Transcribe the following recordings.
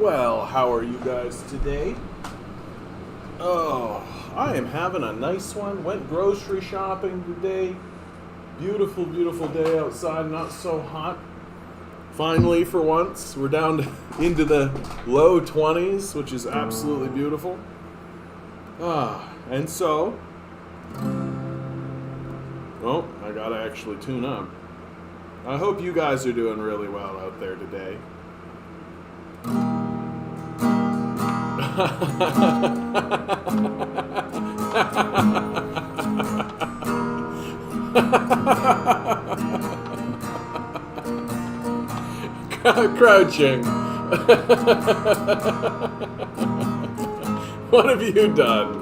Well, how are you guys today? Oh, I am having a nice one. Went grocery shopping today. Beautiful, beautiful day outside, not so hot. Finally, for once, we're down into the low 20s, which is absolutely beautiful. And so, oh, I gotta actually tune up. I hope you guys are doing really well out there today. Crouching. What have you done?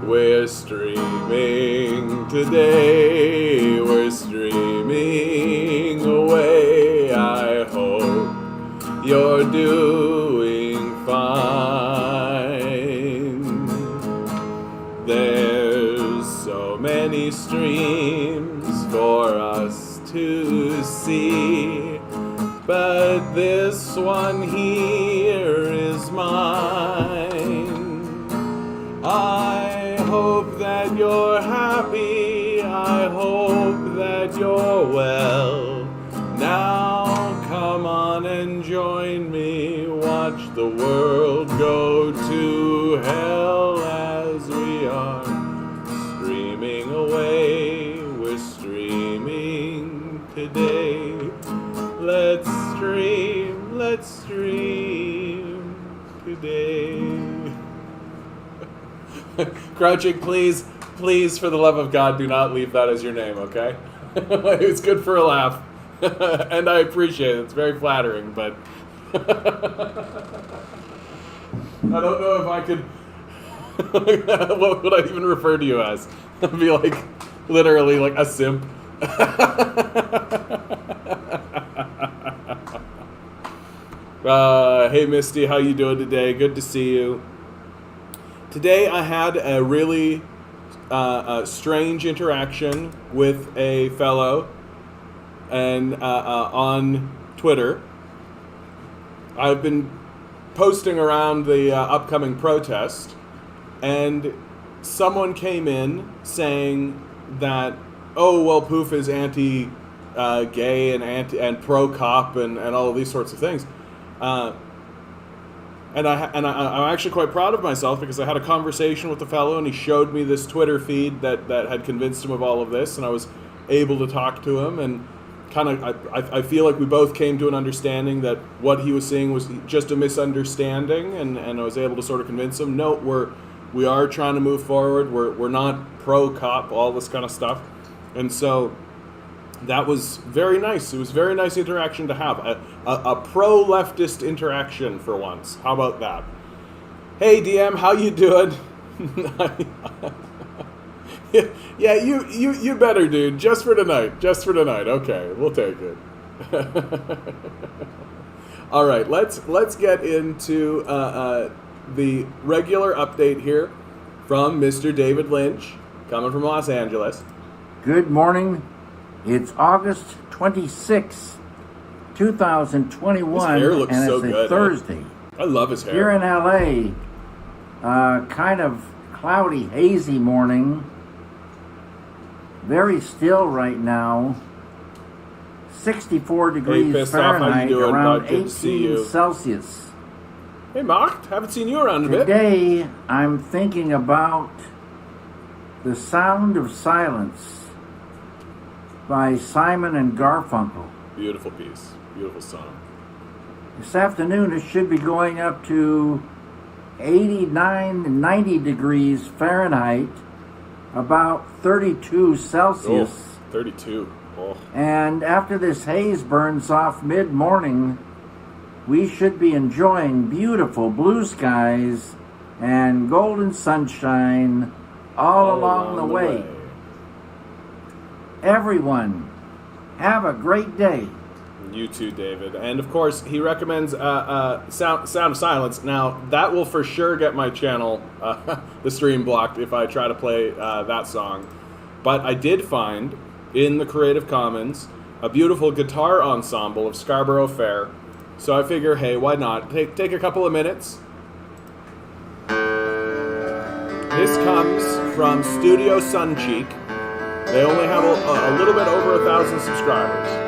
We're streaming today, we're streaming away. I hope you're doing fine. There's so many streams for us to see, but this one here is mine. I hope that you're happy, I hope that you're well. Now come on and join me, watch the world go to hell as we are streaming away. We're streaming today. Let's stream today. Crouching, please, for the love of God, do not leave that as your name, okay? It's good for a laugh. And I appreciate it. It's very flattering, but I don't know if I could... What would I even refer to you as? I'd be like, literally like a simp. Hey Misty, how you doing today? Good to see you. Today I had a really strange interaction with a fellow and on Twitter. I've been posting around the upcoming protest, and someone came in saying that, oh, well, Poof is anti-gay and pro-cop and all of these sorts of things. And I'm actually quite proud of myself because I had a conversation with the fellow and he showed me this Twitter feed that had convinced him of all of this, and I was able to talk to him and kind of I feel like we both came to an understanding that what he was seeing was just a misunderstanding, and I was able to sort of convince him, no, we are trying to move forward. We're not pro-cop, all this kind of stuff. And so that was very nice. It was a very nice interaction to have. A pro-leftist interaction for once. How about that? Hey, DM, how you doing? Yeah, you better, dude. Just for tonight. Okay, we'll take it. All right, let's get into the regular update here from Mr. David Lynch, coming from Los Angeles. Good morning. It's August 26, 2021, his hair looks and so it's a good, Thursday. I love his hair. Here in LA, kind of cloudy, hazy morning. Very still right now. 64 degrees Fahrenheit, around 18 Celsius. Hey, Mark, haven't seen you around a bit. Today, I'm thinking about The Sound of Silence by Simon and Garfunkel. Beautiful piece. Beautiful song. This afternoon it should be going up to 89 and 90 degrees Fahrenheit, about 32 Celsius. Oh, 32. Oh. And after this haze burns off mid-morning, we should be enjoying beautiful blue skies and golden sunshine all along the way. Everyone, have a great day. You too, David. And of course, he recommends Sound of Silence. Now, that will for sure get my channel, the stream blocked if I try to play that song. But I did find in the Creative Commons a beautiful guitar ensemble of Scarborough Fair. So I figure, hey, why not? Take a couple of minutes. This comes from Studio Suncheek. They only have a little bit over 1,000 subscribers.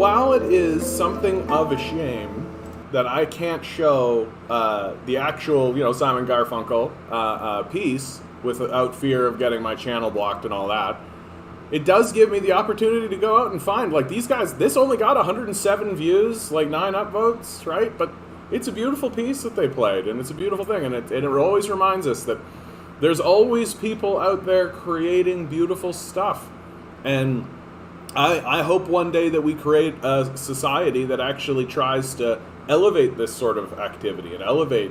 While it is something of a shame that I can't show the actual, Simon Garfunkel piece without fear of getting my channel blocked and all that, it does give me the opportunity to go out and find, like, these guys. This only got 107 views, like 9 upvotes, right? But it's a beautiful piece that they played, and it's a beautiful thing, and it always reminds us that there's always people out there creating beautiful stuff. And I hope one day that we create a society that actually tries to elevate this sort of activity and elevate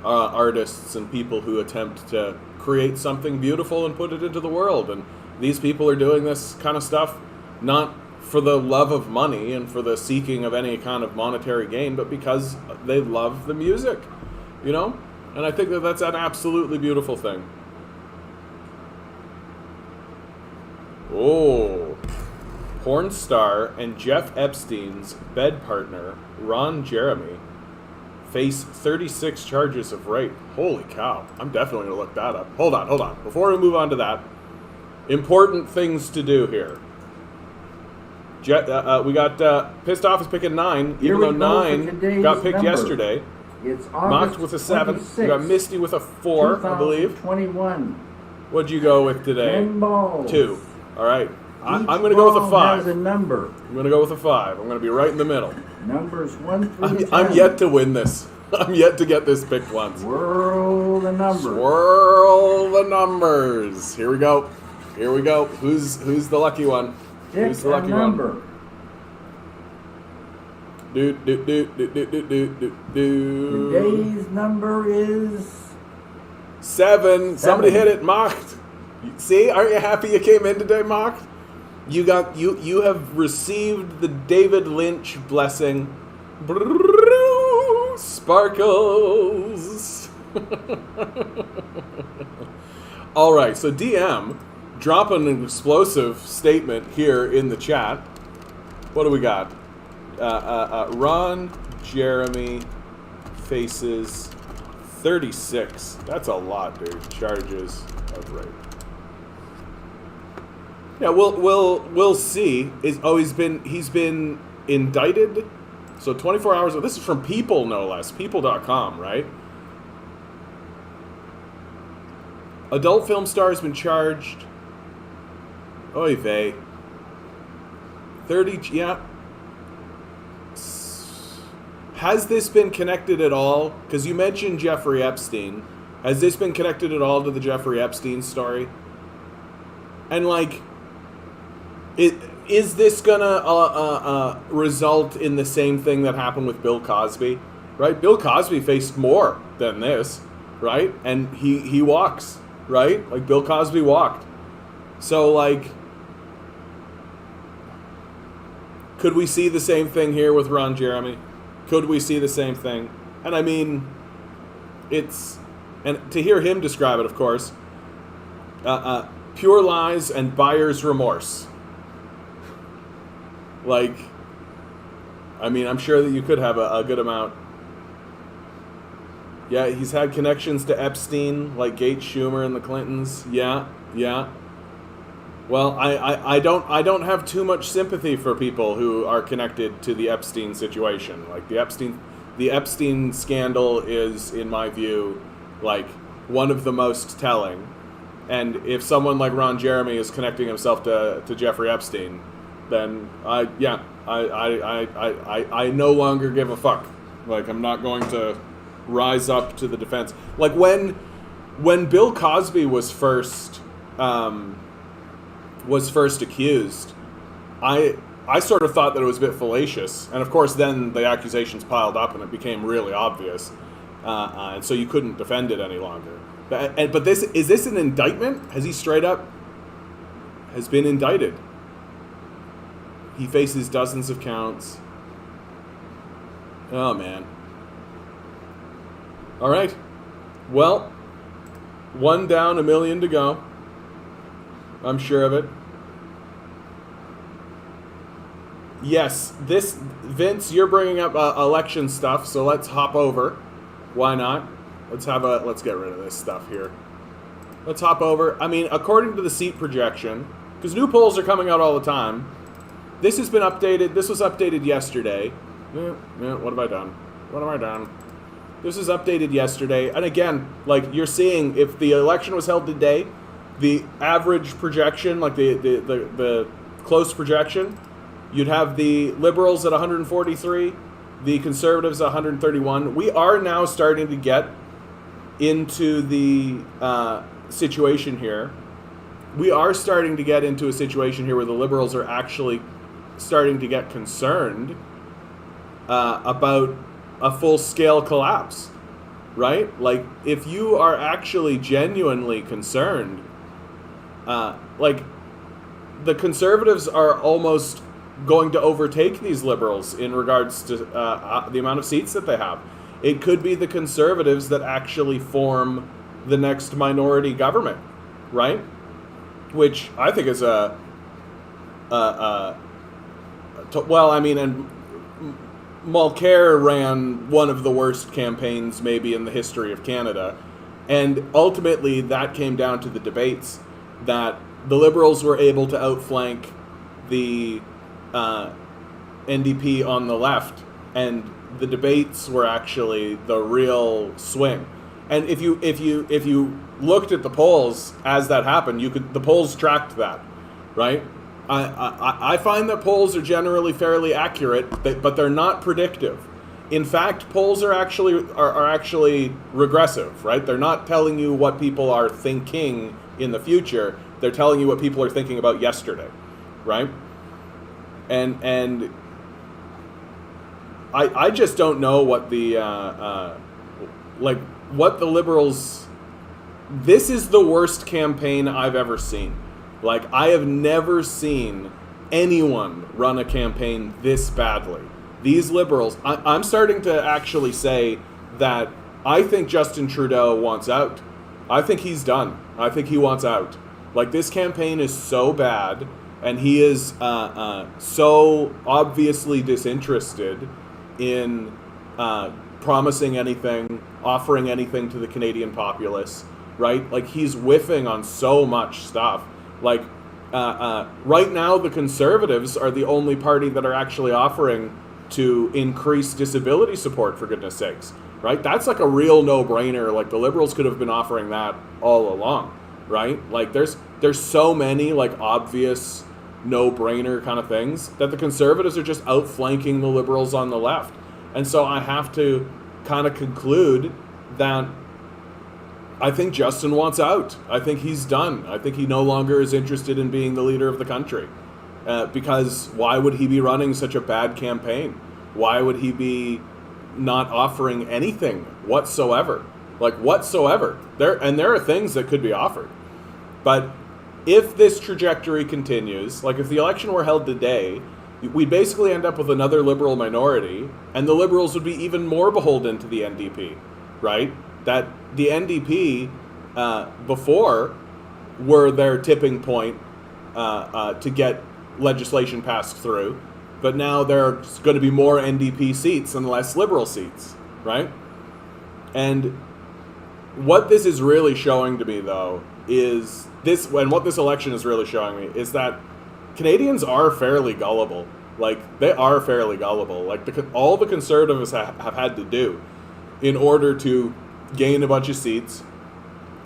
artists and people who attempt to create something beautiful and put it into the world. And these people are doing this kind of stuff not for the love of money and for the seeking of any kind of monetary gain, but because they love the music, And I think that that's an absolutely beautiful thing. Oh. Porn star and Jeff Epstein's bed partner, Ron Jeremy, face 36 charges of rape. Holy cow. I'm definitely going to look that up. Hold on. Before we move on to that, important things to do here. We got Pissed Off is picking 9, even though 9 got picked yesterday. It's Mocked with a 7. We got Misty with a 4, I believe. 21. What'd you go with today? 10 balls. 2. All right. I'm going to ball go with a 5. has a number. I'm going to go with a 5. I'm going to be right in the middle. Numbers 1 through 10. I'm yet to win this. I'm yet to get this picked once. Swirl the numbers. Swirl the numbers. Here we go. Who's the lucky one? Pick Who's the lucky a number. one? Do. Today's number is 7. Somebody hit it. Mocked. See, aren't you happy you came in today, Mocked? You have received the David Lynch blessing. Sparkles. All right, so DM dropping an explosive statement here in the chat. What do we got? Ron Jeremy faces 36. That's a lot, dude. Charges of rape. Yeah, we'll see. He's been indicted. So 24 hours. This is from People, no less. People.com, right? Adult film star has been charged. Oy vey. 30. Yeah. Has this been connected at all? Because you mentioned Jeffrey Epstein. Has this been connected at all to the Jeffrey Epstein story? And like, is this gonna result in the same thing that happened with Bill Cosby? Right? Bill Cosby faced more than this, right? And he walks, right? Like Bill Cosby walked. So like, could we see the same thing here with Ron Jeremy? Could we see the same thing? And I mean, and to hear him describe it, of course, pure lies and buyer's remorse. Like, I mean, I'm sure that you could have a good amount. Yeah, he's had connections to Epstein, like Gates, Schumer, and the Clintons. Yeah. Well, I don't have too much sympathy for people who are connected to the Epstein situation. Like the Epstein scandal is, in my view, like one of the most telling. And if someone like Ron Jeremy is connecting himself to Jeffrey Epstein, then I no longer give a fuck. Like, I'm not going to rise up to the defense. Like when Bill Cosby was first accused, I sort of thought that it was a bit fallacious, and of course then the accusations piled up and it became really obvious, and so you couldn't defend it any longer. But is this an indictment? Has he straight up has been indicted? He faces dozens of counts. Oh man. All right. Well, one down, 1 million to go. I'm sure of it. Yes, Vince, you're bringing up election stuff, so let's hop over. Why not? Let's get rid of this stuff here. Let's hop over. I mean, according to the seat projection, because new polls are coming out all the time. This has been updated. This was updated yesterday. What have I done? This was updated yesterday. And again, like you're seeing, if the election was held today, the average projection, like the close projection, you'd have the Liberals at 143, the Conservatives at 131. We are now starting to get into the situation here. We are starting to get into a situation here where the Liberals are actually starting to get concerned about a full-scale collapse, right? Like, if you are actually genuinely concerned, like, the Conservatives are almost going to overtake these Liberals in regards to the amount of seats that they have. It could be the Conservatives that actually form the next minority government, right? Which I think is and Mulcair ran one of the worst campaigns maybe in the history of Canada. And ultimately that came down to the debates, that the Liberals were able to outflank the NDP on the left, and the debates were actually the real swing. And if you looked at the polls as that happened, the polls tracked that, right? I find that polls are generally fairly accurate, but they're not predictive. In fact, polls are actually regressive, right? They're not telling you what people are thinking in the future. They're telling you what people are thinking about yesterday, right? And I just don't know what the what the Liberals. This is the worst campaign I've ever seen. Like, I have never seen anyone run a campaign this badly. These Liberals, I'm starting to actually say that I think Justin Trudeau wants out. I think he's done. I think he wants out. Like, this campaign is so bad, and he is so obviously disinterested in promising anything, offering anything to the Canadian populace, right? Like, he's whiffing on so much stuff. Like, right now, the Conservatives are the only party that are actually offering to increase disability support, for goodness sakes, right? That's like a real no-brainer. Like, the Liberals could have been offering that all along, right? Like, there's so many, like, obvious no-brainer kind of things that the Conservatives are just outflanking the Liberals on the left. And so I have to kind of conclude that I think Justin wants out. I think he's done. I think he no longer is interested in being the leader of the country. Because why would he be running such a bad campaign? Why would he be not offering anything whatsoever? Like, whatsoever. There are things that could be offered. But if this trajectory continues, like if the election were held today, we'd basically end up with another Liberal minority, and the Liberals would be even more beholden to the NDP, right? That the NDP before were their tipping point to get legislation passed through, but now there's going to be more NDP seats and less Liberal seats, right? And what this is really showing to me, though, is this, and what this election is really showing me is that Canadians are fairly gullible. Like, they are fairly gullible. Like, all the Conservatives have had to do in order to gain a bunch of seats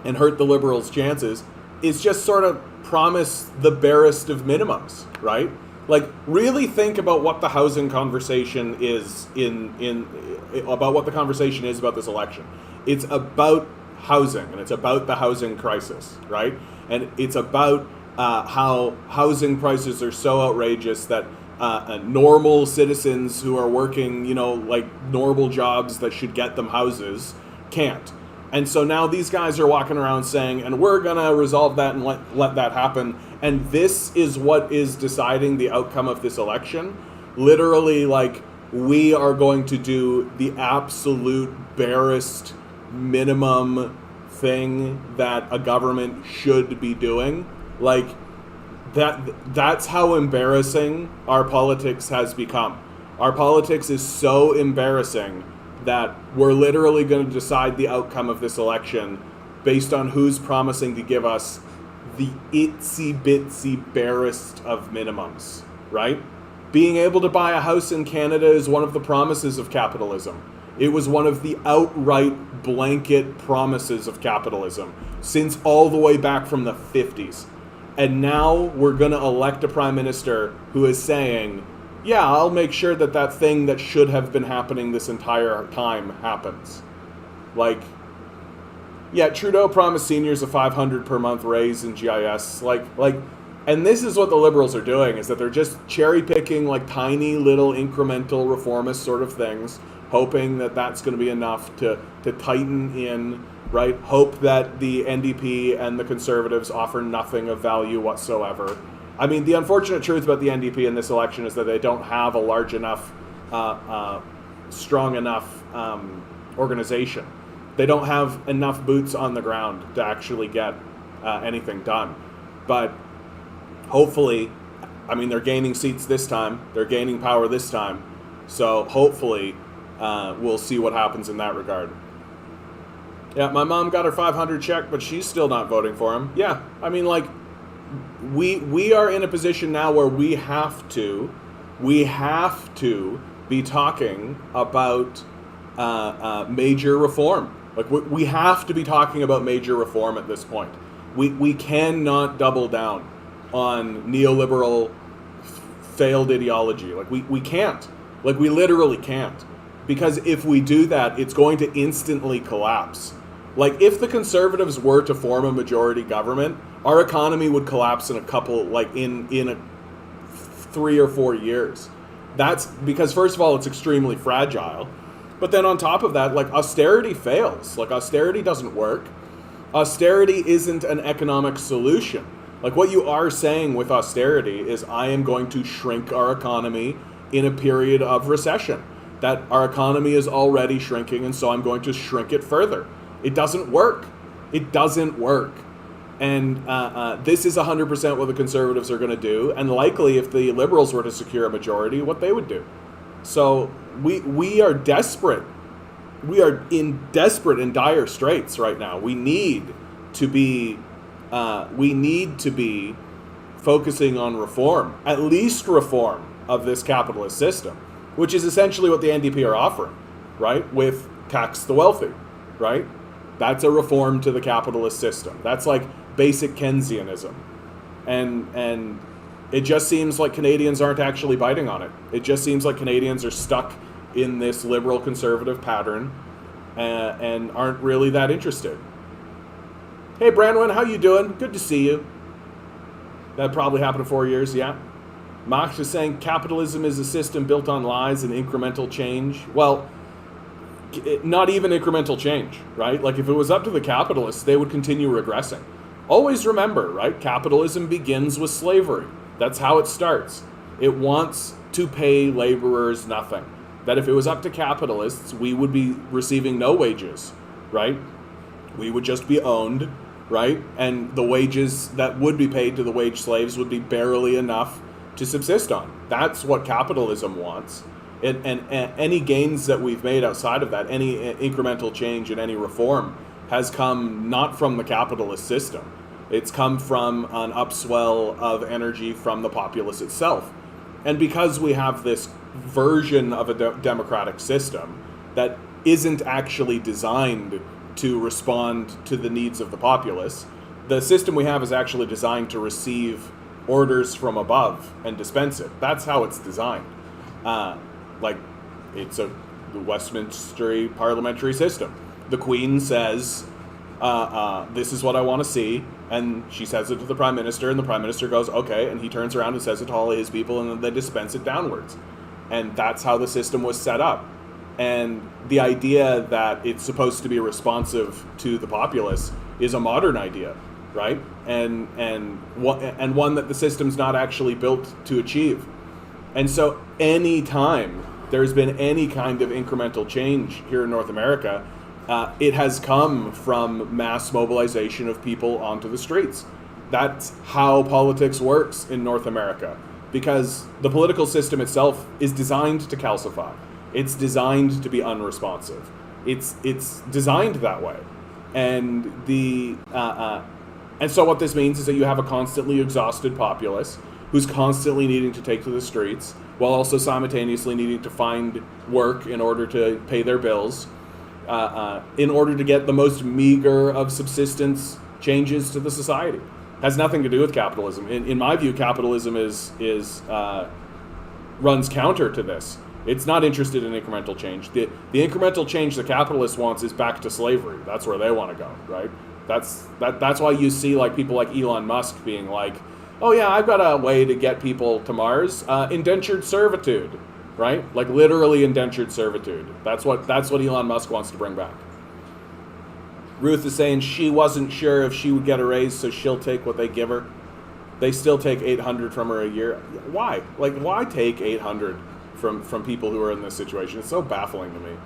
and hurt the Liberals' chances is just sort of promise the barest of minimums, right? Like, really think about what the housing conversation is about what the conversation is about this election. It's about housing, and it's about the housing crisis, right? And it's about how housing prices are so outrageous that normal citizens who are working, like normal jobs that should get them houses can't. And so now these guys are walking around saying, and we're going to resolve that and let that happen. And this is what is deciding the outcome of this election. Literally, like, we are going to do the absolute barest minimum thing that a government should be doing. Like, that's how embarrassing our politics has become. Our politics is so embarrassing that we're literally going to decide the outcome of this election based on who's promising to give us the itsy-bitsy barest of minimums, right? Being able to buy a house in Canada is one of the promises of capitalism. It was one of the outright blanket promises of capitalism since all the way back from the 50s. And now we're going to elect a prime minister who is saying, yeah, I'll make sure that thing that should have been happening this entire time happens. Like, yeah, Trudeau promised seniors a $500 per month raise in GIS. Like, and this is what the Liberals are doing, is that they're just cherry picking like tiny little incremental reformist sort of things, hoping that that's going to be enough to tighten in, right? Hope that the NDP and the Conservatives offer nothing of value whatsoever. I mean, the unfortunate truth about the NDP in this election is that they don't have a large enough, strong enough organization. They don't have enough boots on the ground to actually get anything done. But hopefully, I mean, they're gaining seats this time. They're gaining power this time. So hopefully, we'll see what happens in that regard. Yeah, my mom got her $500 check, but she's still not voting for him. Yeah, I mean, like, we are in a position now where we have to be talking about major reform. Like, we have to be talking about major reform at this point. We cannot double down on neoliberal failed ideology. Like, we can't. Like, we literally can't. Because if we do that, it's going to instantly collapse. Like, if the Conservatives were to form a majority government, our economy would collapse in a couple, like, in a 3 or 4 years. That's because, first of all, it's extremely fragile. But then on top of that, like, austerity fails. Like, austerity doesn't work. Austerity isn't an economic solution. Like, what you are saying with austerity is, I am going to shrink our economy in a period of recession. That our economy is already shrinking, and so I'm going to shrink it further. It doesn't work. It doesn't work. And this is 100% what the conservatives are going to do, and likely if the liberals were to secure a majority, what they would do. So we are desperate. We are in desperate and dire straits right now. We need to be focusing on reform, at least reform of this capitalist system, which is essentially what the NDP are offering, right? With tax the wealthy, right? That's a reform to the capitalist system. That's like basic Keynesianism. And it just seems like Canadians aren't actually biting on it. It just seems like Canadians are stuck in this liberal conservative pattern and aren't really that interested. Hey, Branwyn, how you doing? Good to see you. That probably happened in 4 years, yeah. Max is saying capitalism is a system built on lies and incremental change. Well, not even incremental change, right? Like if it was up to the capitalists, they would continue regressing. Always remember, right? Capitalism begins with slavery. That's how it starts. It wants to pay laborers nothing. That if it was up to capitalists, we would be receiving no wages, right? We would just be owned, right? And the wages that would be paid to the wage slaves would be barely enough to subsist on. That's what capitalism wants. And any gains that we've made outside of that, any incremental change and any reform has come not from the capitalist system. It's come from an upswell of energy from the populace itself. And because we have this version of a democratic system that isn't actually designed to respond to the needs of the populace, the system we have is actually designed to receive orders from above and dispense it. That's how it's designed. Like, it's the Westminster parliamentary system. The Queen says, this is what I want to see, and she says it to the Prime Minister, and the Prime Minister goes, okay, and he turns around and says it to all his people, and then they dispense it downwards. And that's how the system was set up. And the idea that it's supposed to be responsive to the populace is a modern idea, right? And one that the system's not actually built to achieve. And so any time there's been any kind of incremental change here in North America, it has come from mass mobilization of people onto the streets. That's how politics works in North America, because the political system itself is designed to calcify. It's designed to be unresponsive. It's designed that way. And and so what this means is that you have a constantly exhausted populace who's constantly needing to take to the streets while also simultaneously needing to find work in order to pay their bills, in order to get the most meager of subsistence changes to the society. Has nothing to do with capitalism. In my view, capitalism runs counter to this. It's not interested in incremental change. The incremental change the capitalist wants is back to slavery. That's where they want to go, right? That's why you see like people like Elon Musk being like, oh yeah, I've got a way to get people to Mars, indentured servitude, right? Like literally indentured servitude. That's what Elon Musk wants to bring back. Ruth is saying she wasn't sure if she would get a raise, so she'll take what they give her. They still take $800 from her a year. Why? Like, why take $800 from people who are in this situation? It's so baffling to me.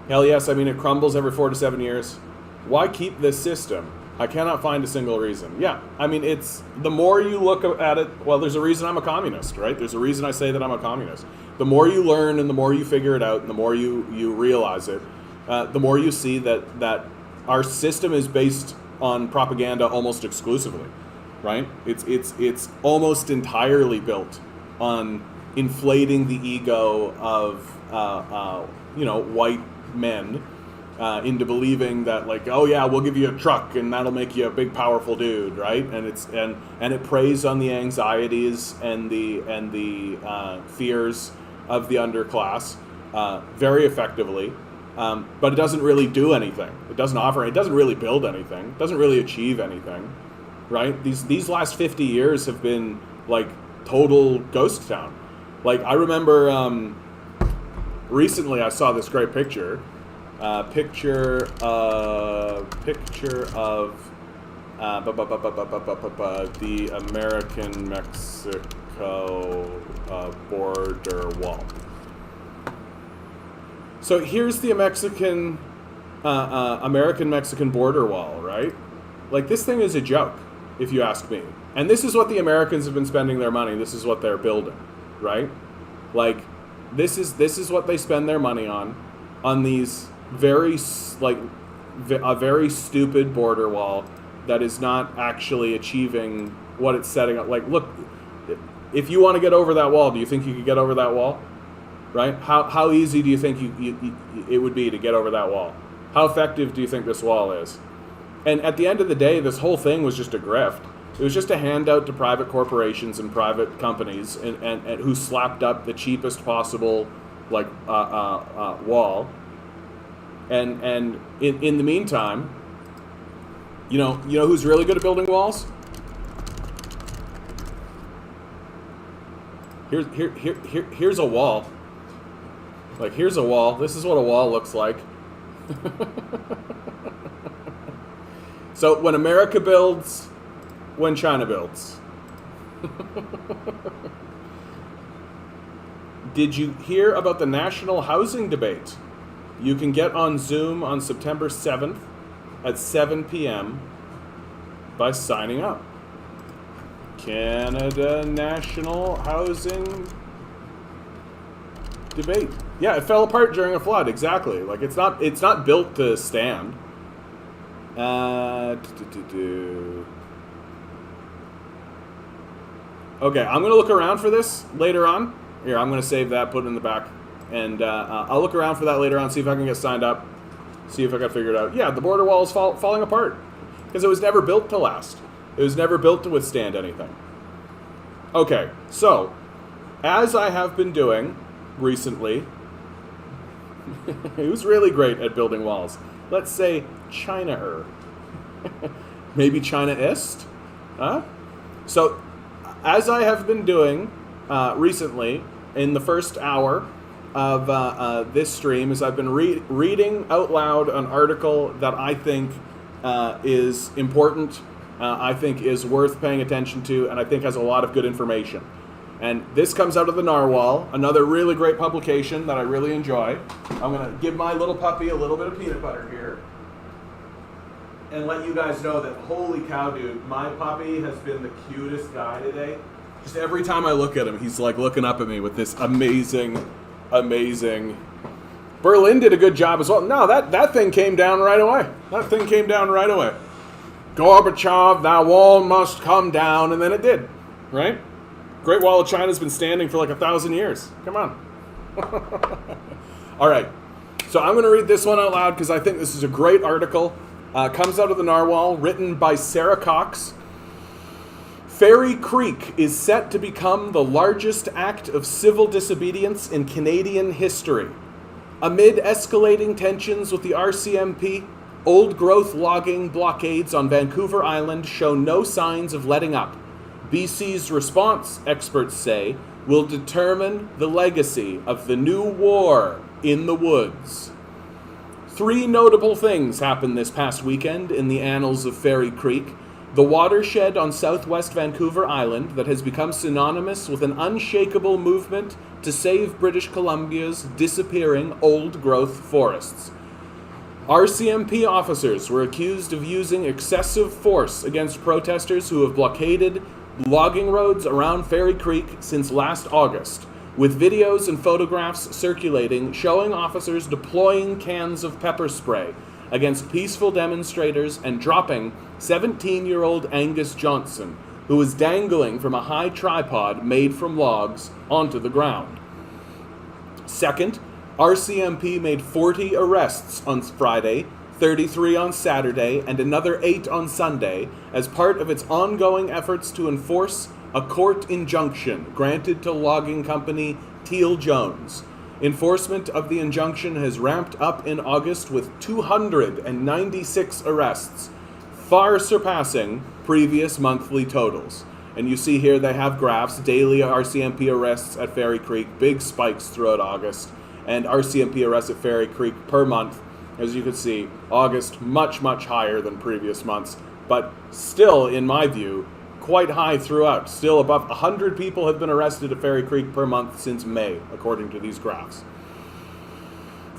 Hell yes, I mean, it crumbles every 4 to 7 years. Why keep this system? I cannot find a single reason. Yeah, I mean, it's the more you look at it, well, there's a reason I'm a communist, right? There's a reason I say that I'm a communist. The more you learn and the more you figure it out and the more you realize it, the more you see that our system is based on propaganda almost exclusively, right? It's almost entirely built on inflating the ego of white men into believing that, like, oh yeah, we'll give you a truck and that'll make you a big powerful dude, right? And it preys on the anxieties and the fears of the underclass very effectively, but it doesn't really do anything. It doesn't really build anything. It doesn't really achieve anything, right? These last 50 years have been like total ghost town. Like, I remember recently I saw this great picture of the American-Mexico border wall. So here's the American-Mexican border wall, right? Like, this thing is a joke, if you ask me. And this is what the Americans have been spending their money. This is what they're building, right? Like, this is what they spend their money on these very, like, a very stupid border wall that is not actually achieving what it's setting up. Like, look, if you want to get over that wall, do you think you could get over that wall? Right? How easy do you think it would be to get over that wall? How effective do you think this wall is? And at the end of the day, this whole thing was just a grift. It was just a handout to private corporations and private companies and who slapped up the cheapest possible like wall. And in the meantime, you know who's really good at building walls? Here's a wall. Like, here's a wall. This is what a wall looks like. So when America builds, when China builds. Did you hear about the national housing debate? You can get on Zoom on September 7th at 7 p.m. by signing up. Canada National Housing Debate. Yeah, it fell apart during a flood. Exactly. Like, it's not built to stand. Okay, I'm gonna look around for this later on. Here, I'm gonna save that, put it in the back, and I'll look around for that later on. See if I can get signed up. See if I can figure it out. Yeah, the border wall is falling apart because it was never built to last. It was never built to withstand anything. Okay, so as I have been doing recently, who's really great at building walls? Let's say China-er. Maybe China-ist? Huh? So, as I have been doing recently, in the first hour of this stream, is I've been reading out loud an article that I think is important, I think is worth paying attention to, and I think has a lot of good information. And this comes out of the Narwhal, another really great publication that I really enjoy. I'm going to give my little puppy a little bit of peanut butter here and let you guys know that, holy cow, dude, my puppy has been the cutest guy today. Just every time I look at him, he's like looking up at me with this amazing... Berlin did a good job as well. No, that thing came down right away. Gorbachev, that wall must come down, and then it did, right? Great Wall of China's been standing for like 1,000 years. Come on. All right. So I'm going to read this one out loud because I think this is a great article. Comes out of the Narwhal, written by Sarah Cox. Fairy Creek is set to become the largest act of civil disobedience in Canadian history. Amid escalating tensions with the RCMP, old-growth logging blockades on Vancouver Island show no signs of letting up. BC's response, experts say, will determine the legacy of the new war in the woods. 3 notable things happened this past weekend in the annals of Fairy Creek. The watershed on southwest Vancouver Island that has become synonymous with an unshakable movement to save British Columbia's disappearing old-growth forests. RCMP officers were accused of using excessive force against protesters who have blockaded logging roads around Fairy Creek since last August, with videos and photographs circulating showing officers deploying cans of pepper spray against peaceful demonstrators and dropping 17-year-old Angus Johnson, who was dangling from a high tripod made from logs, onto the ground. Second, RCMP made 40 arrests on Friday, 33 on Saturday, and another 8 on Sunday as part of its ongoing efforts to enforce a court injunction granted to logging company Teal Jones. Enforcement of the injunction has ramped up in August with 296 arrests, far surpassing previous monthly totals. And you see here they have graphs, daily RCMP arrests at Fairy Creek, big spikes throughout August, and RCMP arrests at Fairy Creek per month. As you can see, August much, much higher than previous months, but still, in my view, quite high throughout. Still above 100 people have been arrested at Fairy Creek per month since May, according to these graphs.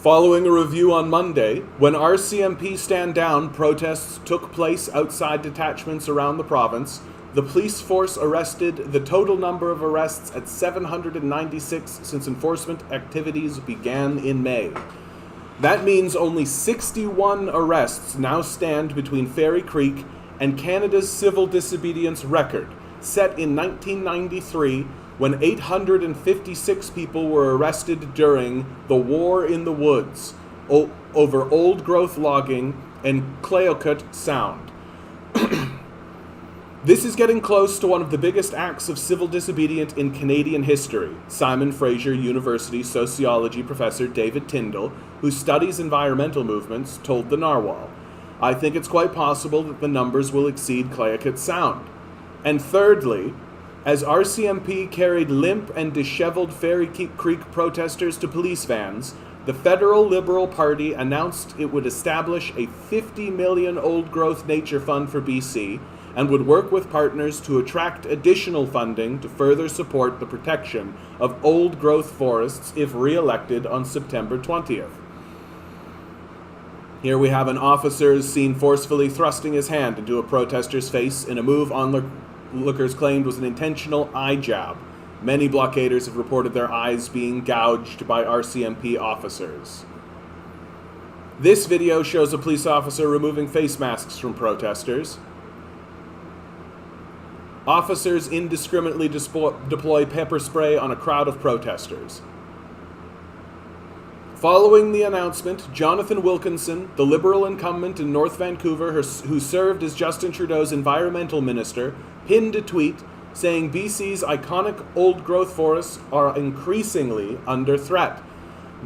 Following a review on Monday, when RCMP stand down protests took place outside detachments around the province, the police force arrested the total number of arrests at 796 since enforcement activities began in May. That means only 61 arrests now stand between Fairy Creek and Canada's civil disobedience record, set in 1993 when 856 people were arrested during the War in the Woods over old-growth logging and Clayoquot Sound. This is getting close to one of the biggest acts of civil disobedience in Canadian history, Simon Fraser University sociology professor David Tyndall, who studies environmental movements, told the Narwhal. I think it's quite possible that the numbers will exceed Clayoquot Sound. And thirdly, as RCMP carried limp and disheveled Fairy Creek protesters to police vans, the Federal Liberal Party announced it would establish a $50 million old-growth nature fund for BC and would work with partners to attract additional funding to further support the protection of old-growth forests if re-elected on September 20th. Here we have an officer seen forcefully thrusting his hand into a protester's face in a move onlookers claimed was an intentional eye jab. Many blockaders have reported their eyes being gouged by RCMP officers. This video shows a police officer removing face masks from protesters. Officers indiscriminately deploy pepper spray on a crowd of protesters. Following the announcement, Jonathan Wilkinson, the Liberal incumbent in North Vancouver who served as Justin Trudeau's environmental minister, pinned a tweet saying BC's iconic old-growth forests are increasingly under threat.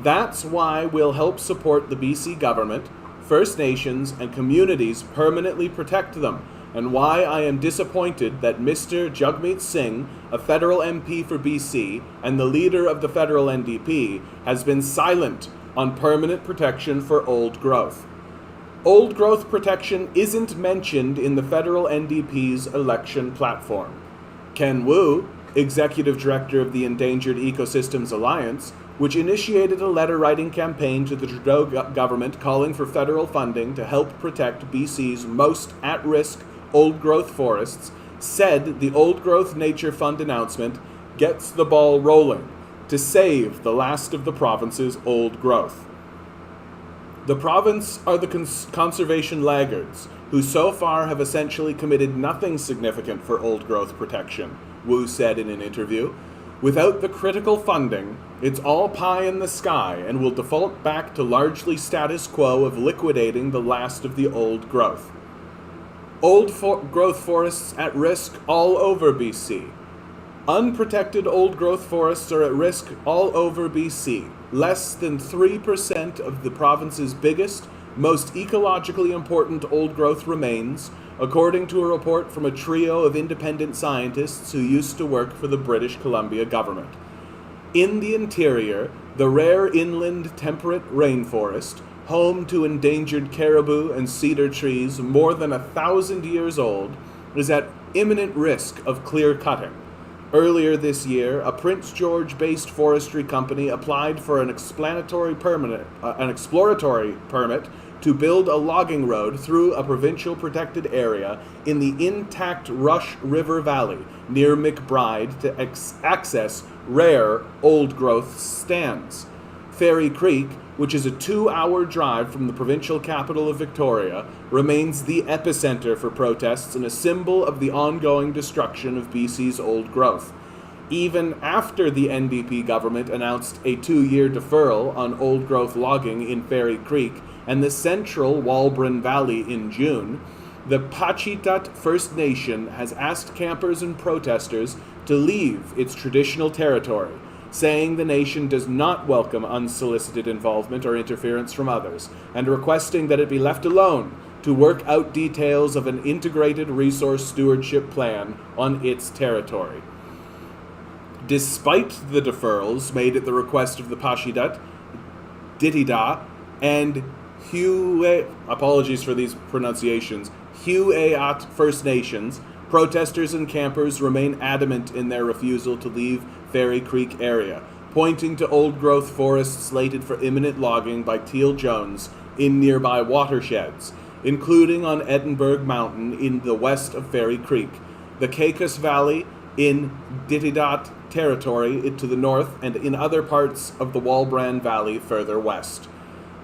That's why we'll help support the BC government, First Nations, and communities permanently protect them, and why I am disappointed that Mr. Jagmeet Singh, a federal MP for BC and the leader of the federal NDP, has been silent on permanent protection for old growth. Old growth protection isn't mentioned in the federal NDP's election platform. Ken Wu, executive director of the Endangered Ecosystems Alliance, which initiated a letter-writing campaign to the Trudeau government calling for federal funding to help protect BC's most at-risk old-growth forests, said the Old Growth Nature Fund announcement gets the ball rolling to save the last of the province's old growth. The province are the conservation laggards, who so far have essentially committed nothing significant for old growth protection, Wu said in an interview. Without the critical funding, it's all pie in the sky and will default back to largely status quo of liquidating the last of the old growth. Old-growth forests at risk all over BC. Unprotected old-growth forests are at risk all over BC. Less than 3% of the province's biggest, most ecologically important old-growth remains, according to a report from a trio of independent scientists who used to work for the British Columbia government. In the interior, the rare inland temperate rainforest, home to endangered caribou and cedar trees more than 1,000 years old, is at imminent risk of clear-cutting. Earlier this year, a Prince George-based forestry company applied for an exploratory permit to build a logging road through a provincial protected area in the intact Rush River Valley near McBride to access rare old-growth stands. Fairy Creek, which is a 2-hour drive from the provincial capital of Victoria, remains the epicenter for protests and a symbol of the ongoing destruction of BC's old growth. Even after the NDP government announced a 2-year deferral on old growth logging in Fairy Creek and the central Walbron Valley in June, the Pachitat First Nation has asked campers and protesters to leave its traditional territory, saying the nation does not welcome unsolicited involvement or interference from others, and requesting that it be left alone to work out details of an integrated resource stewardship plan on its territory. Despite the deferrals made at the request of the Pachidat, Ditida, and apologies for these pronunciations, Huayat First Nations, protesters and campers remain adamant in their refusal to leave Fairy Creek area, pointing to old-growth forests slated for imminent logging by Teal Jones in nearby watersheds, including on Edinburgh Mountain in the west of Fairy Creek, the Caicos Valley in Ditidat Territory to the north, and in other parts of the Walbran Valley further west.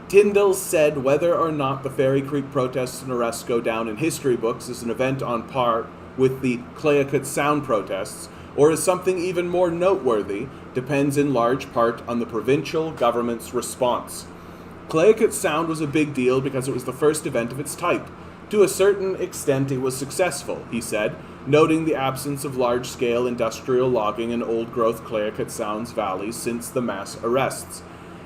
Tyndall said whether or not the Fairy Creek protests and arrests go down in history books as an event on par with the Clayoquot Sound protests, or as something even more noteworthy, depends in large part on the provincial government's response. Clayoquot Sound was a big deal because it was the first event of its type. To a certain extent it was successful, he said, noting the absence of large-scale industrial logging in old-growth Clayoquot Sound's valleys since the mass arrests.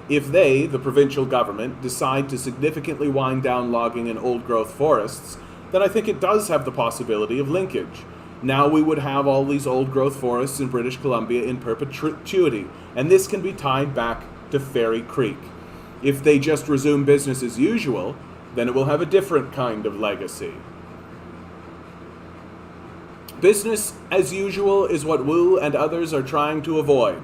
If they, the provincial government, decide to significantly wind down logging in old-growth forests, then I think it does have the possibility of linkage. Now we would have all these old-growth forests in British Columbia in perpetuity, and this can be tied back to Fairy Creek. If they just resume business as usual, then it will have a different kind of legacy. Business as usual is what Wu and others are trying to avoid.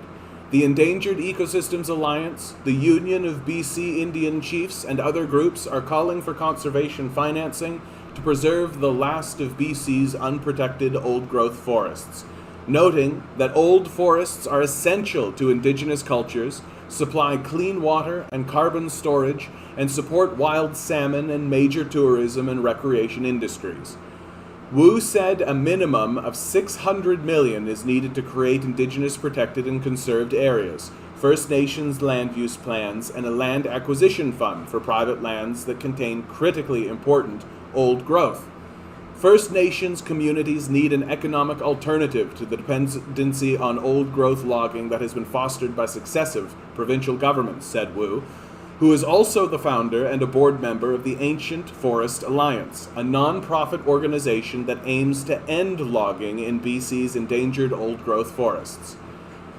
The Endangered Ecosystems Alliance, the Union of BC Indian Chiefs, and other groups are calling for conservation financing to preserve the last of BC's unprotected old-growth forests, noting that old forests are essential to Indigenous cultures, supply clean water and carbon storage, and support wild salmon and major tourism and recreation industries. Wu said a minimum of $600 million is needed to create Indigenous protected and conserved areas, First Nations land use plans, and a land acquisition fund for private lands that contain critically important old growth. First Nations communities need an economic alternative to the dependency on old growth logging that has been fostered by successive provincial governments, said Wu, who is also the founder and a board member of the Ancient Forest Alliance, a non-profit organization that aims to end logging in BC's endangered old-growth forests.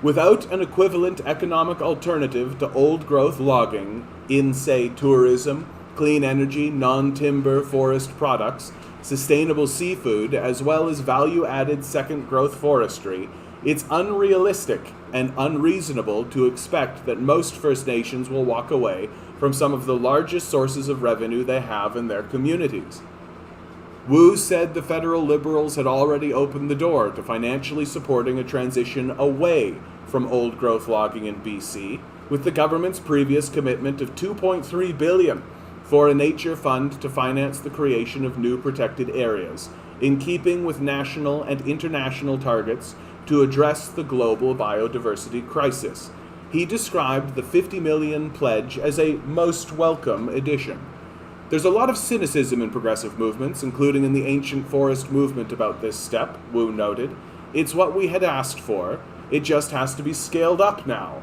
Without an equivalent economic alternative to old-growth logging in, say, tourism, clean energy, non-timber forest products, sustainable seafood, as well as value-added second-growth forestry, it's unrealistic and unreasonable to expect that most First Nations will walk away from some of the largest sources of revenue they have in their communities. Wu said the federal Liberals had already opened the door to financially supporting a transition away from old-growth logging in BC, with the government's previous commitment of $2.3 billion for a nature fund to finance the creation of new protected areas, in keeping with national and international targets to address the global biodiversity crisis. He described the $50 million pledge as a most welcome addition. There's a lot of cynicism in progressive movements, including in the ancient forest movement, about this step, Wu noted. It's what we had asked for. It just has to be scaled up now.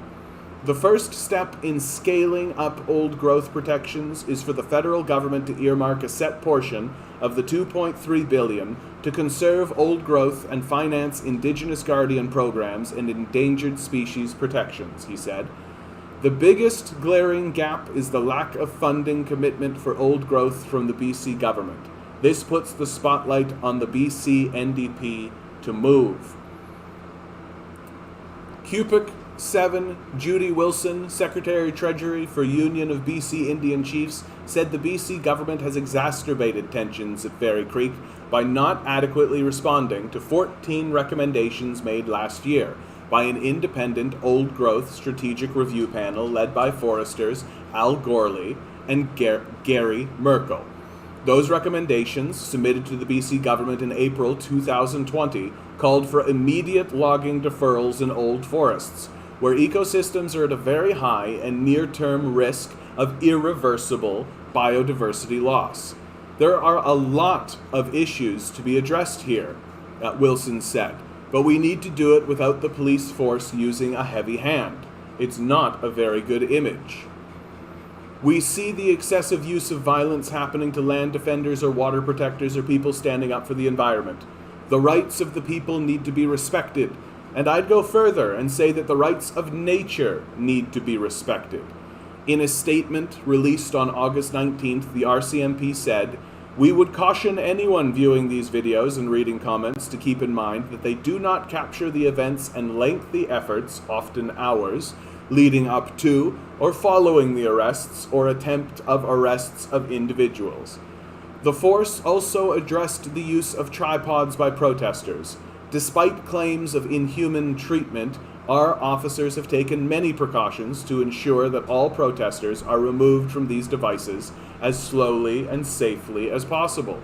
The first step in scaling up old growth protections is for the federal government to earmark a set portion of the $2.3 billion to conserve old growth and finance Indigenous guardian programs and endangered species protections, he said. The biggest glaring gap is the lack of funding commitment for old growth from the BC government. This puts the spotlight on the BC NDP to move. Cupic 7, Judy Wilson, Secretary-Treasury for Union of BC Indian Chiefs, said the BC government has exacerbated tensions at Fairy Creek by not adequately responding to 14 recommendations made last year by an independent old-growth strategic review panel led by foresters Al Gorley and Gary Merkel. Those recommendations, submitted to the BC government in April 2020, called for immediate logging deferrals in old forests, where ecosystems are at a very high and near-term risk of irreversible biodiversity loss. There are a lot of issues to be addressed here, Wilson said, but we need to do it without the police force using a heavy hand. It's not a very good image. We see the excessive use of violence happening to land defenders or water protectors or people standing up for the environment. The rights of the people need to be respected, and I'd go further and say that the rights of nature need to be respected. In a statement released on August 19th, the RCMP said, We would caution anyone viewing these videos and reading comments to keep in mind that they do not capture the events and lengthy efforts, often hours, leading up to or following the arrests or attempt of arrests of individuals. The force also addressed the use of tripods by protesters. Despite claims of inhuman treatment, our officers have taken many precautions to ensure that all protesters are removed from these devices as slowly and safely as possible.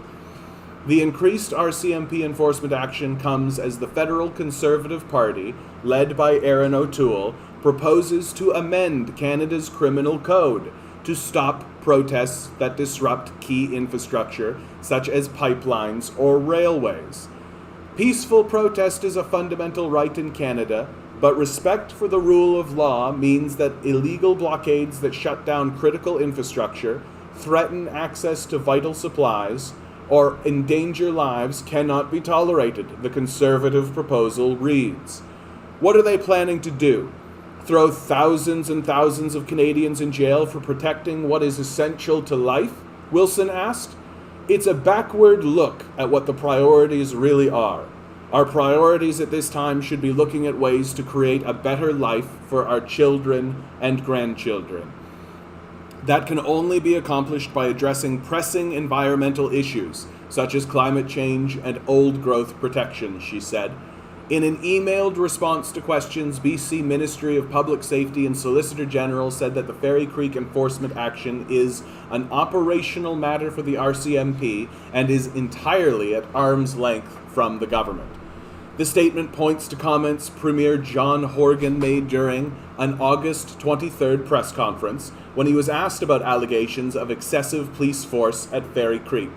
The increased RCMP enforcement action comes as the Federal Conservative Party, led by Erin O'Toole, proposes to amend Canada's criminal code to stop protests that disrupt key infrastructure, such as pipelines or railways. Peaceful protest is a fundamental right in Canada, but respect for the rule of law means that illegal blockades that shut down critical infrastructure, threaten access to vital supplies, or endanger lives cannot be tolerated, the Conservative proposal reads. What are they planning to do? Throw thousands and thousands of Canadians in jail for protecting what is essential to life? Wilson asked. It's a backward look at what the priorities really are. Our priorities at this time should be looking at ways to create a better life for our children and grandchildren. That can only be accomplished by addressing pressing environmental issues, such as climate change and old growth protection, she said. In an emailed response to questions, BC Ministry of Public Safety and Solicitor General said that the Fairy Creek enforcement action is an operational matter for the RCMP and is entirely at arm's length from the government. The statement points to comments Premier John Horgan made during an August 23rd press conference when he was asked about allegations of excessive police force at Fairy Creek.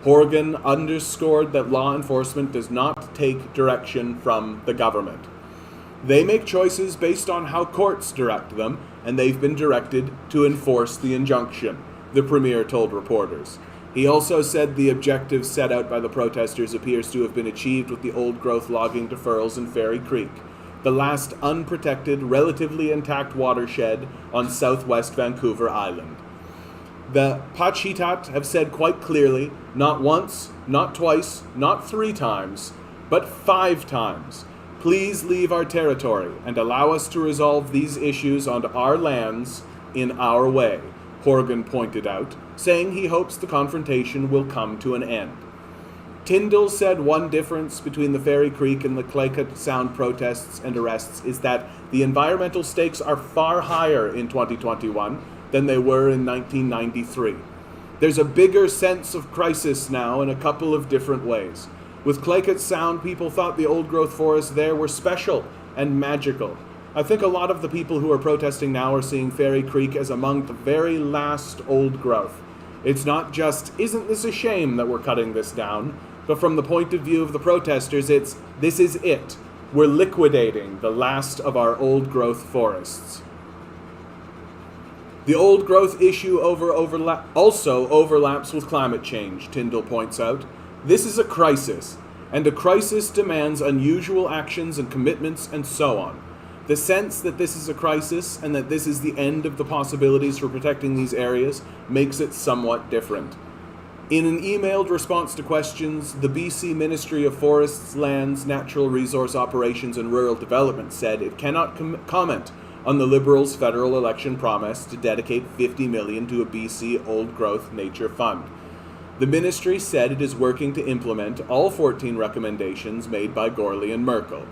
Horgan underscored that law enforcement does not take direction from the government. They make choices based on how courts direct them, and they've been directed to enforce the injunction, the Premier told reporters. He also said the objective set out by the protesters appears to have been achieved with the old-growth logging deferrals in Fairy Creek, the last unprotected, relatively intact watershed on southwest Vancouver Island. The Pachitat have said quite clearly, not once, not twice, not 3 times, but 5 times, please leave our territory and allow us to resolve these issues on our lands in our way, Horgan pointed out, saying he hopes the confrontation will come to an end. Tyndall said one difference between the Fairy Creek and the Claycut Sound protests and arrests is that the environmental stakes are far higher in 2021 than they were in 1993. There's a bigger sense of crisis now in a couple of different ways. With Claycut Sound, people thought the old-growth forests there were special and magical. I think a lot of the people who are protesting now are seeing Fairy Creek as among the very last old growth. It's not just, isn't this a shame that we're cutting this down? But from the point of view of the protesters, it's, this is it. We're liquidating the last of our old-growth forests. The old-growth issue also overlaps with climate change, Tyndall points out. This is a crisis, and a crisis demands unusual actions and commitments and so on. The sense that this is a crisis and that this is the end of the possibilities for protecting these areas makes it somewhat different. In an emailed response to questions, the BC Ministry of Forests, Lands, Natural Resource Operations and Rural Development said it cannot comment on the Liberals' federal election promise to dedicate $50 million to a BC old-growth nature fund. The ministry said it is working to implement all 14 recommendations made by Gorley and Merkel.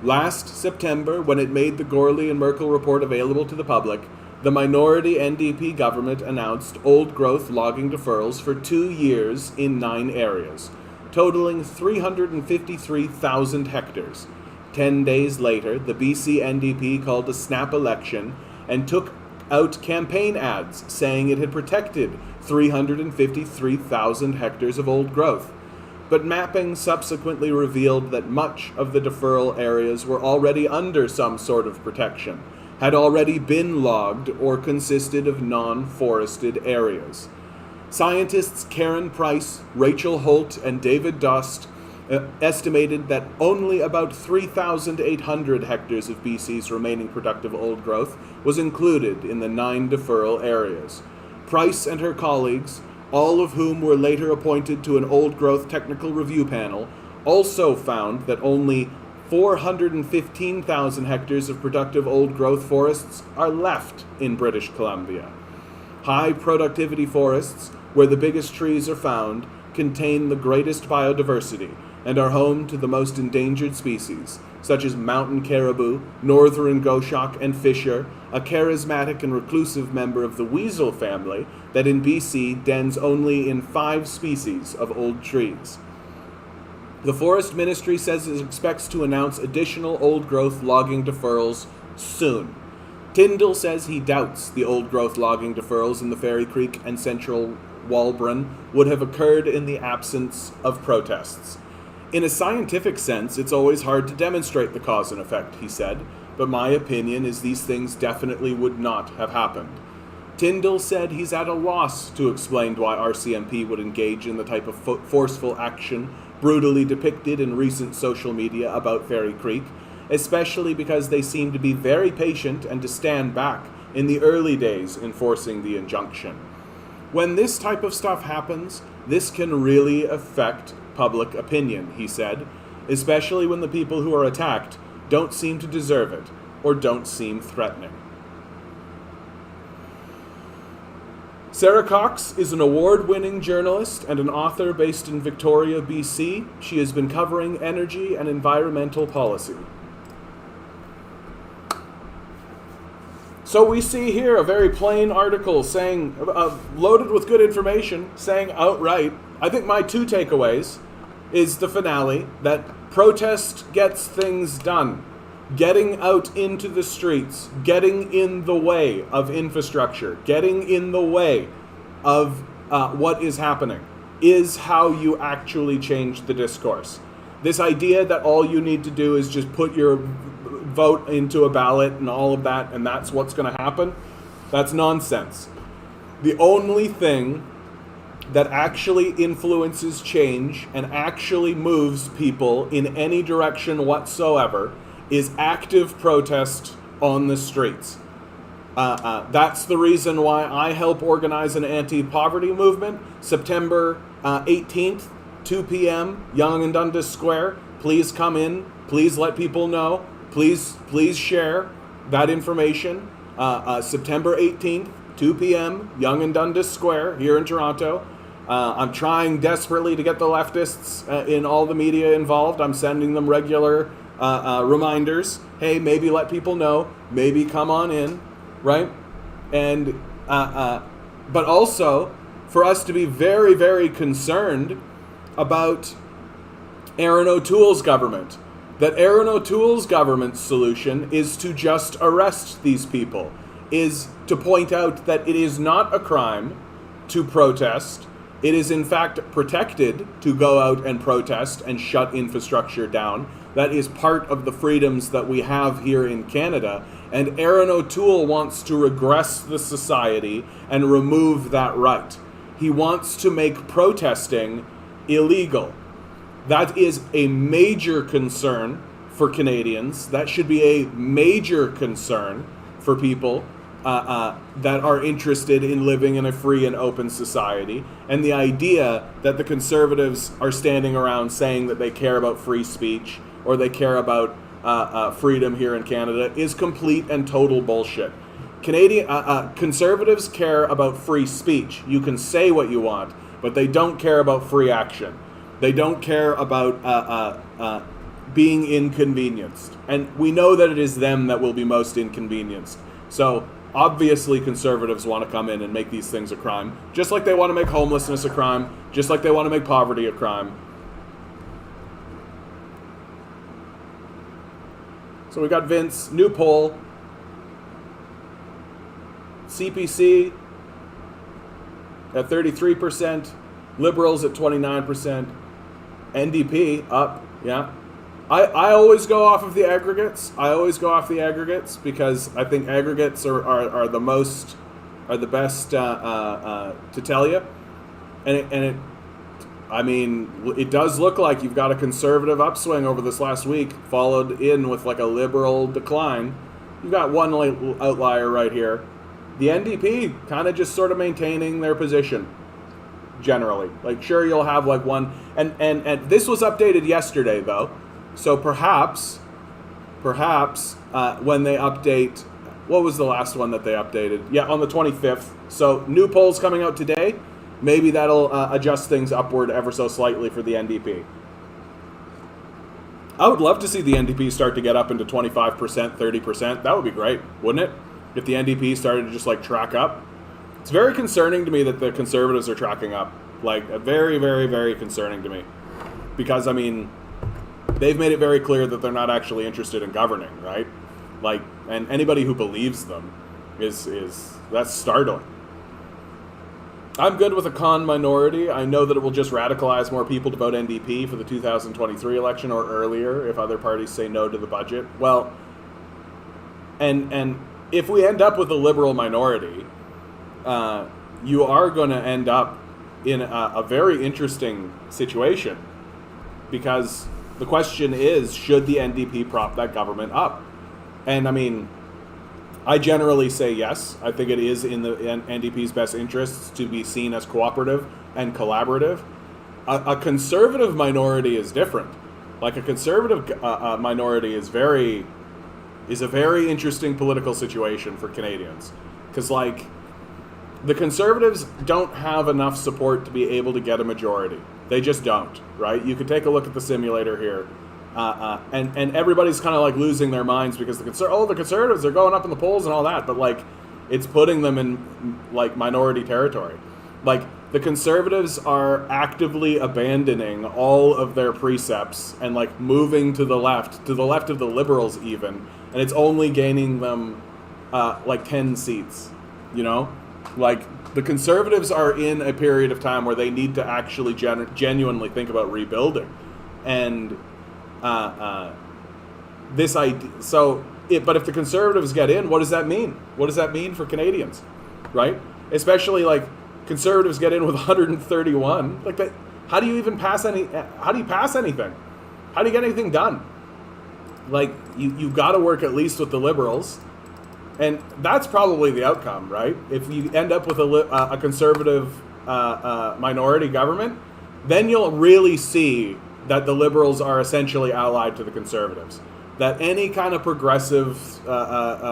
Last September, when it made the Gorley and Merkel report available to the public, the minority NDP government announced old-growth logging deferrals for 2 years in 9 areas, totaling 353,000 hectares. 10 days later, the BC NDP called a snap election and took out campaign ads saying it had protected 353,000 hectares of old growth. But mapping subsequently revealed that much of the deferral areas were already under some sort of protection, had already been logged, or consisted of non-forested areas. Scientists Karen Price, Rachel Holt, and David Dost estimated that only about 3,800 hectares of BC's remaining productive old growth was included in the 9 deferral areas. Price and her colleagues all of whom were later appointed to an old-growth technical review panel, also found that only 415,000 hectares of productive old-growth forests are left in British Columbia. High productivity forests, where the biggest trees are found, contain the greatest biodiversity and are home to the most endangered species, such as mountain caribou, northern goshawk, and fisher, a charismatic and reclusive member of the weasel family that in BC dens only in 5 species of old trees. The Forest Ministry says it expects to announce additional old-growth logging deferrals soon. Tyndall says he doubts the old-growth logging deferrals in the Fairy Creek and Central Walbron would have occurred in the absence of protests. In a scientific sense, it's always hard to demonstrate the cause and effect, he said, but my opinion is these things definitely would not have happened. Tyndall said he's at a loss to explain why RCMP would engage in the type of forceful action brutally depicted in recent social media about Fairy Creek, especially because they seem to be very patient and to stand back in the early days enforcing the injunction. When this type of stuff happens, this can really affect public opinion, he said, especially when the people who are attacked don't seem to deserve it or don't seem threatening. Sarah Cox is an award-winning journalist and an author based in Victoria, BC. She has been covering energy and environmental policy. So we see here a very plain article saying, loaded with good information, saying outright, I think my 2 takeaways is the finale, that protest gets things done. Getting out into the streets, getting in the way of infrastructure, getting in the way of what is happening is how you actually change the discourse. This idea that all you need to do is just put your vote into a ballot and all of that, and that's what's going to happen, that's nonsense. The only thing that actually influences change and actually moves people in any direction whatsoever is active protest on the streets. That's the reason why I help organize an anti-poverty movement. September 18th, 2 p.m., Yonge and Dundas Square. Please come in. Please let people know. Please share that information. September 18th, 2 p.m., Yonge and Dundas Square here in Toronto. I'm trying desperately to get the leftists in all the media involved. I'm sending them regular reminders. Hey, maybe let people know. Maybe come on in, right? And but also for us to be very, very concerned about Aaron O'Toole's government. That Aaron O'Toole's government's solution is to just arrest these people, is to point out that it is not a crime to protest. It is in fact protected to go out and protest and shut infrastructure down. That is part of the freedoms that we have here in Canada. And Aaron O'Toole wants to regress the society and remove that right. He wants to make protesting illegal. That is a major concern for Canadians. That should be a major concern for people that are interested in living in a free and open society. And the idea that the Conservatives are standing around saying that they care about free speech or they care about freedom here in Canada is complete and total bullshit. Conservatives care about free speech. You can say what you want, but they don't care about free action. They don't care about being inconvenienced. And we know that it is them that will be most inconvenienced. So obviously Conservatives want to come in and make these things a crime, just like they want to make homelessness a crime, just like they want to make poverty a crime. So we got Vince, new poll, CPC at 33%, Liberals at 29%, NDP up, yeah. I always go off of the aggregates. Because I think aggregates are the best to tell you. It does look like you've got a conservative upswing over this last week, followed in with like a liberal decline. You've got one outlier right here. The NDP kind of just sort of maintaining their position. generally. Like, sure, you'll have like one, and this was updated yesterday though, so perhaps when they update, what was the last one that they updated? Yeah, on the 25th. So new polls coming out today. Maybe that'll adjust things upward ever so slightly for the NDP. I would love to see the NDP start to get up into 25%, 30%. That would be great, wouldn't it? If the NDP started to just like track up. It's very concerning to me that the Conservatives are tracking up. Like, very, very, very concerning to me. Because, I mean, they've made it very clear that they're not actually interested in governing, right? Like, and anybody who believes them is that's startling. I'm good with a con minority. I know that it will just radicalize more people to vote NDP for the 2023 election or earlier if other parties say no to the budget. Well, and if we end up with a liberal minority, you are going to end up in a very interesting situation, because the question is, should the NDP prop that government up? And I mean, I generally say yes. I think it is in the NDP's best interests to be seen as cooperative and collaborative. A conservative minority is different. Like, a conservative minority is a very interesting political situation for Canadians, because like, the Conservatives don't have enough support to be able to get a majority. They just don't, right? You could take a look at the simulator here. And everybody's kind of like losing their minds because the Conservatives are going up in the polls and all that, but like, it's putting them in like minority territory. Like, the Conservatives are actively abandoning all of their precepts and like moving to the left of the Liberals even, and it's only gaining them like 10 seats, you know? Like, the Conservatives are in a period of time where they need to actually genuinely think about rebuilding, and this idea. But if the Conservatives get in, what does that mean? What does that mean for Canadians, right? Especially like, Conservatives get in with 131. Like, that, how do you even pass any? How do you pass anything? How do you get anything done? Like, you've got to work at least with the Liberals. And that's probably the outcome, right? If you end up with a conservative minority government, then you'll really see that the Liberals are essentially allied to the Conservatives. That any kind of progressive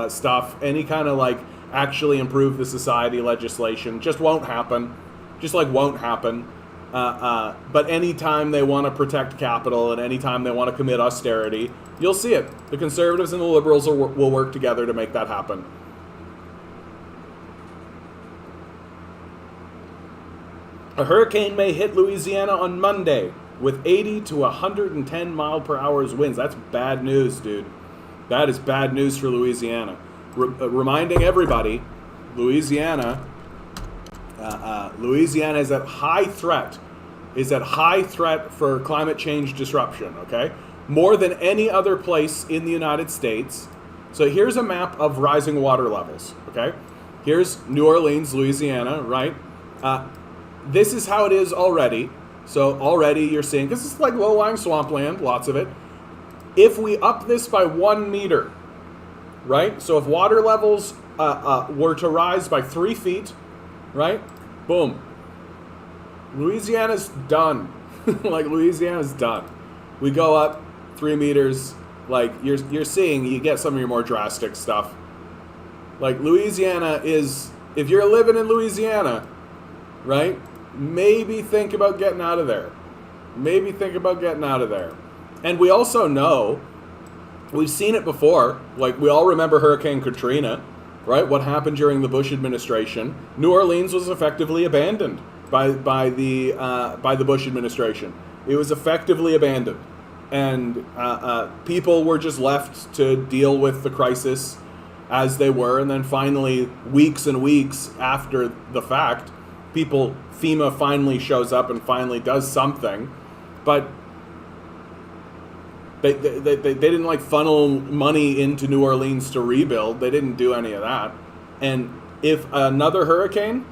stuff, any kind of like actually improve the society legislation just won't happen. Just like won't happen. But anytime they want to protect capital and anytime they want to commit austerity, you'll see it. The Conservatives and the Liberals will work together to make that happen. A hurricane may hit Louisiana on Monday with 80 to 110 mile per hour winds. That's bad news, dude. That is bad news for Louisiana. Reminding everybody, Louisiana is at high threat. Is at high threat for climate change disruption, okay? More than any other place in the United States. So here's a map of rising water levels, okay? Here's New Orleans, Louisiana, right? This is how it is already. So already you're seeing, because it's like low-lying swampland, lots of it. If we up this by 1 meter, right? So if water levels were to rise by 3 feet, right? Boom. Louisiana's done. Like, Louisiana's done. We go up 3 meters. Like, you're seeing, you get some of your more drastic stuff. Like, Louisiana is, if you're living in Louisiana, right? Maybe think about getting out of there. Maybe think about getting out of there. And we also know, we've seen it before. Like, we all remember Hurricane Katrina, right? What happened during the Bush administration? New Orleans was effectively abandoned by the Bush administration. It was effectively abandoned, and people were just left to deal with the crisis as they were. And then finally, weeks and weeks after the fact, FEMA finally shows up and finally does something, but they didn't like funnel money into New Orleans to rebuild. They didn't do any of that. And if another hurricane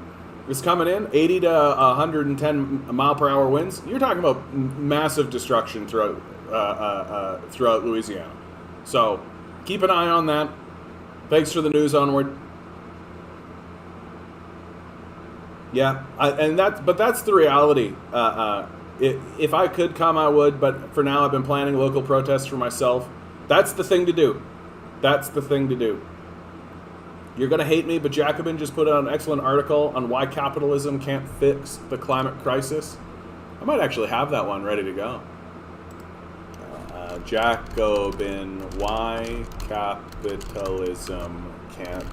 is coming in, 80 to 110 mile per hour winds, you're talking about massive destruction throughout Louisiana. So keep an eye on that. Thanks for the news. Onward. Yeah, but that's the reality. If I could come, I would. But for now, I've been planning local protests for myself. That's the thing to do. That's the thing to do. You're gonna hate me, but Jacobin just put out an excellent article on why capitalism can't fix the climate crisis. I might actually have that one ready to go. Jacobin, why capitalism can't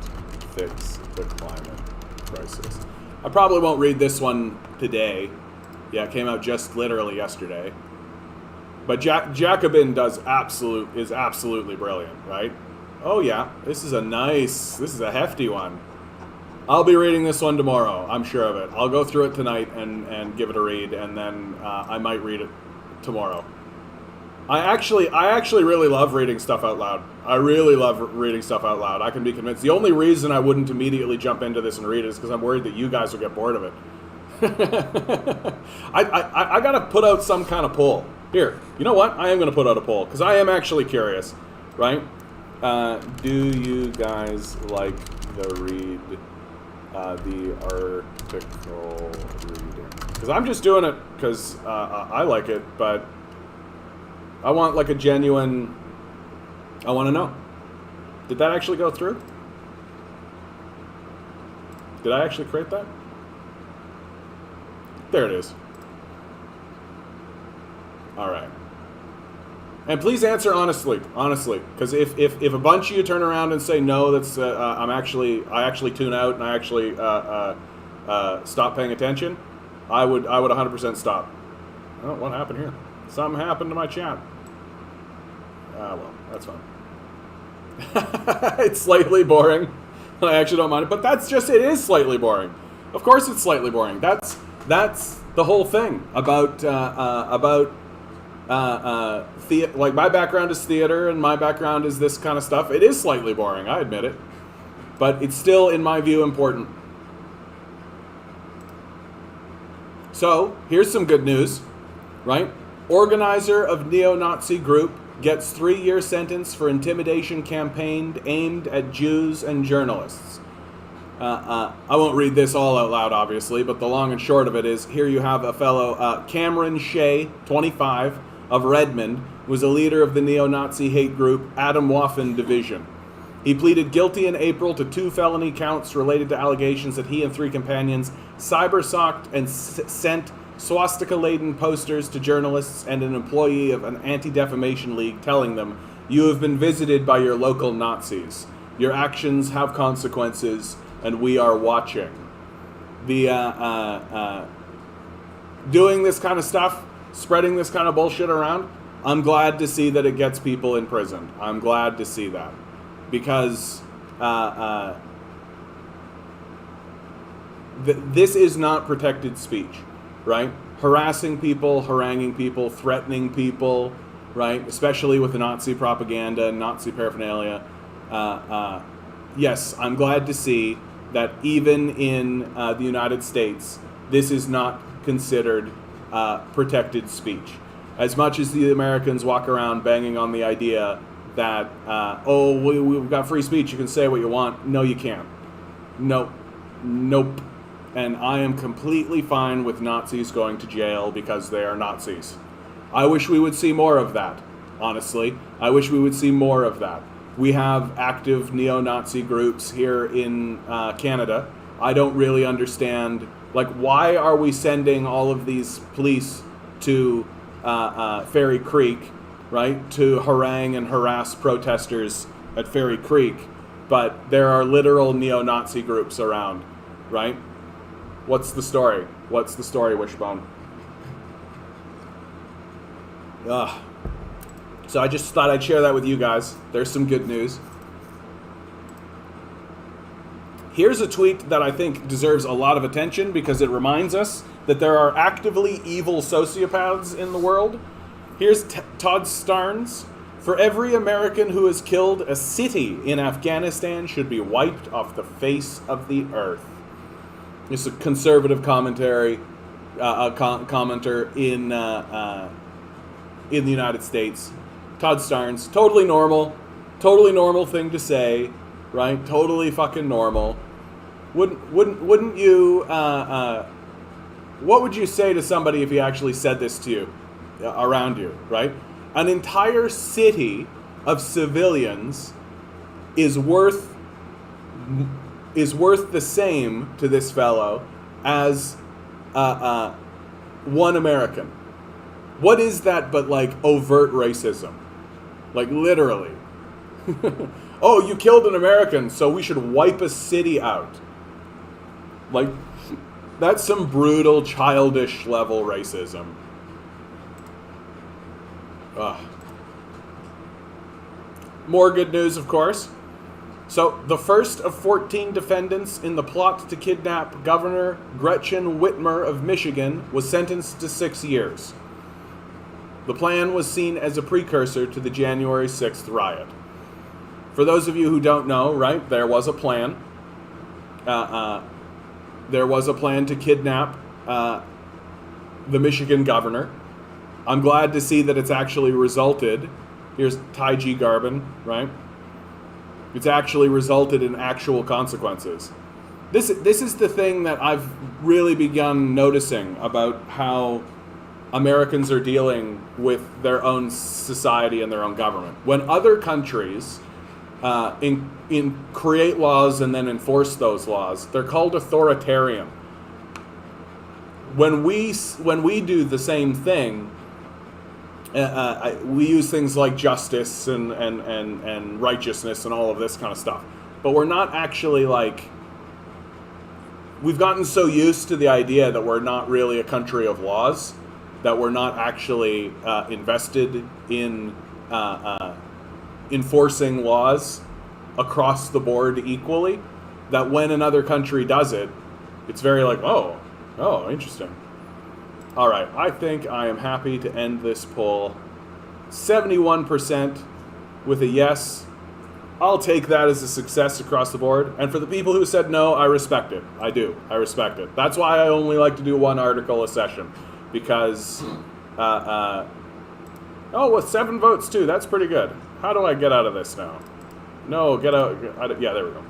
fix the climate crisis. I probably won't read this one today. Yeah, it came out just literally yesterday. But Jacobin is absolutely brilliant, right? Oh yeah, this is a hefty one. I'll be reading this one tomorrow, I'm sure of it. I'll go through it tonight and give it a read, and then I might read it tomorrow. I actually really love reading stuff out loud. I really love reading stuff out loud. I can be convinced. The only reason I wouldn't immediately jump into this and read it is because I'm worried that you guys will get bored of it. I gotta put out some kind of poll. Here, you know what? I am gonna put out a poll because I am actually curious, right? Do you guys like the article reading? Because I'm just doing it because I like it, but I want like a genuine. I want to know. Did that actually go through? Did I actually create that? There it is. All right. And please answer honestly, because if a bunch of you turn around and say no, that's I actually tune out and I actually stop paying attention, I would 100% stop. Oh, what happened here? Something happened to my chat. Well, that's fine. It's slightly boring. I actually don't mind it, but it is slightly boring. Of course, it's slightly boring. That's the whole thing about like my background is theater and my background is this kind of stuff. It is slightly boring, I admit it, but it's still, in my view, important. So here's some good news, right? Organizer of neo-Nazi group gets 3-year sentence for intimidation campaign aimed at Jews and journalists. I won't read this all out loud, obviously, but the long and short of it is, here you have a fellow, Cameron Shea, 25, of Redmond, was a leader of the neo-Nazi hate group Adam Waffen Division. He pleaded guilty in April to 2 felony counts related to allegations that he and 3 companions cyber-socked and sent swastika-laden posters to journalists and an employee of an anti-defamation league telling them, "You have been visited by your local Nazis. Your actions have consequences, and we are watching." The doing this kind of stuff, spreading this kind of bullshit around, I'm glad to see that it gets people in prison. I'm glad to see that. Because this is not protected speech, right? Harassing people, haranguing people, threatening people, right? Especially with the Nazi propaganda and Nazi paraphernalia. Yes, I'm glad to see that even in the United States, this is not considered protected speech. As much as the Americans walk around banging on the idea that, we've got free speech, you can say what you want. No, you can't. Nope. And I am completely fine with Nazis going to jail because they are Nazis. I wish we would see more of that, honestly. I wish we would see more of that. We have active neo-Nazi groups here in Canada. I don't really understand, like, why are we sending all of these police to Fairy Creek, right, to harangue and harass protesters at Fairy Creek, but there are literal neo-Nazi groups around, right? What's the story? What's the story, Wishbone? Ugh. So I just thought I'd share that with you guys. There's some good news. Here's a tweet that I think deserves a lot of attention because it reminds us that there are actively evil sociopaths in the world. Here's Todd Starnes. For every American who has killed, a city in Afghanistan should be wiped off the face of the earth. It's a conservative commentary, commenter in the United States. Todd Starnes, totally normal thing to say, right? Totally fucking normal. Wouldn't you? What would you say to somebody if he actually said this to you, around you, right? An entire city of civilians is worth the same to this fellow as one American. What is that but like overt racism? Like literally. Oh, you killed an American, so we should wipe a city out. Like, that's some brutal, childish level racism. Ugh. More good news, of course. So, the first of 14 defendants in the plot to kidnap Governor Gretchen Whitmer of Michigan was sentenced to 6 years. The plan was seen as a precursor to the January 6th riot. For those of you who don't know, right, there was a plan. There was a plan to kidnap the Michigan governor. I'm glad to see that it's actually resulted. Here's Ty G. Garbin, right? It's actually resulted in actual consequences. This is the thing that I've really begun noticing about how Americans are dealing with their own society and their own government. When other countries create laws and then enforce those laws, they're called authoritarian. When we do the same thing, we use things like justice and righteousness and all of this kind of stuff. But we're not actually like... We've gotten so used to the idea that we're not really a country of laws, that we're not actually invested in enforcing laws across the board equally, that when another country does it, it's very like, oh, interesting. All right, I think I am happy to end this poll. 71% with a yes. I'll take that as a success across the board. And for the people who said no, I respect it. I do. I respect it. That's why I only like to do one article a session. Because, with 7 votes too, that's pretty good. How do I get out of this now? No, get out. Yeah, there we go.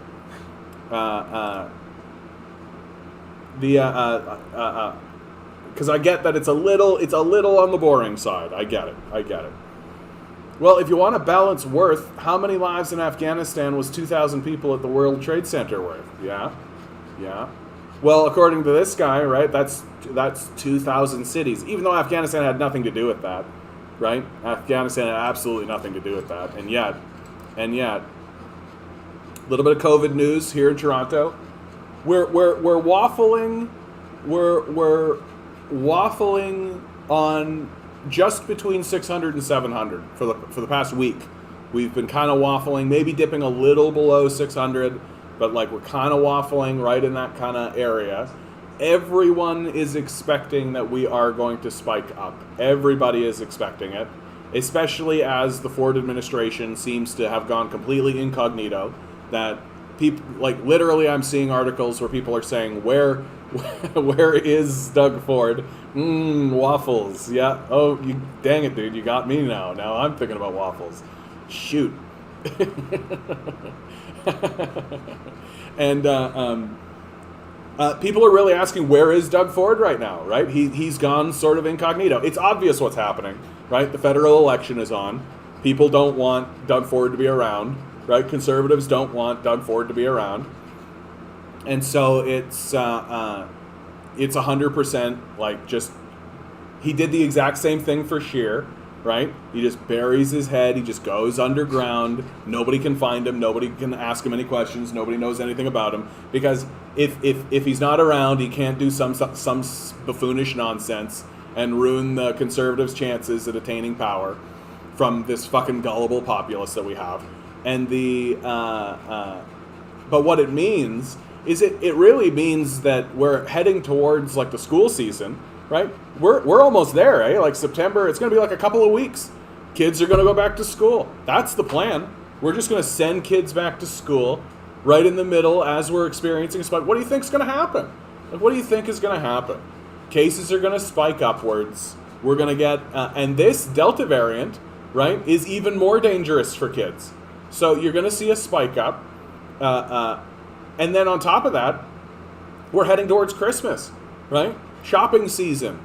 Because I get that it's a little on the boring side. I get it. Well, if you want to balance worth, how many lives in Afghanistan was 2,000 people at the World Trade Center worth? Yeah. Well, according to this guy, right, that's 2,000 cities. Even though Afghanistan had nothing to do with that, right? Afghanistan had absolutely nothing to do with that, and yet, a little bit of COVID news here in Toronto. We're waffling. We're waffling on just between 600 and 700 for the past week. We've been kind of waffling, maybe dipping a little below 600, but like we're kind of waffling right in that kind of area. Everyone is expecting that we are going to spike up. Everybody is expecting it, especially as the Ford administration seems to have gone completely incognito. That people, like literally, I'm seeing articles where people are saying, where is Doug Ford? Waffles. Yeah. Oh, you dang it, dude. You got me now. Now I'm thinking about waffles. Shoot. And people are really asking, where is Doug Ford right now, right? He's gone sort of incognito. It's obvious what's happening, right? The federal election is on. People don't want Doug Ford to be around, right? Conservatives don't want Doug Ford to be around. And so it's 100% like just, he did the exact same thing for Scheer, right? He just buries his head. He just goes underground. Nobody can find him. Nobody can ask him any questions. Nobody knows anything about him, because if he's not around, he can't do some buffoonish nonsense and ruin the Conservatives' chances at attaining power from this fucking gullible populace that we have. And but what it means is it really means that we're heading towards like the school season, right? We're almost there, eh? Like September, it's going to be like a couple of weeks. Kids are going to go back to school. That's the plan. We're just going to send kids back to school right in the middle as we're experiencing a spike. What do you think is going to happen? Like, what do you think is going to happen? Cases are going to spike upwards. We're going to get, and this Delta variant, right, is even more dangerous for kids. So you're going to see a spike up. And then on top of that, we're heading towards Christmas, right? Shopping season,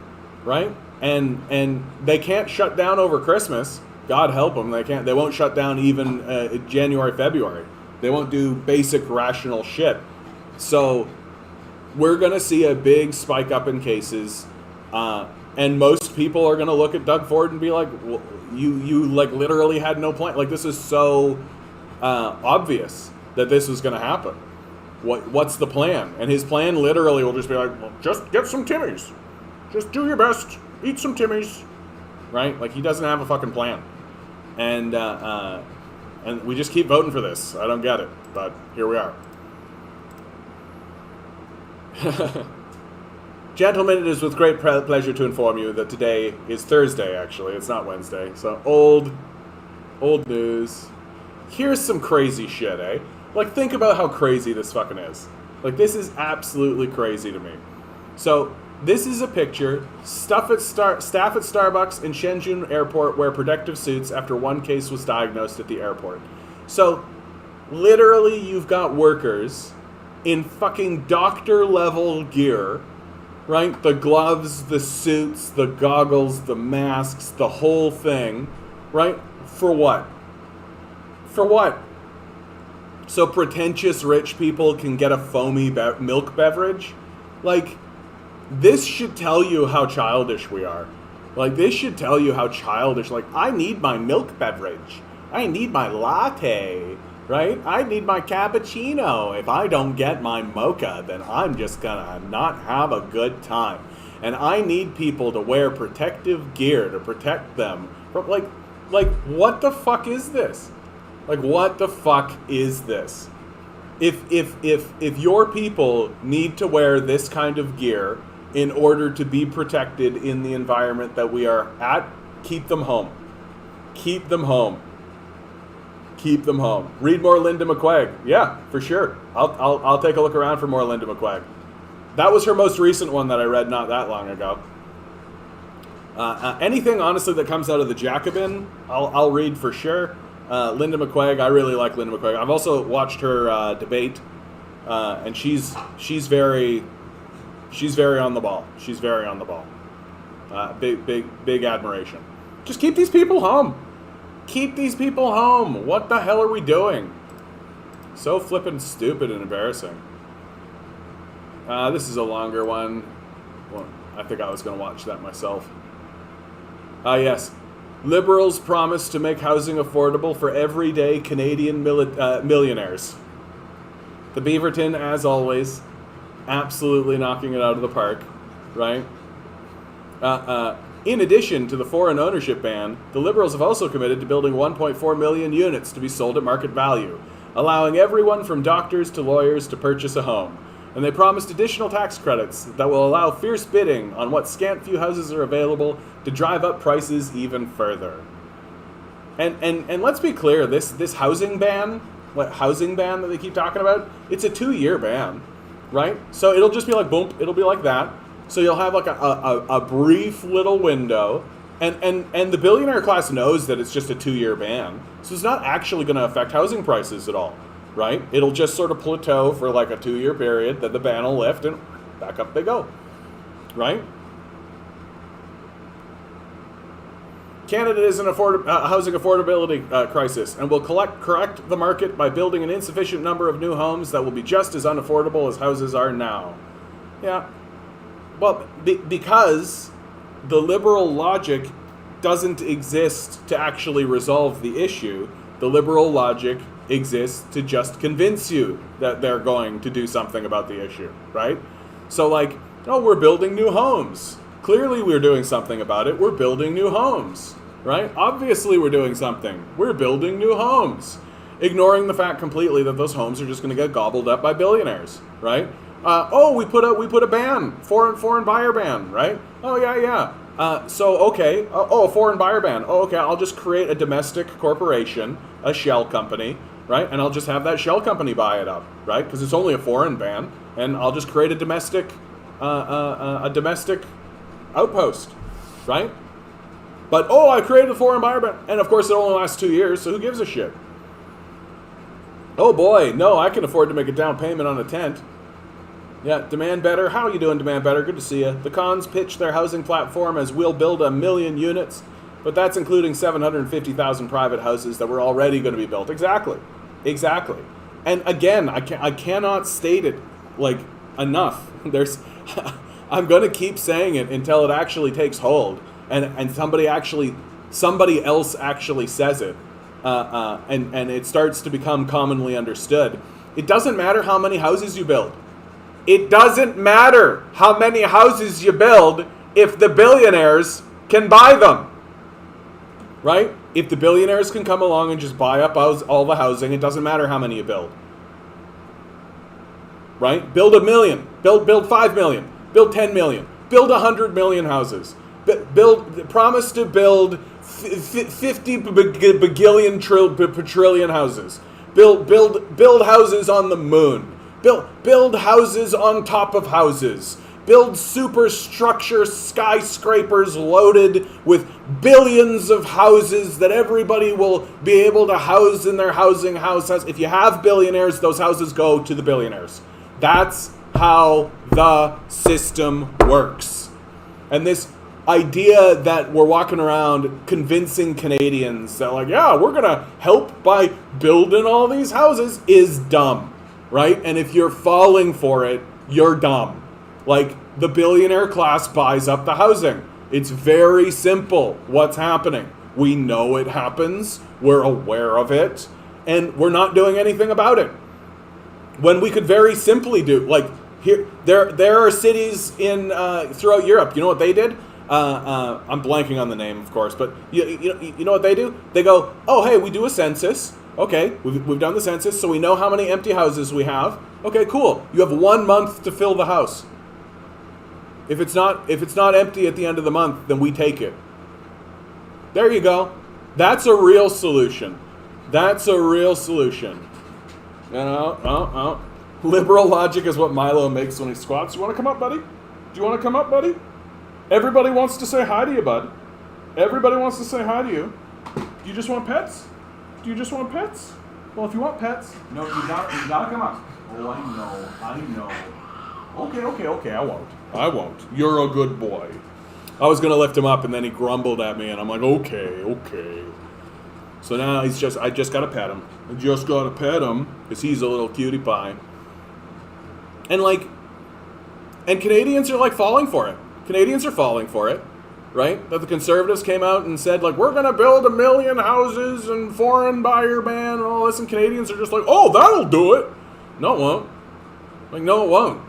right? And they can't shut down over Christmas. God help them. They can't. They won't shut down even January, February. They won't do basic rational shit. So we're going to see a big spike up in cases. And most people are going to look at Doug Ford and be like, well, you like literally had no plan. Like, this is so obvious that this was going to happen. What's the plan? And his plan literally will just be like, well, just get some Timmies. Just do your best. Eat some Timmies. Right? Like, he doesn't have a fucking plan. And we just keep voting for this. I don't get it. But here we are. Gentlemen, it is with great pleasure to inform you that today is Thursday, actually. It's not Wednesday. So, old news. Here's some crazy shit, eh? Like, think about how crazy this fucking is. Like, this is absolutely crazy to me. So, this is a picture. Staff at Starbucks in Shenzhen Airport wear protective suits after one case was diagnosed at the airport. So, literally, you've got workers in fucking doctor-level gear, right? The gloves, the suits, the goggles, the masks, the whole thing, right? For what? For what? So pretentious rich people can get a foamy milk beverage? Like, this should tell you how childish we are. Like, this should tell you how childish. Like, I need my milk beverage. I need my latte, right? I need my cappuccino. If I don't get my mocha, then I'm just gonna not have a good time. And I need people to wear protective gear to protect them from, like, what the fuck is this? Like, what the fuck is this? If your people need to wear this kind of gear in order to be protected in the environment that we are at, keep them home. Keep them home. Keep them home. Read more Linda McQuaig. Yeah, for sure. I'll take a look around for more Linda McQuaig. That was her most recent one that I read not that long ago. Anything, honestly, that comes out of the Jacobin, I'll read for sure. Linda McQuaig, I really like Linda McQuaig. I've also watched her debate, and she's very on the ball. She's very on the ball. Big admiration. Just keep these people home. Keep these people home. What the hell are we doing? So flippin' stupid and embarrassing. This is a longer one. Well, I think I was going to watch that myself. Yes. Liberals promise to make housing affordable for everyday Canadian millionaires. The Beaverton, as always, absolutely knocking it out of the park, right? In addition to the foreign ownership ban, the Liberals have also committed to building 1.4 million units to be sold at market value, allowing everyone from doctors to lawyers to purchase a home. And they promised additional tax credits that will allow fierce bidding on what scant few houses are available to drive up prices even further. And let's be clear, this housing ban that they keep talking about, it's a 2-year ban, right? So it'll just be like boom, it'll be like that. So you'll have like a brief little window, and the billionaire class knows that it's just a 2-year ban, so it's not actually going to affect housing prices at all. Right? It'll just sort of plateau for like a 2-year period, then the ban will lift and back up they go. Right? Canada is in a housing affordability crisis and will correct the market by building an insufficient number of new homes that will be just as unaffordable as houses are now. Yeah. Well, because the liberal logic doesn't exist to actually resolve the issue, the liberal logic exists to just convince you that they're going to do something about the issue, right? So like, oh, we're building new homes. Clearly we're doing something about it. We're building new homes, right? Obviously we're doing something. We're building new homes. Ignoring the fact completely that those homes are just going to get gobbled up by billionaires, right? We put a ban, foreign buyer ban, right? Oh yeah. Okay. Foreign buyer ban. Oh, okay. I'll just create a domestic corporation, a shell company, right? And I'll just have that shell company buy it up, right? Because it's only a foreign ban, and I'll just create a domestic outpost, right? But I created a foreign buyer ban, and of course it only lasts 2 years, so who gives a shit? Oh boy, no, I can afford to make a down payment on a tent. Yeah, Demand Better. How are you doing, Demand Better? Good to see you. The cons pitch their housing platform as we'll build 1 million units, but that's including 750,000 private houses that were already going to be built. Exactly. Exactly. And again, I cannot state it like enough. There's I'm going to keep saying it until it actually takes hold and somebody else actually says it. And it starts to become commonly understood. It doesn't matter how many houses you build. It doesn't matter how many houses you build if the billionaires can buy them. Right? If the billionaires can come along and just buy up all the housing, it doesn't matter how many you build. Right? Build 1 million. Build 5 million. Build 10 million. Build 100 million houses. Promise to build 50 trillion houses. Build houses on the moon. Build houses on top of houses. Build superstructure skyscrapers loaded with billions of houses that everybody will be able to house in their house. If you have billionaires, those houses go to the billionaires. That's how the system works. And this idea that we're walking around convincing Canadians that like, yeah, we're going to help by building all these houses is dumb, right? And if you're falling for it, you're dumb. Like, the billionaire class buys up the housing. It's very simple what's happening. We know it happens. We're aware of it. And we're not doing anything about it. When we could very simply do, like, there are cities in throughout Europe. You know what they did? I'm blanking on the name, of course, but you know what they do? They go, oh, hey, we do a census. Okay, we've done the census, so we know how many empty houses we have. Okay, cool. You have 1 month to fill the house. If it's not empty at the end of the month, then we take it. There you go. That's a real solution. That's a real solution. You know, liberal logic is what Milo makes when he squats. You want to come up, buddy? Do you want to come up, buddy? Everybody wants to say hi to you, bud. Everybody wants to say hi to you. Do you just want pets? Do you just want pets? Well, if you want pets, no, you gotta come up. Oh, I know. Okay, I won't. You're a good boy. I was gonna lift him up, and then he grumbled at me, and I'm like, okay. So now I just gotta pet him. I just gotta pet him, because he's a little cutie pie. And Canadians are like falling for it. Canadians are falling for it, right? That the Conservatives came out and said, like, we're gonna build 1 million houses and foreign buyer ban and all this, and Canadians are just like, oh, that'll do it. No, it won't. Like, no, it won't.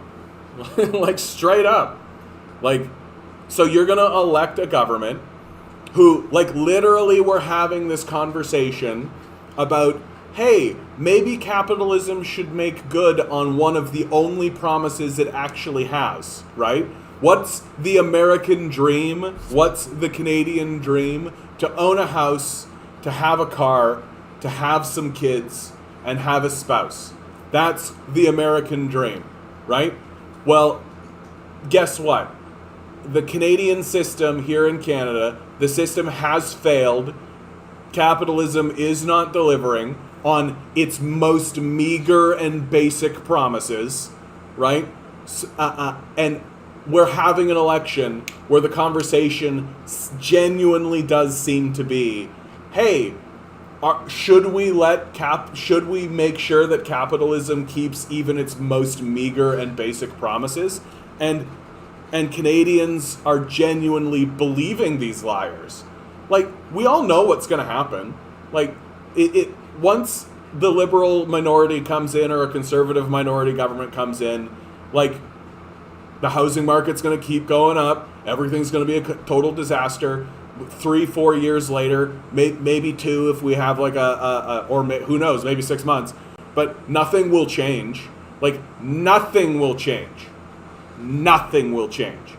Like, straight up. Like, so you're gonna elect a government who, like, literally we're having this conversation about, hey, maybe capitalism should make good on one of the only promises it actually has, right? What's the American dream? What's the Canadian dream? To own a house, to have a car, to have some kids, and have a spouse. That's the American dream, right? Well, guess what? The Canadian system here in Canada, the system has failed. Capitalism is not delivering on its most meager and basic promises, right? And we're having an election where the conversation genuinely does seem to be, hey, should we make sure that capitalism keeps even its most meager and basic promises? And Canadians are genuinely believing these liars. Like, we all know what's going to happen. Like, once the liberal minority comes in or a conservative minority government comes in, like, the housing market's going to keep going up. Everything's going to be a total disaster. 3-4 years later, maybe 2 if we have like who knows, maybe 6 months. But nothing will change. Like, nothing will change. Nothing will change.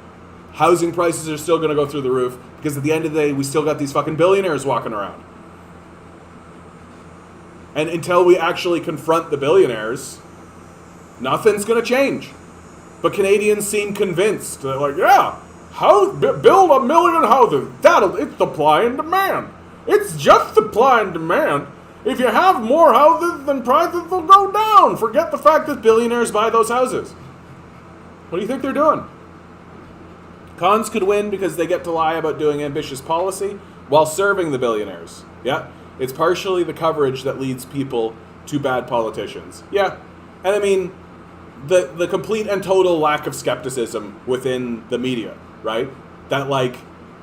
Housing prices are still going to go through the roof because at the end of the day, we still got these fucking billionaires walking around. And until we actually confront the billionaires, nothing's going to change. But Canadians seem convinced. They're like, yeah, build 1 million houses. It's supply and demand. It's just supply and demand. If you have more houses, then prices will go down. Forget the fact that billionaires buy those houses. What do you think they're doing? Cons could win because they get to lie about doing ambitious policy while serving the billionaires. Yeah. It's partially the coverage that leads people to bad politicians. Yeah. And I mean, the complete and total lack of skepticism within the media, right? That, like,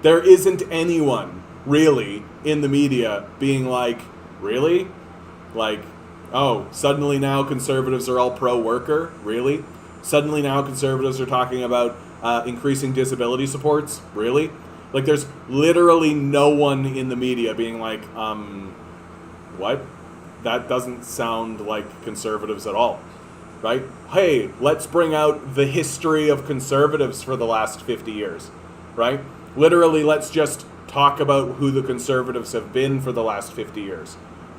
there isn't anyone really in the media being like, really? Like, oh, suddenly now conservatives are all pro-worker? Really? Suddenly now conservatives are talking about increasing disability supports? Really? Like, there's literally no one in the media being like, what? That doesn't sound like conservatives at all, right? Hey, let's bring out the history of conservatives for the last 50 years, right? Literally, let's just talk about who the conservatives have been for the last 50 years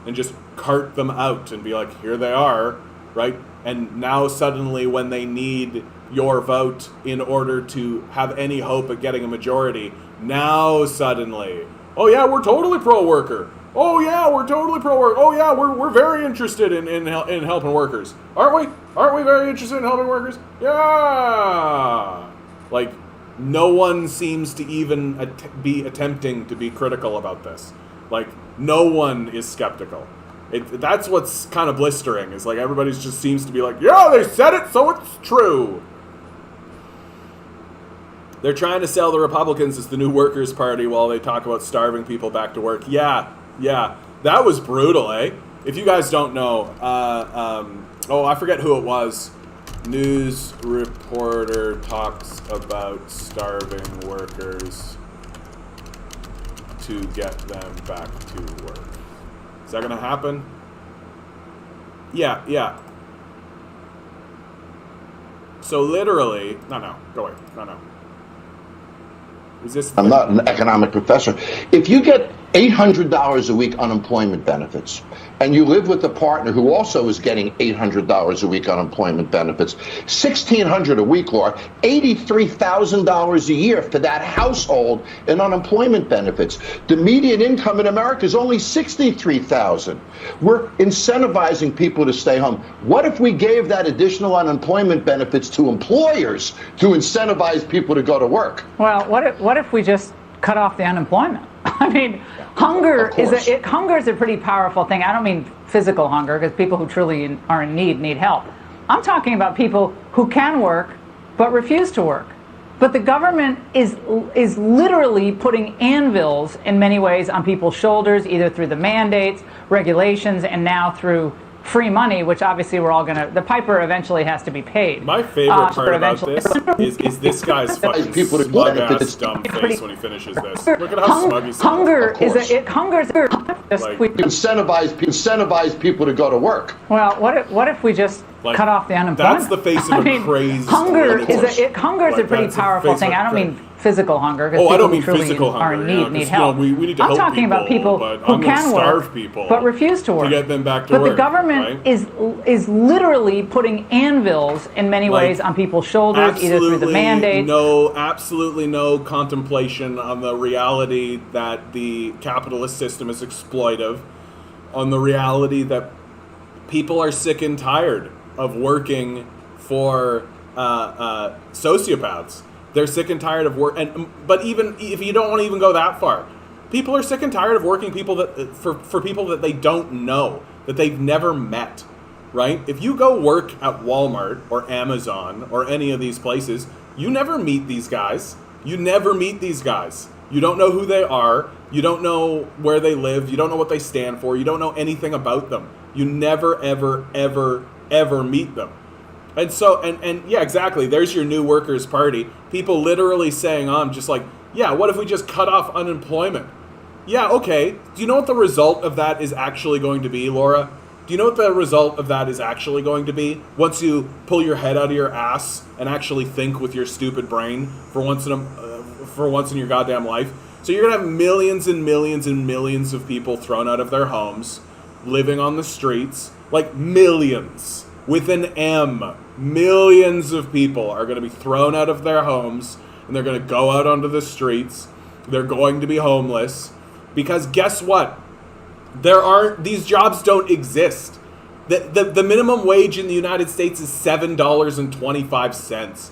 and just cart them out and be like, here they are, right? And now suddenly when they need your vote in order to have any hope at getting a majority, now suddenly, oh yeah, we're totally pro-worker. Oh yeah, we're totally pro-worker. Oh yeah, we're very interested in helping workers. Aren't we? Aren't we very interested in helping workers? Yeah. Like, no one seems to even be attempting to be critical about this. Like, no one is skeptical. That's what's kind of blistering, is like everybody just seems to be like, yeah, they said it, so it's true. They're trying to sell the Republicans as the new Workers' Party while they talk about starving people back to work. Yeah, that was brutal, eh? If you guys don't know, I forget who it was. News reporter talks about starving workers to get them back to work. Is that going to happen? Yeah. So literally, no, go away. No. Is this? I'm not an economic professor. If you get $800 a week unemployment benefits, and you live with a partner who also is getting $800 a week unemployment benefits, $1,600 a week, Laura, $83,000 a year for that household in unemployment benefits. The median income in America is only $63,000. We're incentivizing people to stay home. What if we gave that additional unemployment benefits to employers to incentivize people to go to work? Well, what if we just cut off the unemployment? I mean, hunger is a pretty powerful thing. I don't mean physical hunger, because people who truly are in need help. I'm talking about people who can work but refuse to work. But the government is literally putting anvils in many ways on people's shoulders, either through the mandates, regulations, and now through free money, which obviously we're all the piper eventually has to be paid. My favorite part about this is this guy's fucking smug-ass dumb face when he finishes this. Look at how smug he sounds. Hunger is incentivize people to go to work. Well, what if we just cut off the unemployment? That's the face of a crazed hunger is a pretty powerful thing. I don't mean physical hunger, because people who truly are in need help. We need to I'm help talking about people who can work but refuse to work. To get them back to work. But the government is literally putting anvils in many ways on people's shoulders, either through the mandates. Absolutely no contemplation on the reality that the capitalist system is exploitive, on the reality that people are sick and tired of working for sociopaths. They're sick and tired of work, but even if you don't want to even go that far, people are sick and tired of working for people that they don't know, that they've never met, right? If you go work at Walmart or Amazon or any of these places, you never meet these guys. You never meet these guys. You don't know who they are. You don't know where they live. You don't know what they stand for. You don't know anything about them. You never, ever, ever, ever meet them. And so, and yeah, exactly. There's your new Workers' Party. People literally saying, just like, yeah, what if we just cut off unemployment? Yeah, okay. Do you know what the result of that is actually going to be, Laura? Do you know what the result of that is actually going to be? Once you pull your head out of your ass and actually think with your stupid brain for once in your goddamn life. So you're going to have millions and millions and millions of people thrown out of their homes, living on the streets, like millions. With an M, millions of people are going to be thrown out of their homes, and they're going to go out onto the streets. They're going to be homeless, because guess what? These jobs don't exist. The minimum wage in the United States is $7.25.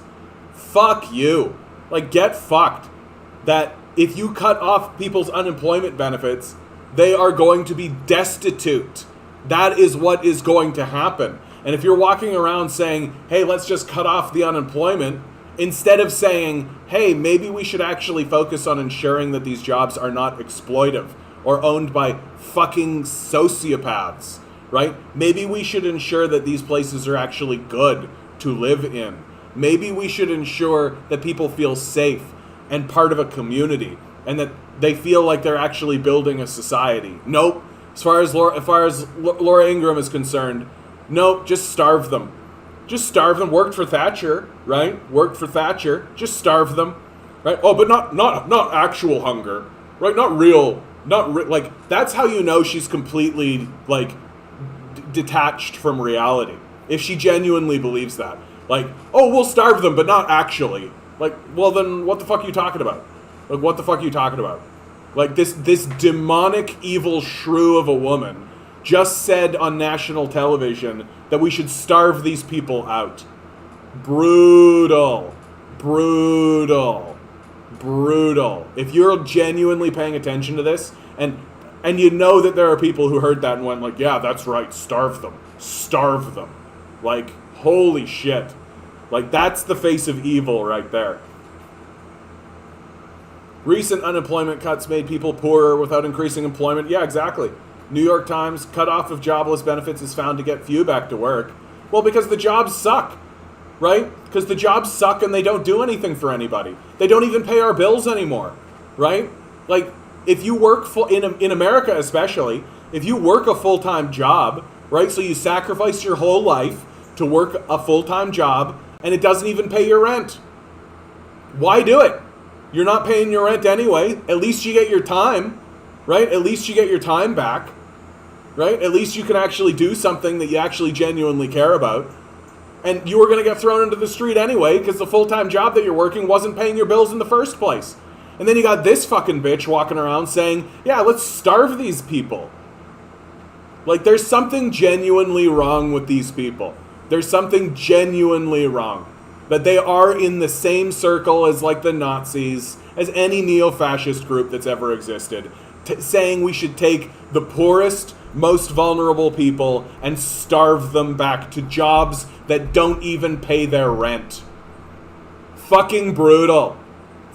fuck you. Like, get fucked. That if you cut off people's unemployment benefits, they are going to be destitute. That is what is going to happen. And if you're walking around saying, hey, let's just cut off the unemployment, instead of saying, hey, maybe we should actually focus on ensuring that these jobs are not exploitive or owned by fucking sociopaths, right? Maybe we should ensure that these places are actually good to live in. Maybe we should ensure that people feel safe and part of a community and that they feel like they're actually building a society. Nope. As far as Laura Ingraham is concerned, nope, just starve them. Just starve them. Worked for Thatcher, right? Worked for Thatcher. Just starve them, right? Oh, but not actual hunger, right? Not real, like, that's how you know she's completely, like, detached from reality. If she genuinely believes that. Like, oh, we'll starve them, but not actually. Like, well, then what the fuck are you talking about? Like, what the fuck are you talking about? Like, this demonic, evil shrew of a woman just said on national television that we should starve these people out. Brutal. Brutal. Brutal. If you're genuinely paying attention to this, and you know that there are people who heard that and went like, yeah, that's right, starve them. Starve them. Like, holy shit. Like, that's the face of evil right there. Recent unemployment cuts made people poorer without increasing employment. Yeah, exactly. New York Times, cutoff of jobless benefits is found to get few back to work. Well, because the jobs suck, right? Because the jobs suck and they don't do anything for anybody. They don't even pay our bills anymore, right? Like, if you work in America especially, if you work a full-time job, right? So you sacrifice your whole life to work a full-time job and it doesn't even pay your rent. Why do it? You're not paying your rent anyway. At least you get your time, right? At least you get your time back, right? At least you can actually do something that you actually genuinely care about. And you were going to get thrown into the street anyway because the full-time job that you're working wasn't paying your bills in the first place. And then you got this fucking bitch walking around saying, yeah, let's starve these people. Like, there's something genuinely wrong with these people. There's something genuinely wrong. That they are in the same circle as, like, the Nazis, as any neo-fascist group that's ever existed, saying we should take the poorest, most vulnerable people and starve them back to jobs that don't even pay their rent. Fucking brutal.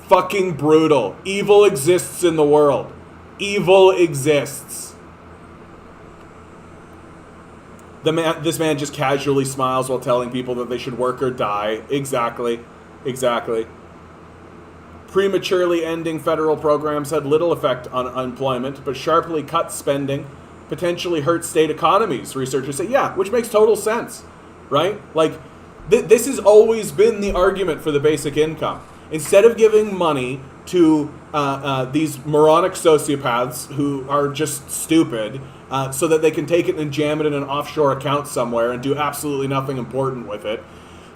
Fucking brutal. Evil exists in the world. Evil exists. This man just casually smiles while telling people that they should work or die. Exactly. Exactly. Prematurely ending federal programs had little effect on unemployment, but sharply cut spending potentially hurt state economies, researchers say. Yeah, which makes total sense, right? Like, this has always been the argument for the basic income. Instead of giving money to these moronic sociopaths who are just stupid, so that they can take it and jam it in an offshore account somewhere and do absolutely nothing important with it,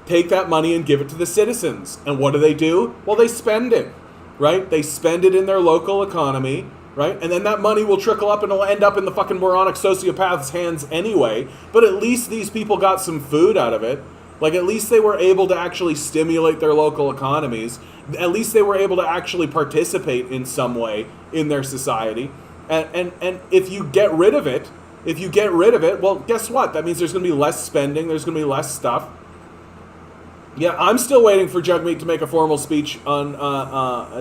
take that money and give it to the citizens. And what do? Well, they spend it, right? They spend it in their local economy, right? And then that money will trickle up and it'll end up in the fucking moronic sociopaths' hands anyway. But at least these people got some food out of it. Like, at least they were able to actually stimulate their local economies. At least they were able to actually participate in some way in their society. And if you get rid of it, well, guess what? That means there's going to be less spending. There's going to be less stuff. Yeah, I'm still waiting for Jagmeet to make a formal speech on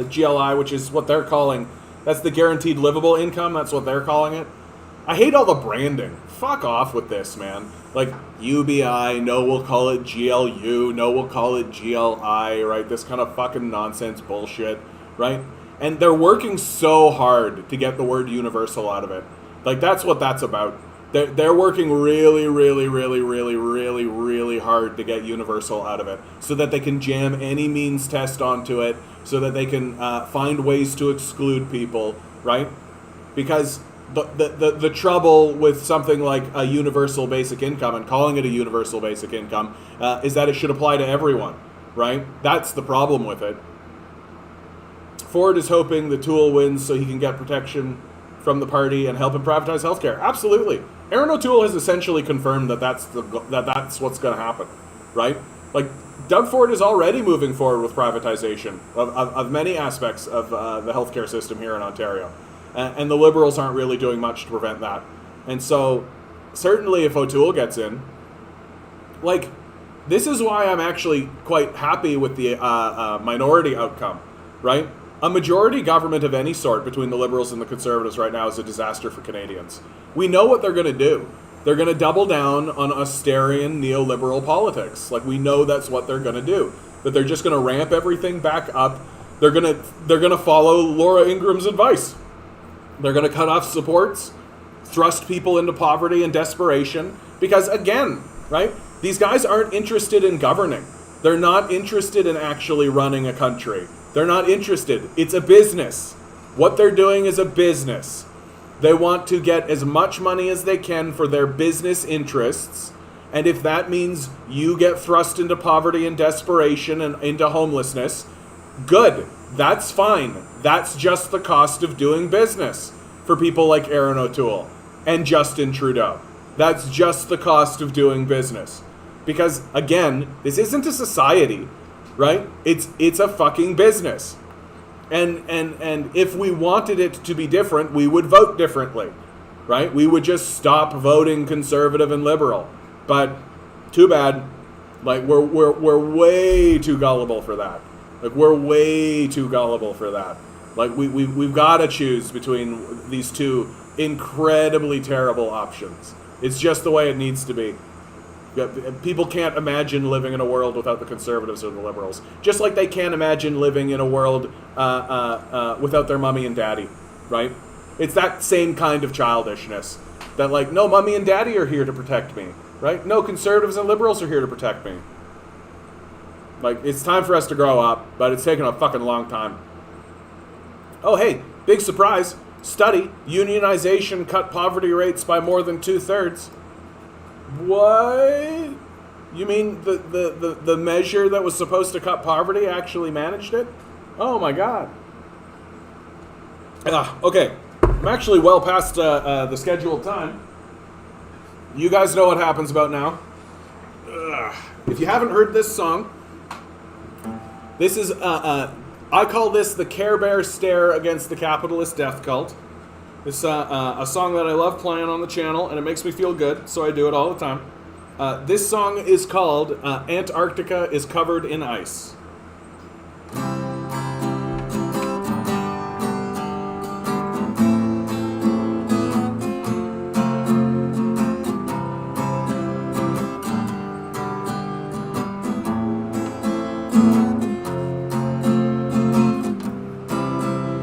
GLI, which is what they're calling. That's the guaranteed livable income. That's what they're calling it. I hate all the branding. Fuck off with this, man. Like, UBI, no, we'll call it GLU, no, we'll call it GLI, right? This kind of fucking nonsense bullshit, right? And they're working so hard to get the word universal out of it. Like, that's what that's about. They're working really, really, really, really, really, really hard to get universal out of it so that they can jam any means test onto it, so that they can find ways to exclude people, right? Because the trouble with something like a universal basic income and calling it a universal basic income is that it should apply to everyone, right? That's the problem with it. Ford is hoping the Tool wins so he can get protection from the party and help him privatize healthcare. Absolutely. Aaron O'Toole has essentially confirmed that that's what's going to happen, right? Like, Doug Ford is already moving forward with privatization of many aspects of the healthcare system here in Ontario. And the Liberals aren't really doing much to prevent that. And so, certainly if O'Toole gets in, like, this is why I'm actually quite happy with the minority outcome, right? A majority government of any sort between the Liberals and the Conservatives right now is a disaster for Canadians. We know what they're going to do. They're going to double down on Austerian neoliberal politics. Like, we know that's what they're going to do. That they're just going to ramp everything back up. They're going to follow Laura Ingram's advice. They're going to cut off supports, thrust people into poverty and desperation. Because, again, right, these guys aren't interested in governing. They're not interested in actually running a country. They're not interested. It's a business. What they're doing is a business. They want to get as much money as they can for their business interests. And if that means you get thrust into poverty and desperation and into homelessness, good. That's fine. That's just the cost of doing business for people like Erin O'Toole and Justin Trudeau. That's just the cost of doing business. Because, again, this isn't a society, right? It's a fucking business. And if we wanted it to be different, we would vote differently, right? We would just stop voting conservative and liberal. But too bad. Like, we're way too gullible for that. Like, we're way too gullible for that. Like, we've got to choose between these two incredibly terrible options. It's just the way it needs to be. People can't imagine living in a world without the Conservatives or the Liberals. Just like they can't imagine living in a world without their mommy and daddy, right? It's that same kind of childishness. That, like, no, mommy and daddy are here to protect me, right? No, Conservatives and Liberals are here to protect me. Like, it's time for us to grow up, but it's taken a fucking long time. Oh, hey, big surprise. Study, unionization cut poverty rates by more than 2/3. What? You mean the measure that was supposed to cut poverty actually managed it? Oh my god. Okay, I'm actually well past the scheduled time. You guys know what happens about now. If you haven't heard this song, this is, I call this the Care Bear stare against the capitalist death cult. It's a song that I love playing on the channel, and it makes me feel good, so I do it all the time. This song is called Antarctica is Covered in Ice.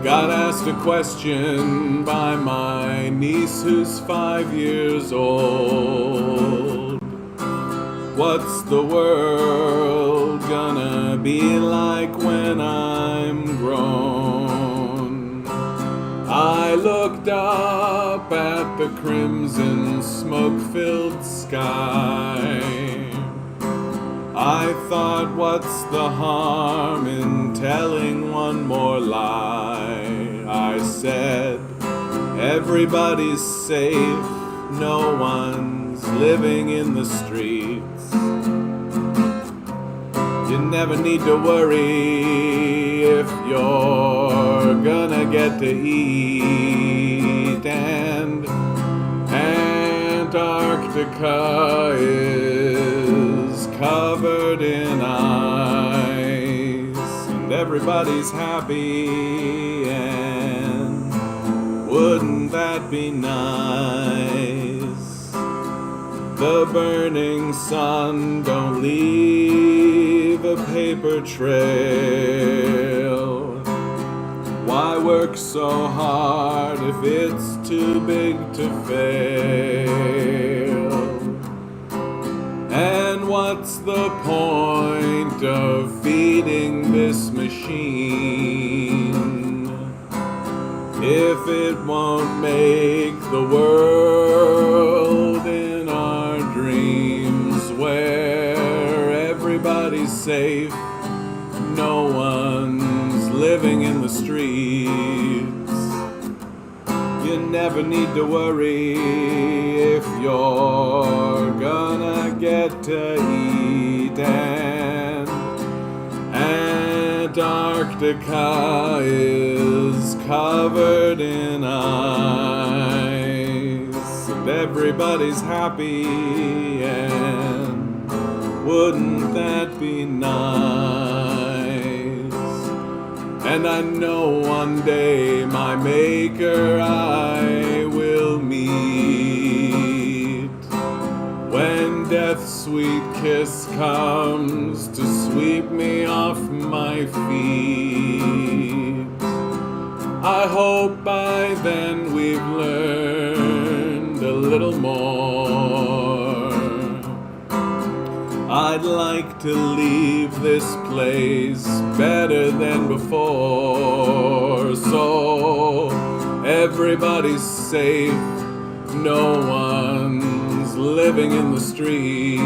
Got asked a question by my niece who's 5 years old. What's the world gonna be like when I'm grown? I looked up at the crimson smoke-filled sky. I thought, what's the harm in telling one more lie? I said, everybody's safe, no one's living in the streets. You never need to worry if you're gonna get to eat. And Antarctica is covered in ice, and everybody's happy, and wouldn't that be nice? The burning sun don't leave a paper trail. Why work so hard if it's too big to fail? And what's the point of feeding this machine if it won't make the world in our dreams where everybody's safe, no one's living in the streets? You never need to worry if you're gonna get to eat. Antarctica is covered in ice, and everybody's happy, and wouldn't that be nice? And I know one day my maker I will meet, when death's sweet kiss comes to sweep me off my feet. I hope by then we've learned a little more. I'd like to leave this place better than before, so everybody's safe, no one's living in the streets.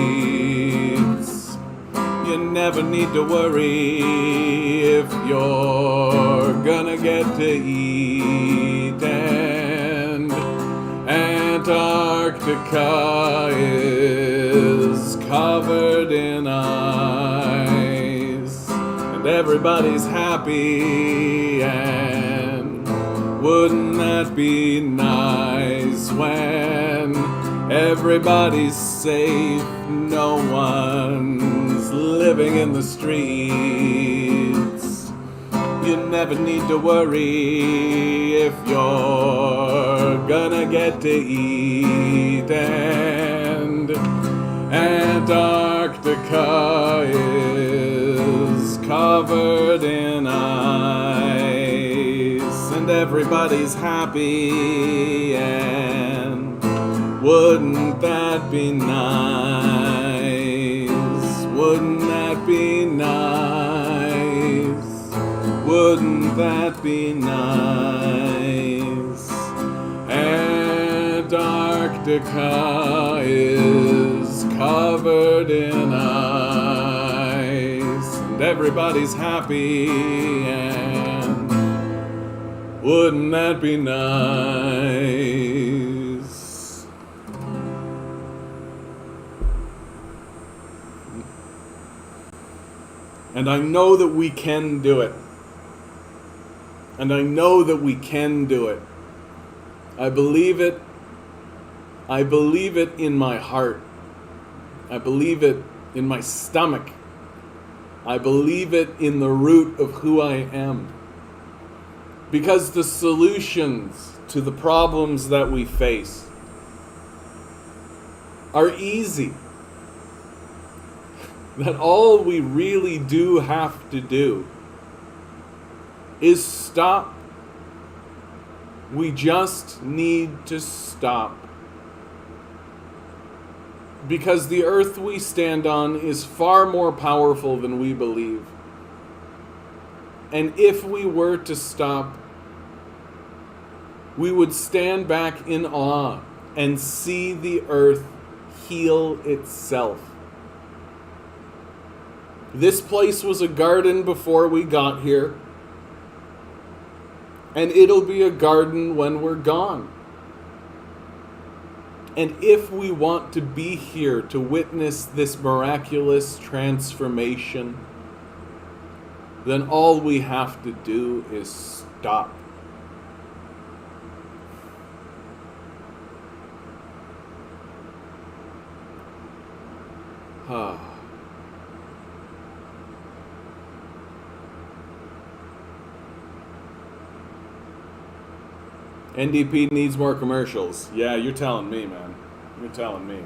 You never need to worry if you're gonna get to eat, and Antarctica is covered in ice, and everybody's happy, and wouldn't that be nice? When everybody's safe, no one's living in the streets. You never need to worry if you're gonna get to eat, and Antarctica is covered in ice, and everybody's happy, and wouldn't that be nice? Wouldn't that be nice? Wouldn't that be nice? Antarctica is covered in ice, and everybody's happy, and wouldn't that be nice? And I know that we can do it. And I know that we can do it. I believe it. I believe it in my heart. I believe it in my stomach. I believe it in the root of who I am. Because the solutions to the problems that we face are easy. That all we really do have to do is stop. We just need to stop. Because the earth we stand on is far more powerful than we believe. And if we were to stop, we would stand back in awe and see the earth heal itself. This place was a garden before we got here, and it'll be a garden when we're gone. And if we want to be here to witness this miraculous transformation, then all we have to do is stop. NDP needs more commercials. Yeah, you're telling me, man. You're telling me.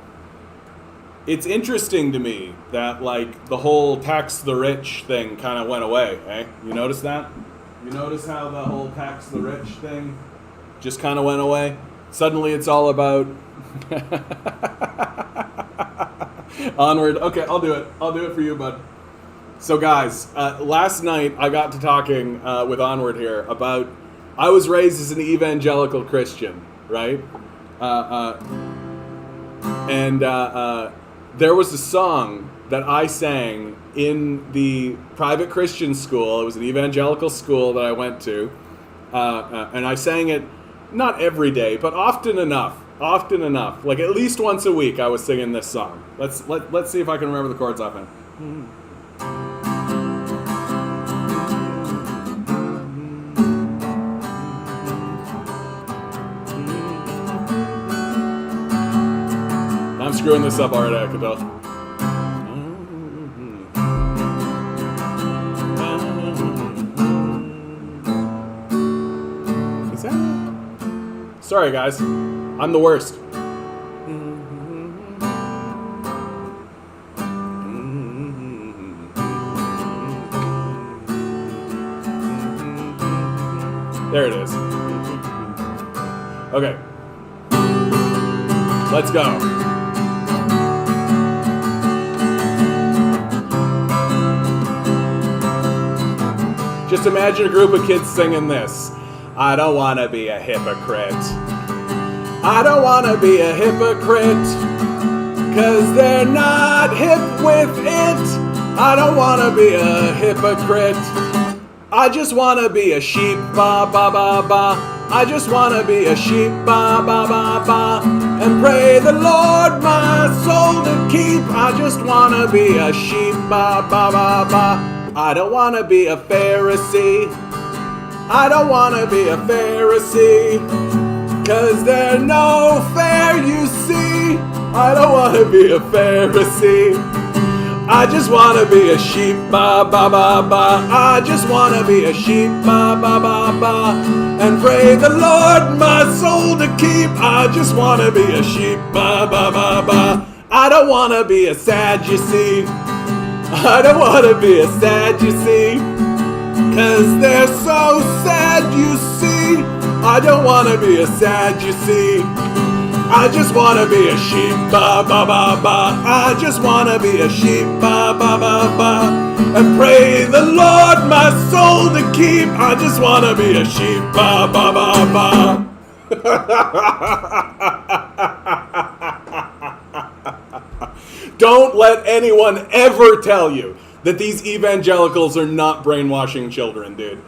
It's interesting to me that, like, the whole tax the rich thing kind of went away, eh? You notice that? You notice how the whole tax the rich thing just kind of went away? Suddenly it's all about... Onward. Okay, I'll do it. I'll do it for you, bud. So, guys, last night I got to talking with Onward here about... I was raised as an evangelical Christian, right? And there was a song that I sang in the private Christian school. It was an evangelical school that I went to. And I sang it not every day, but often enough. Often enough. Like at least once a week I was singing this song. Let's see if I can remember the chords offhand. screwing this up already, I can tell. Is that? Sorry, guys. I'm the worst. There it is. Okay. Let's go. Just imagine a group of kids singing this. I don't want to be a hypocrite. I don't want to be a hypocrite. 'Cause they're not hip with it. I don't want to be a hypocrite. I just want to be a sheep, ba ba ba ba. I just want to be a sheep, ba ba ba ba. And pray the Lord my soul to keep. I just want to be a sheep, ba ba ba ba. I don't want to be a Pharisee. I don't want to be a Pharisee. 'Cause they're no fair, you see. I don't want to be a Pharisee. I just want to be a sheep, ba ba ba ba. I just want to be a sheep, ba ba ba ba. And pray the Lord my soul to keep. I just want to be a sheep, ba ba ba ba. I don't want to be a Sadducee. I don't want to be a Sadducee. 'Cause they're so sad, you see. I don't want to be a Sadducee. I just want to be a sheep, ba ba ba ba. I just want to be a sheep, ba ba ba ba. And pray the Lord my soul to keep. I just want to be a sheep, ba ba ba ba. Don't let anyone ever tell you that these evangelicals are not brainwashing children, dude.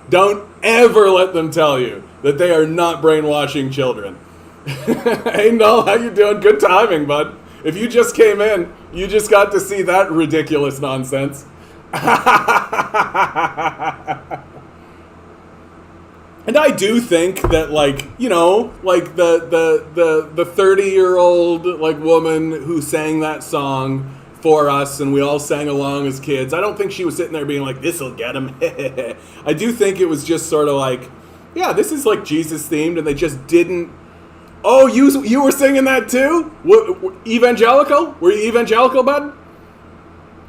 Don't ever let them tell you that they are not brainwashing children. Hey Noel, how you doing? Good timing, bud. If you just came in, you just got to see that ridiculous nonsense. And I do think that, like, you know, like the 30-year-old like woman who sang that song for us and we all sang along as kids, I don't think she was sitting there being like, this'll get him. I do think it was just sort of like, yeah, this is like Jesus themed, and they just didn't. Oh, you were singing that too? Evangelical? Were you evangelical, bud?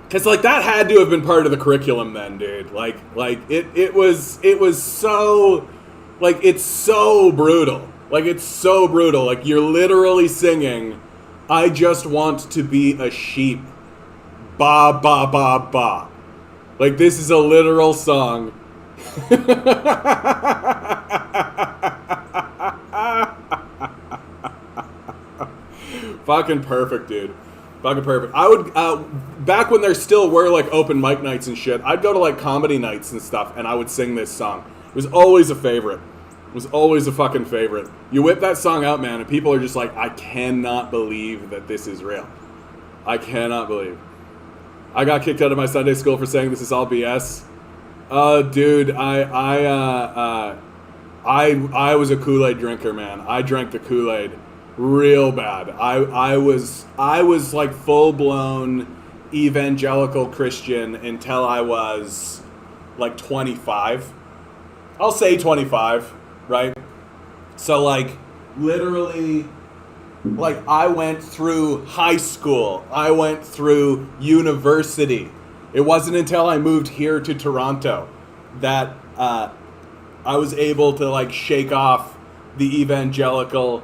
Because like that had to have been part of the curriculum then, dude. Like it was so, like, it's so brutal. Like, it's so brutal. Like, you're literally singing, I just want to be a sheep. Ba ba ba ba. Like, this is a literal song. Fucking perfect, dude. Fucking perfect. I would, back when there still were, like, open mic nights and shit, I'd go to, like, comedy nights and stuff, and I would sing this song. It was always a favorite. It was always a fucking favorite. You whip that song out, man, and people are just like, I cannot believe that this is real. I cannot believe. I got kicked out of my Sunday school for saying this is all BS. Dude, I was a Kool-Aid drinker, man. I drank the Kool-Aid real bad. I was like full-blown evangelical Christian until I was like 25. I'll say 25, right? So like literally, like I went through high school. I went through university. It wasn't until I moved here to Toronto that I was able to like shake off the evangelical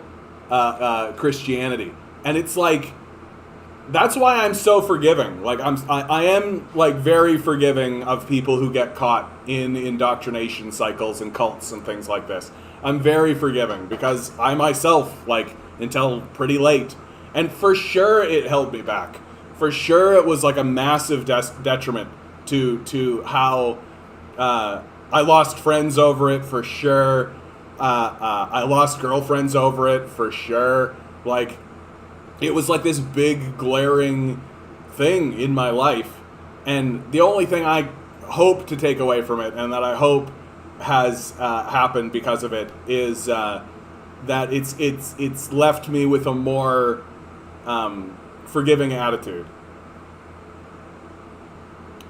Christianity. And it's like, that's why I'm so forgiving. Like I am like very forgiving of people who get caught in indoctrination cycles and cults and things like this. I'm very forgiving because I myself, like, until pretty late, and for sure it held me back. For sure it was like a massive detriment to how I lost friends over it, for sure. I lost girlfriends over it, for sure. Like, it was like this big glaring thing in my life. And the only thing I hope to take away from it, and that I hope has happened because of it, is that it's left me with a more forgiving attitude.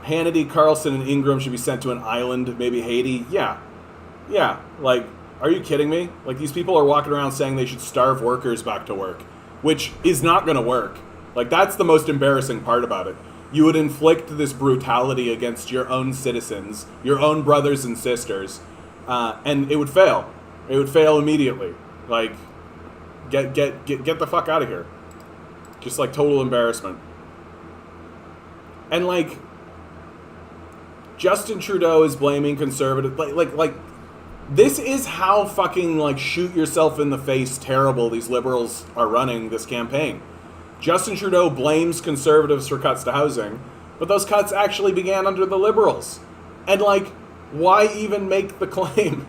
Hannity, Carlson, and Ingram should be sent to an island, maybe Haiti. Yeah. Like, are you kidding me? Like, these people are walking around saying they should starve workers back to work, which is not going to work. Like, that's the most embarrassing part about it. You would inflict this brutality against your own citizens, your own brothers and sisters, and it would fail. It would fail immediately. Like, get the fuck out of here. Just like total embarrassment. And like, Justin Trudeau is blaming conservative. Like, this is how fucking like shoot yourself in the face terrible these liberals are running this campaign. Justin Trudeau blames conservatives for cuts to housing, but those cuts actually began under the liberals. And like, why even make the claim?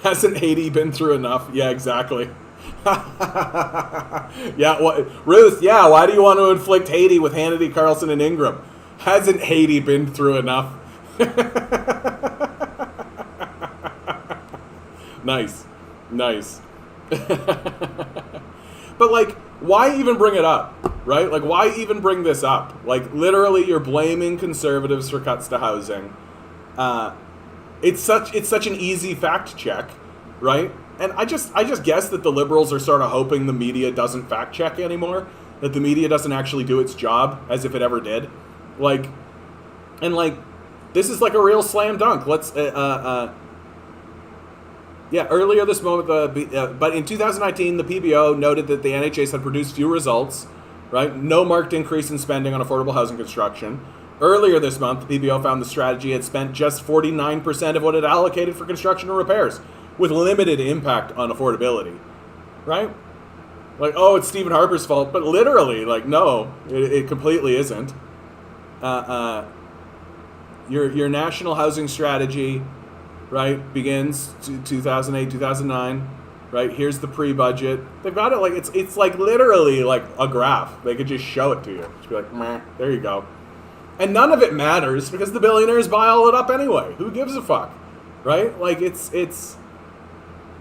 Hasn't Haiti been through enough? Yeah, exactly. Ruth, why do you want to inflict Haiti with Hannity, Carlson, and Ingram? Hasn't Haiti been through enough? Nice. But like, why even bring it up, right? Like, why even bring this up? Like, literally, you're blaming conservatives for cuts to housing. It's such an easy fact check, right? And I just guess that the liberals are sort of hoping the media doesn't fact check anymore, that the media doesn't actually do its job as if it ever did. Like, and like, this is like a real slam dunk. Let's earlier this moment, but in 2019, the PBO noted that the NHS had produced few results, right? No marked increase in spending on affordable housing construction. Earlier this month, the PBO found the strategy had spent just 49% of what it allocated for construction and repairs, with limited impact on affordability, right? Like, oh, it's Stephen Harper's fault, but literally, like, no, it completely isn't. Your national housing strategy, right, begins 2008, 2009, right? Here's the pre-budget. They've got it like, it's like literally like a graph. They could just show it to you. Just be like, meh, there you go. And none of it matters because the billionaires buy all it up anyway. Who gives a fuck, right? Like, it's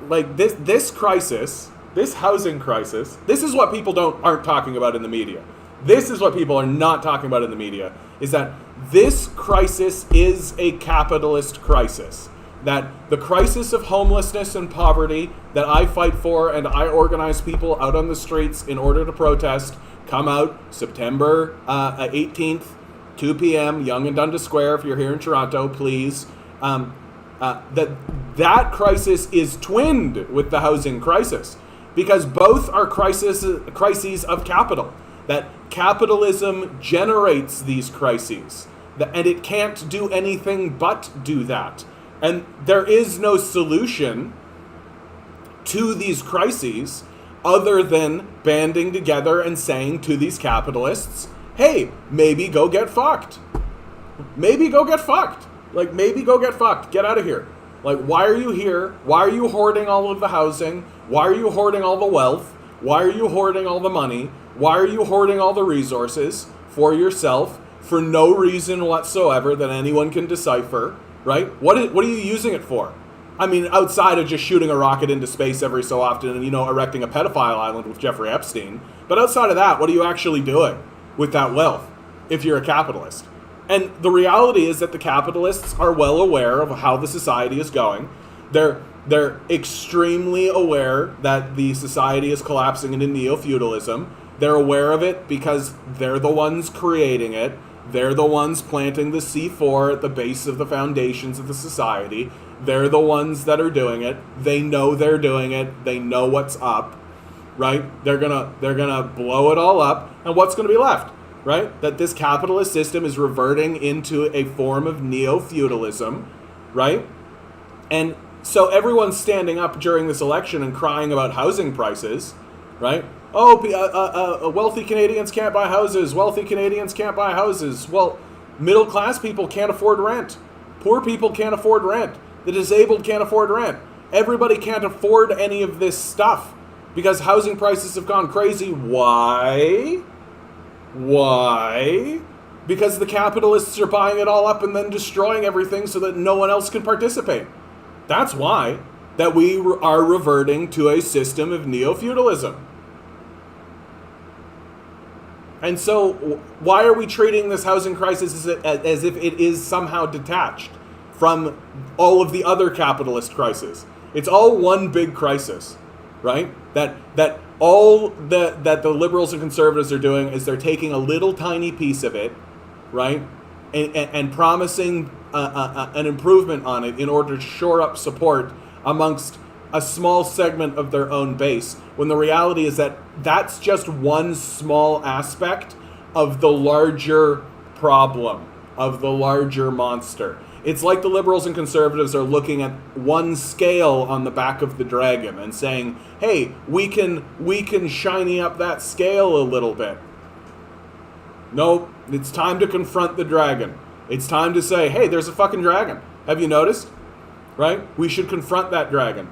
like this crisis, this housing crisis, this is what people aren't talking about in the media. This is what people are not talking about in the media, is that this crisis is a capitalist crisis. That the crisis of homelessness and poverty that I fight for and I organize people out on the streets in order to protest come out September 18th, 2 p.m., Yonge and Dundas Square, if you're here in Toronto, please. That crisis is twinned with the housing crisis because both are crises of capital. That capitalism generates these crises, and it can't do anything but do that. And there is no solution to these crises other than banding together and saying to these capitalists, hey, maybe go get fucked. Maybe go get fucked. Like, maybe go get fucked. Get out of here. Like, why are you here? Why are you hoarding all of the housing? Why are you hoarding all the wealth? Why are you hoarding all the money? Why are you hoarding all the resources for yourself for no reason whatsoever that anyone can decipher, right? What are you using it for? I mean, outside of just shooting a rocket into space every so often and, erecting a pedophile island with Jeffrey Epstein. But outside of that, what are you actually doing with that wealth if you're a capitalist? And the reality is that the capitalists are well aware of how the society is going. They're extremely aware that the society is collapsing into neo-feudalism. They're aware of it because they're the ones creating it. They're the ones planting the C4 at the base of the foundations of the society. They're the ones that are doing it. They know they're doing it. They know what's up, right? They're gonna blow it all up, and what's gonna be left, right? That this capitalist system is reverting into a form of neo-feudalism, right? And so everyone's standing up during this election and crying about housing prices, right? Oh, wealthy Canadians can't buy houses. Wealthy Canadians can't buy houses. Well, middle class people can't afford rent. Poor people can't afford rent. The disabled can't afford rent. Everybody can't afford any of this stuff because housing prices have gone crazy. Why? Because the capitalists are buying it all up and then destroying everything so that no one else can participate. That's why that we are reverting to a system of neo-feudalism. And so why are we treating this housing crisis as if it is somehow detached from all of the other capitalist crises? It's all one big crisis, right? That the liberals and conservatives are doing is they're taking a little tiny piece of it, right, and promising an improvement on it in order to shore up support amongst a small segment of their own base, when the reality is that that's just one small aspect of the larger problem, of the larger monster. It's like the liberals and conservatives are looking at one scale on the back of the dragon and saying, hey, we can shiny up that scale a little bit. Nope, it's time to confront the dragon. It's time to say, hey, there's a fucking dragon. Have you noticed? Right? We should confront that dragon.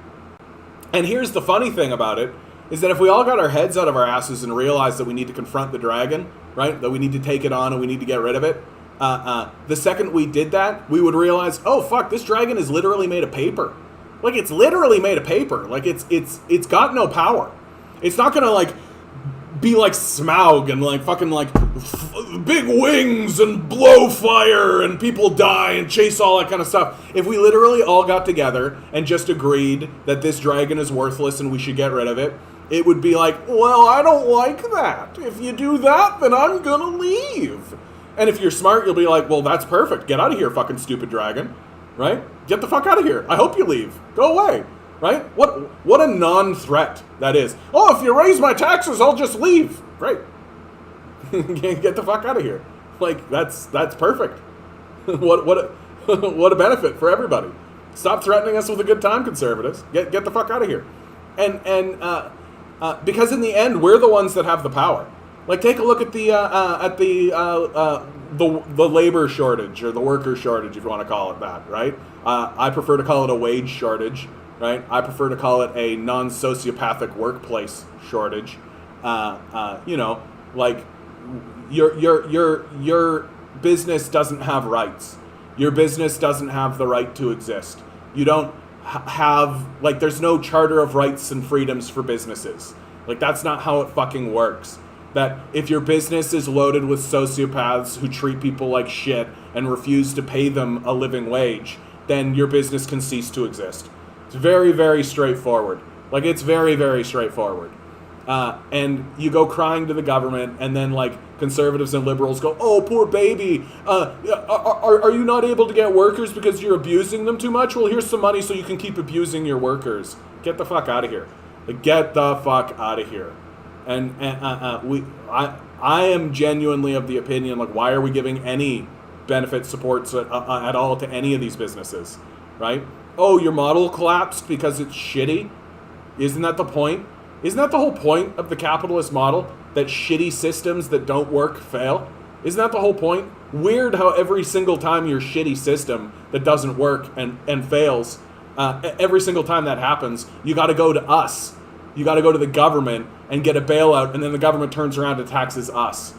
And here's the funny thing about it, is that if we all got our heads out of our asses and realized that we need to confront the dragon, right, that we need to take it on and we need to get rid of it, the second we did that, we would realize, oh fuck, this dragon is literally made of paper. Like, it's literally made of paper. Like, it's got no power. It's not gonna, like, be like Smaug and, like, fucking, like, big wings and blow fire and people die and chase all that kind of stuff. If we literally all got together and just agreed that this dragon is worthless and we should get rid of it, it would be like, well, I don't like that. If you do that, then I'm gonna leave. And if you're smart, you'll be like, well, that's perfect. Get out of here, fucking stupid dragon. Right? Get the fuck out of here. I hope you leave. Go away. Right? What a non-threat that is. Oh, if you raise my taxes, I'll just leave. Great. Get the fuck out of here. Like, that's perfect. What a benefit for everybody. Stop threatening us with a good time, conservatives. Get the fuck out of here. And because in the end, we're the ones that have the power. Like, take a look at the labor shortage, or the worker shortage, if you want to call it that, right? I prefer to call it a wage shortage, right? I prefer to call it a non-sociopathic workplace shortage. You know, like, your business doesn't have rights. Your business doesn't have the right to exist. You don't have, like, there's no charter of rights and freedoms for businesses. Like, that's not how it fucking works. That if your business is loaded with sociopaths who treat people like shit and refuse to pay them a living wage, then your business can cease to exist. It's very, very straightforward. Like, it's very, very straightforward. And you go crying to the government, and then, like, conservatives and liberals go, oh, poor baby, are you not able to get workers because you're abusing them too much? Well, here's some money so you can keep abusing your workers. Get the fuck out of here. Like, get the fuck out of here. And I am genuinely of the opinion, like, why are we giving any benefit supports at all to any of these businesses, right? Oh, your model collapsed because it's shitty? Isn't that the point? Isn't that the whole point of the capitalist model? That shitty systems that don't work fail? Isn't that the whole point? Weird how every single time your shitty system that doesn't work and fails, every single time that happens, you got to go to us. You got to go to the government and get a bailout, and then the government turns around and taxes us.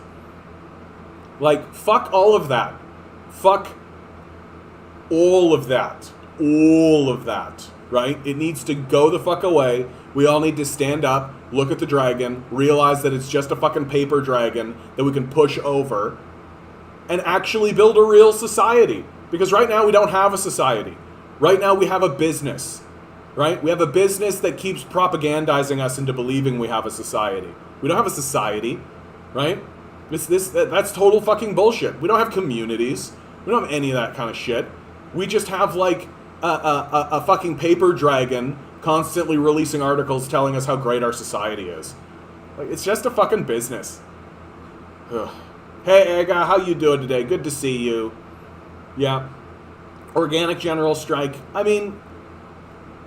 Like, fuck all of that. Fuck all of that. All of that, right? It needs to go the fuck away. We all need to stand up, look at the dragon, realize that it's just a fucking paper dragon that we can push over, and actually build a real society. Because right now we don't have a society. Right now we have a business. Right? We have a business that keeps propagandizing us into believing we have a society. We don't have a society, right? That's total fucking bullshit. We don't have communities. We don't have any of that kind of shit. We just have, like, a fucking paper dragon constantly releasing articles telling us how great our society is. Like, it's just a fucking business. Ugh. Hey, Aga, how you doing today? Good to see you. Yeah. Organic general strike. I mean...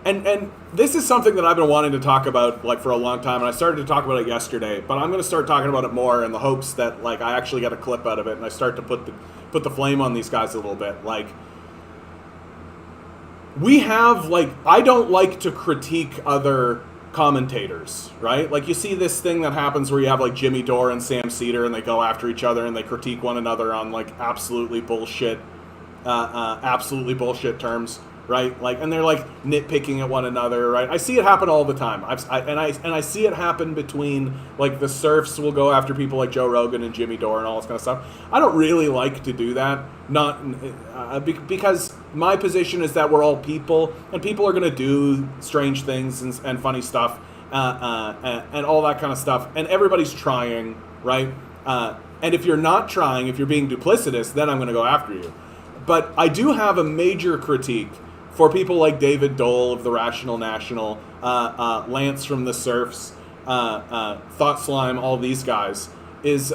And this is something that I've been wanting to talk about, like, for a long time, and I started to talk about it yesterday, but I'm going to start talking about it more in the hopes that, like, I actually get a clip out of it and I start to put the flame on these guys a little bit. Like, we have, like, I don't like to critique other commentators, right? Like, you see this thing that happens where you have, like, Jimmy Dore and Sam Cedar, and they go after each other and they critique one another on, like, absolutely bullshit terms. right? Like, and they're like nitpicking at one another, right? I see it happen all the time. I see it happen between, like, the serfs will go after people like Joe Rogan and Jimmy Dore and all this kind of stuff. I don't really like to do that, because my position is that we're all people, and people are going to do strange things and funny stuff, and all that kind of stuff, and everybody's trying, right? And if you're not trying, if you're being duplicitous, then I'm going to go after you. But I do have a major critique for people like David Dole of the Rational National, Lance from the Surfs, Thought Slime, all these guys, is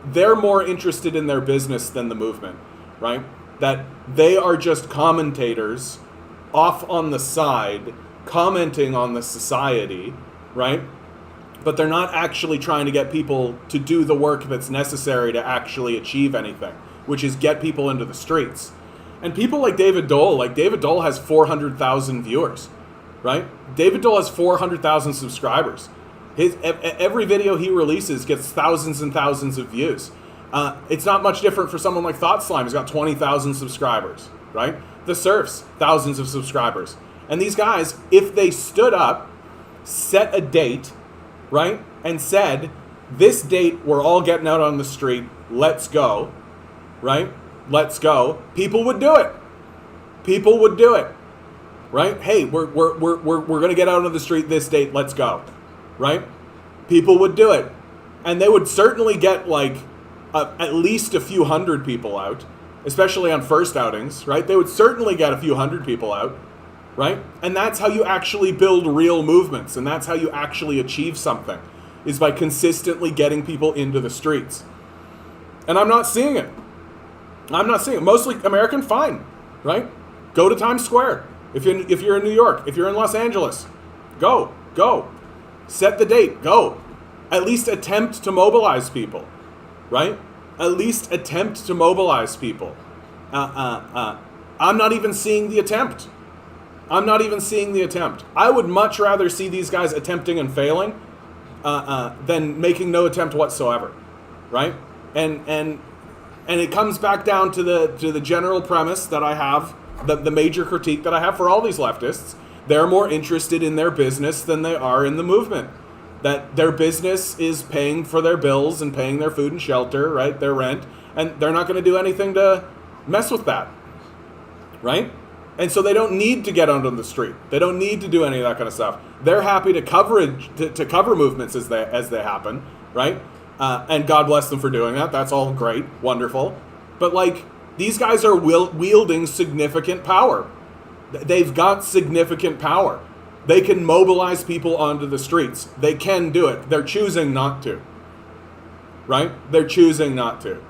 they're more interested in their business than the movement, right? That they are just commentators off on the side, commenting on the society, right? But they're not actually trying to get people to do the work that's necessary to actually achieve anything, which is get people into the streets. And people like David Dole has 400,000 viewers, right? David Dole has 400,000 subscribers. Every video he releases gets thousands and thousands of views. It's not much different for someone like Thought Slime. He's got 20,000 subscribers, right? The Surfs, thousands of subscribers. And these guys, if they stood up, set a date, right, and said, this date, we're all getting out on the street, let's go, right? Let's go. People would do it. People would do it, right? Hey, we're going to get out on the street this date, let's go, right? People would do it. And they would certainly get, like, at least a few hundred people out, especially on first outings, right? They would certainly get a few hundred people out, right? And that's how you actually build real movements, and that's how you actually achieve something, is by consistently getting people into the streets. And I'm not seeing it. I'm not seeing it. Mostly American, fine, right? Go to Times Square. If you're in New York, if you're in Los Angeles, go. Set the date, go. At least attempt to mobilize people, right? At least attempt to mobilize people. I'm not even seeing the attempt. I would much rather see these guys attempting and failing than making no attempt whatsoever, right? And it comes back down to the general premise that I have, the major critique that I have for all these leftists. They're more interested in their business than they are in the movement. That their business is paying for their bills and paying their food and shelter, right? Their rent, and they're not going to do anything to mess with that, right? And so they don't need to get out on the street. They don't need to do any of that kind of stuff. They're happy to cover movements as they happen, right? And God bless them for doing that. That's all great, wonderful. But, like, these guys are wielding significant power. They've got significant power. They can mobilize people onto the streets. They can do it. They're choosing not to, right? They're choosing not to.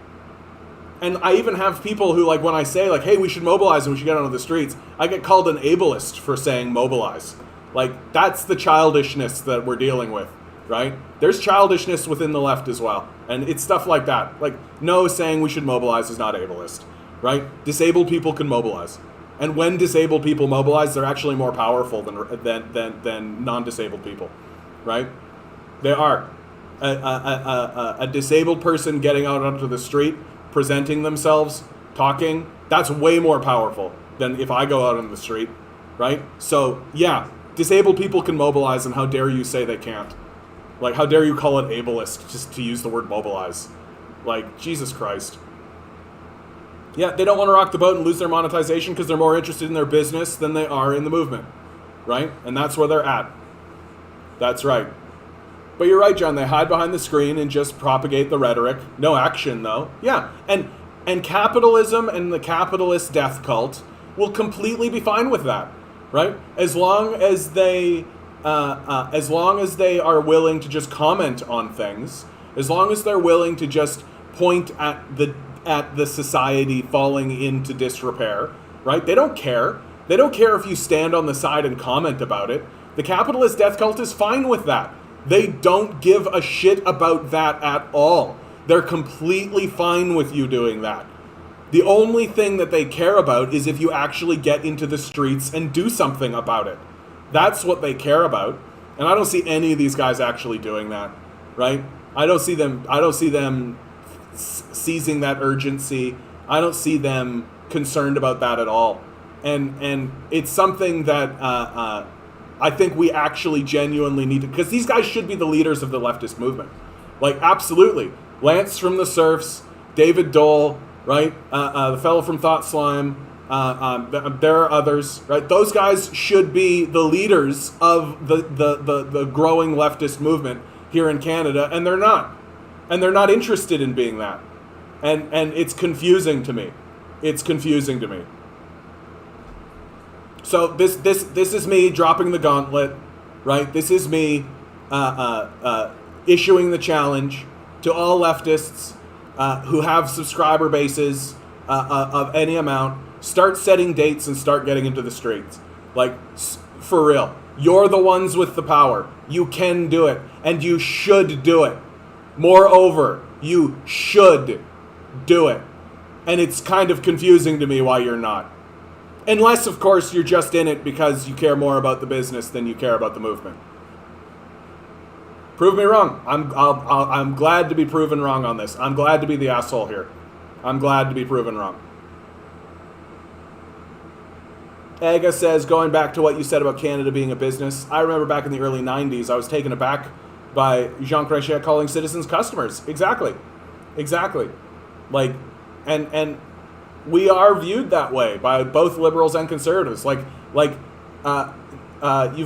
And I even have people who, like, when I say, like, hey, we should mobilize and we should get onto the streets, I get called an ableist for saying mobilize. Like, that's the childishness that we're dealing with, right? There's childishness within the left as well. And it's stuff like that. Like, no, saying we should mobilize is not ableist, right? Disabled people can mobilize. And when disabled people mobilize, they're actually more powerful than non-disabled people, right? They are. A disabled person getting out onto the street, presenting themselves, talking, that's way more powerful than if I go out on the street, right? So, yeah, disabled people can mobilize, and how dare you say they can't? Like, how dare you call it ableist just to use the word mobilize? Like, Jesus Christ. Yeah, they don't want to rock the boat and lose their monetization because they're more interested in their business than they are in the movement, right? And that's where they're at. That's right. But you're right, John. They hide behind the screen and just propagate the rhetoric. No action, though. Yeah, and capitalism and the capitalist death cult will completely be fine with that, right? As long as they are willing to just comment on things, as long as they're willing to just point at the society falling into disrepair, right? They don't care. They don't care if you stand on the side and comment about it. The capitalist death cult is fine with that. They don't give a shit about that at all. They're completely fine with you doing that. The only thing that they care about is if you actually get into the streets and do something about it. That's what they care about. And I don't see any of these guys actually doing that, right? I don't see them seizing that urgency. I don't see them concerned about that at all. and it's something that I think we actually genuinely need to, because these guys should be the leaders of the leftist movement. Like, absolutely. Lance from the Serfs, David Dole, right? The fellow from Thought Slime. There are others, right? Those guys should be the leaders of the growing leftist movement here in Canada, and they're not. And they're not interested in being that. And it's confusing to me. It's confusing to me. So this is me dropping the gauntlet, right? This is me issuing the challenge to all leftists who have subscriber bases of any amount. Start setting dates and start getting into the streets. Like, for real. You're the ones with the power. You can do it, and you should do it. Moreover, you should do it. And it's kind of confusing to me why you're not. Unless, of course, you're just in it because you care more about the business than you care about the movement. Prove me wrong. I'm glad to be proven wrong on this. I'm glad to be the asshole here. I'm glad to be proven wrong. Aga says, going back to what you said about Canada being a business, I remember back in the early 90s, I was taken aback by Jean Chrétien calling citizens customers. Exactly. Like, and we are viewed that way by both liberals and conservatives. You've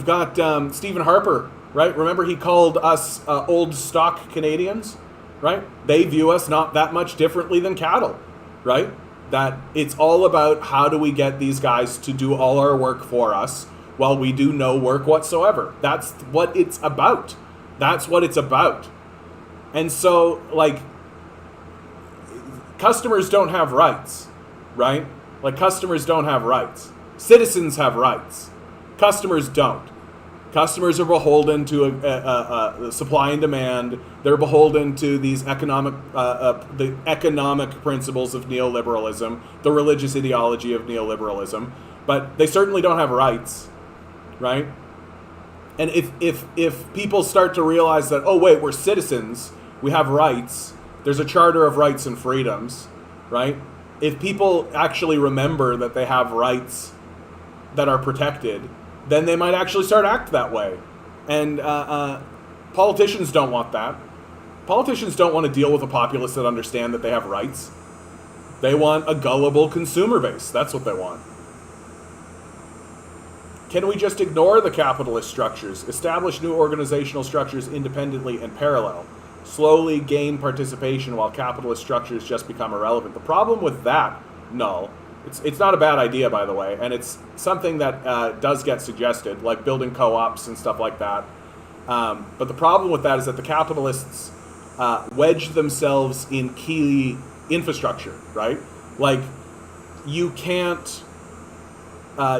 got Stephen Harper, right? Remember he called us old stock Canadians, right? They view us not that much differently than cattle, right? That it's all about how do we get these guys to do all our work for us while we do no work whatsoever. That's what it's about. That's what it's about. And so, like, customers don't have rights, right? Like, customers don't have rights. Citizens have rights. Customers don't. Customers are beholden to a supply and demand. They're beholden to these the economic principles of neoliberalism, the religious ideology of neoliberalism, but they certainly don't have rights, right? And if people start to realize that, oh wait, we're citizens, we have rights, there's a Charter of Rights and Freedoms, right? If people actually remember that they have rights that are protected, then they might actually start act that way. And politicians don't want that. Politicians don't want to deal with a populace that understand that they have rights. They want a gullible consumer base. That's what they want. Can we just ignore the capitalist structures, establish new organizational structures independently and parallel, slowly gain participation while capitalist structures just become irrelevant? The problem with that, Null, it's not a bad idea, by the way, and it's something that does get suggested, like building co-ops and stuff like that. But the problem with that is that the capitalists wedge themselves in key infrastructure, right? Like, you can't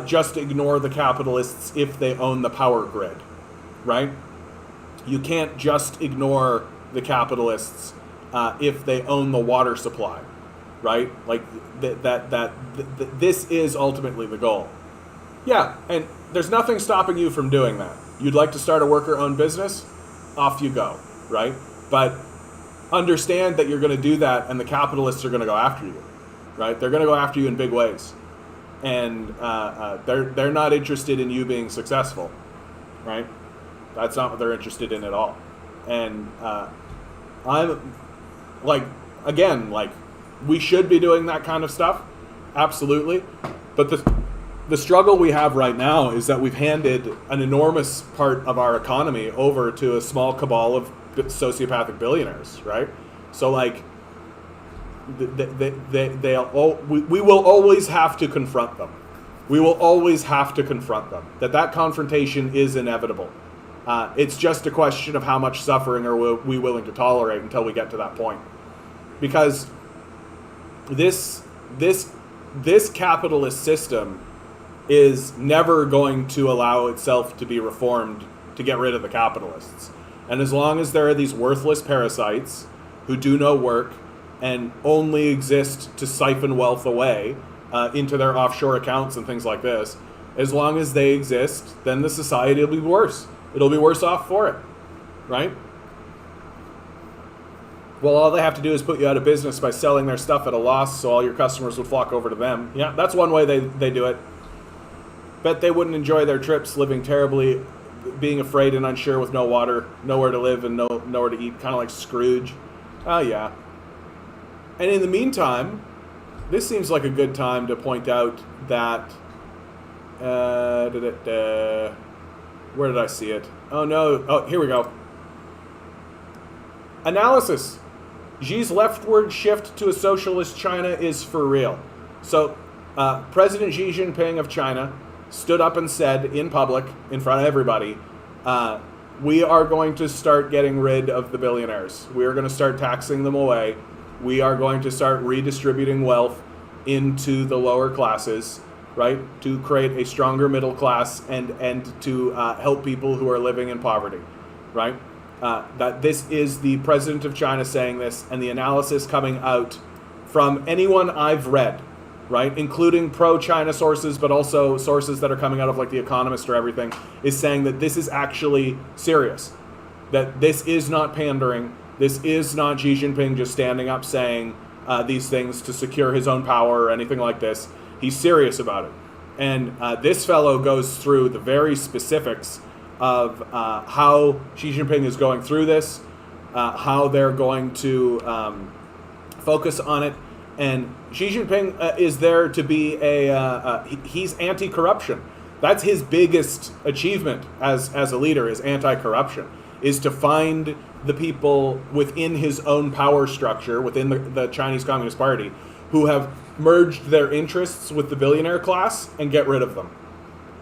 just ignore the capitalists if they own the power grid, right? You can't just ignore the capitalists if they own the water supply, right? Like, this is ultimately the goal. Yeah, and there's nothing stopping you from doing that. You'd like to start a worker-owned business? Off you go, right? But understand that you're going to do that, and the capitalists are going to go after you, right? They're going to go after you in big ways, and they're not interested in you being successful, right? That's not what they're interested in at all. And I'm like, again, like, we should be doing that kind of stuff, absolutely. But the struggle we have right now is that we've handed an enormous part of our economy over to a small cabal of sociopathic billionaires, right? So, like, we will always have to confront them. We will always have to confront them. That confrontation is inevitable. It's just a question of how much suffering are we willing to tolerate until we get to that point. Because this capitalist system is never going to allow itself to be reformed to get rid of the capitalists. And as long as there are these worthless parasites who do no work and only exist to siphon wealth away into their offshore accounts and things like this, as long as they exist, then the society will be worse. It'll be worse off for it, right? Well, all they have to do is put you out of business by selling their stuff at a loss so all your customers would flock over to them. Yeah, that's one way they do it. Bet they wouldn't enjoy their trips living terribly, being afraid and unsure with no water, nowhere to live, and nowhere to eat, kind of like Scrooge. Oh, yeah. And in the meantime, this seems like a good time to point out that... where did I see it? Oh, no. Oh, here we go. Analysis. Xi's leftward shift to a socialist China is for real. So, President Xi Jinping of China stood up and said in public, in front of everybody, we are going to start getting rid of the billionaires. We are going to start taxing them away. We are going to start redistributing wealth into the lower classes, right? To create a stronger middle class and to help people who are living in poverty, right? That this is the president of China saying this, and the analysis coming out from anyone I've read, right, including pro-China sources, but also sources that are coming out of like The Economist or everything, is saying that this is actually serious. That this is not pandering. This is not Xi Jinping just standing up saying these things to secure his own power or anything like this. He's serious about it. And this fellow goes through the very specifics of how Xi Jinping is going through this, how they're going to focus on it. And Xi Jinping is there to be he's anti-corruption. That's his biggest achievement as a leader, is anti-corruption, is to find the people within his own power structure, within the Chinese Communist Party, who have merged their interests with the billionaire class and get rid of them.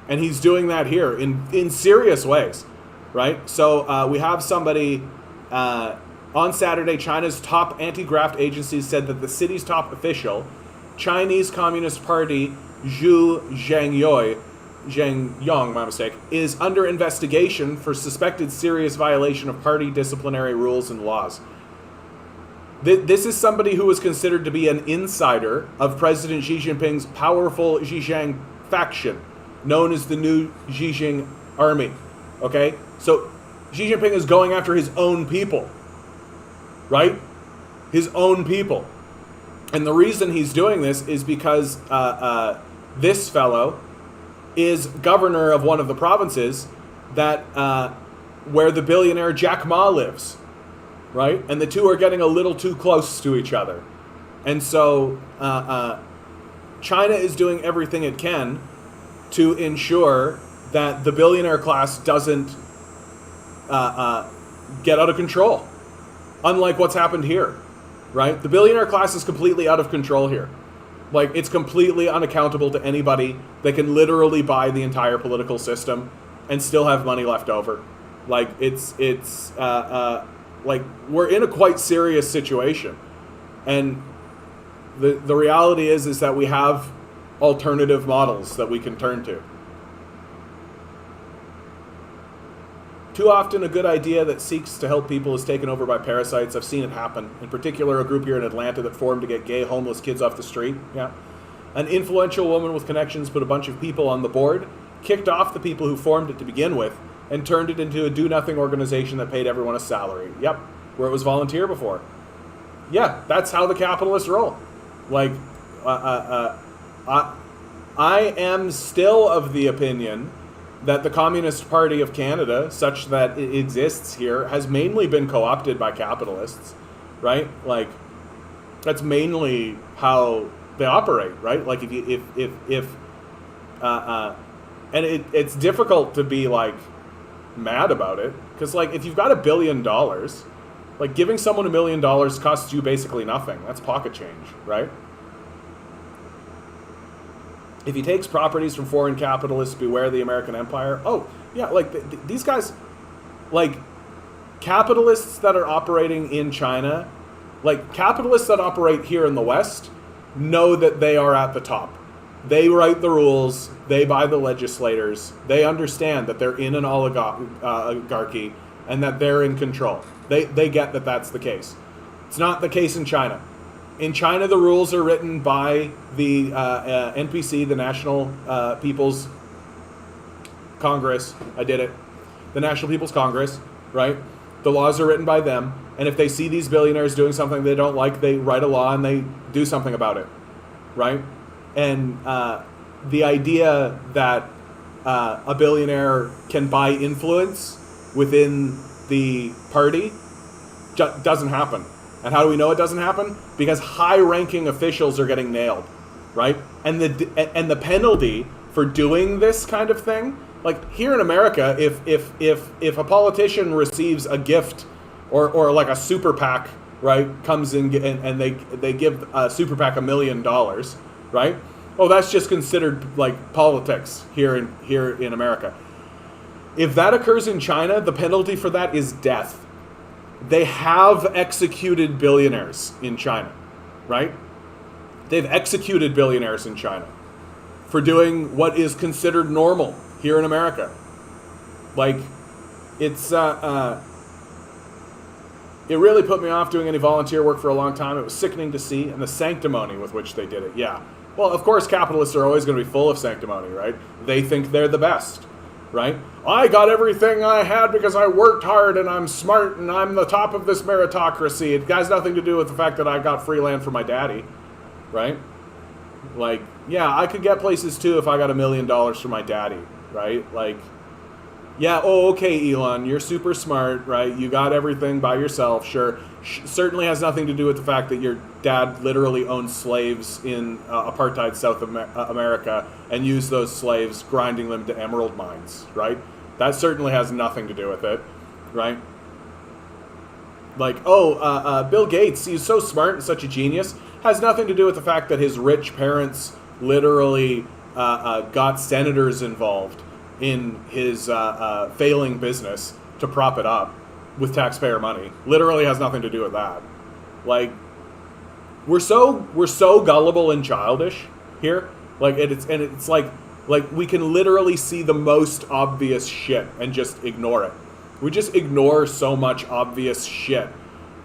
And he's doing that here in serious ways, right? So we have somebody... on Saturday, China's top anti-graft agencies said that the city's top official, Chinese Communist Party Zhu Zhengyong, my mistake, is under investigation for suspected serious violation of party disciplinary rules and laws. This is somebody who was considered to be an insider of President Xi Jinping's powerful Xinjiang faction, known as the New Xinjiang Army. Okay? So Xi Jinping is going after his own people. Right? His own people. And the reason he's doing this is because this fellow is governor of one of the provinces that where the billionaire Jack Ma lives. Right? And the two are getting a little too close to each other. And so China is doing everything it can to ensure that the billionaire class doesn't get out of control. Unlike what's happened here, right? The billionaire class is completely out of control here. Like, it's completely unaccountable to anybody. They can literally buy the entire political system and still have money left over. Like, it's like, we're in a quite serious situation. And the reality is that we have alternative models that we can turn to. Too often, a good idea that seeks to help people is taken over by parasites. I've seen it happen. In particular, a group here in Atlanta that formed to get gay, homeless kids off the street. Yeah. An influential woman with connections put a bunch of people on the board, kicked off the people who formed it to begin with, and turned it into a do-nothing organization that paid everyone a salary. Yep. Where it was volunteer before. Yeah, that's how the capitalists roll. Like, I am still of the opinion that the Communist Party of Canada, such that it exists here, has mainly been co-opted by capitalists, right? Like, that's mainly how they operate, right? Like, it's difficult to be like mad about it, because like if you've got $1 billion, like giving someone $1 million costs you basically nothing. That's pocket change, right? If he takes properties from foreign capitalists, beware the American empire. Oh, yeah, like these guys, like capitalists that are operating in China, like capitalists that operate here in the West, know that they are at the top. They write the rules, they buy the legislators, they understand that they're in an oligarchy and that they're in control. They get that that's the case. It's not the case in China. In China, the rules are written by the NPC, the National People's Congress. I did it. The National People's Congress, right? The laws are written by them. And if they see these billionaires doing something they don't like, they write a law and they do something about it, right? And the idea that a billionaire can buy influence within the party doesn't happen. And how do we know it doesn't happen? Because high-ranking officials are getting nailed, right? And the penalty for doing this kind of thing, like here in America, if a politician receives a gift or like a super PAC, right, comes in and they give a super PAC $1 million, right? Oh, that's just considered like politics here in America. If that occurs in China, the penalty for that is death. They have executed billionaires in China, right? They've executed billionaires in China for doing what is considered normal here in America. Like, it's it really put me off doing any volunteer work for a long time. It was sickening to see, and the sanctimony with which they did it. Yeah. Well, of course, capitalists are always going to be full of sanctimony, right? They think they're the best, right? I got everything I had because I worked hard and I'm smart and I'm the top of this meritocracy. It has nothing to do with the fact that I got free land from my daddy, right? Like, yeah, I could get places too if I got $1 million from my daddy, right? Like, yeah, oh, okay, Elon, you're super smart, right? You got everything by yourself, sure. Certainly has nothing to do with the fact that your dad literally owned slaves in apartheid South America and used those slaves, grinding them to emerald mines, right? That certainly has nothing to do with it, right? Like, Bill Gates, he's so smart and such a genius, has nothing to do with the fact that his rich parents literally got senators involved in his failing business to prop it up with taxpayer money. Literally has nothing to do with that. Like, we're so gullible and childish here. Like, it's like we can literally see the most obvious shit and just ignore it. We just ignore so much obvious shit.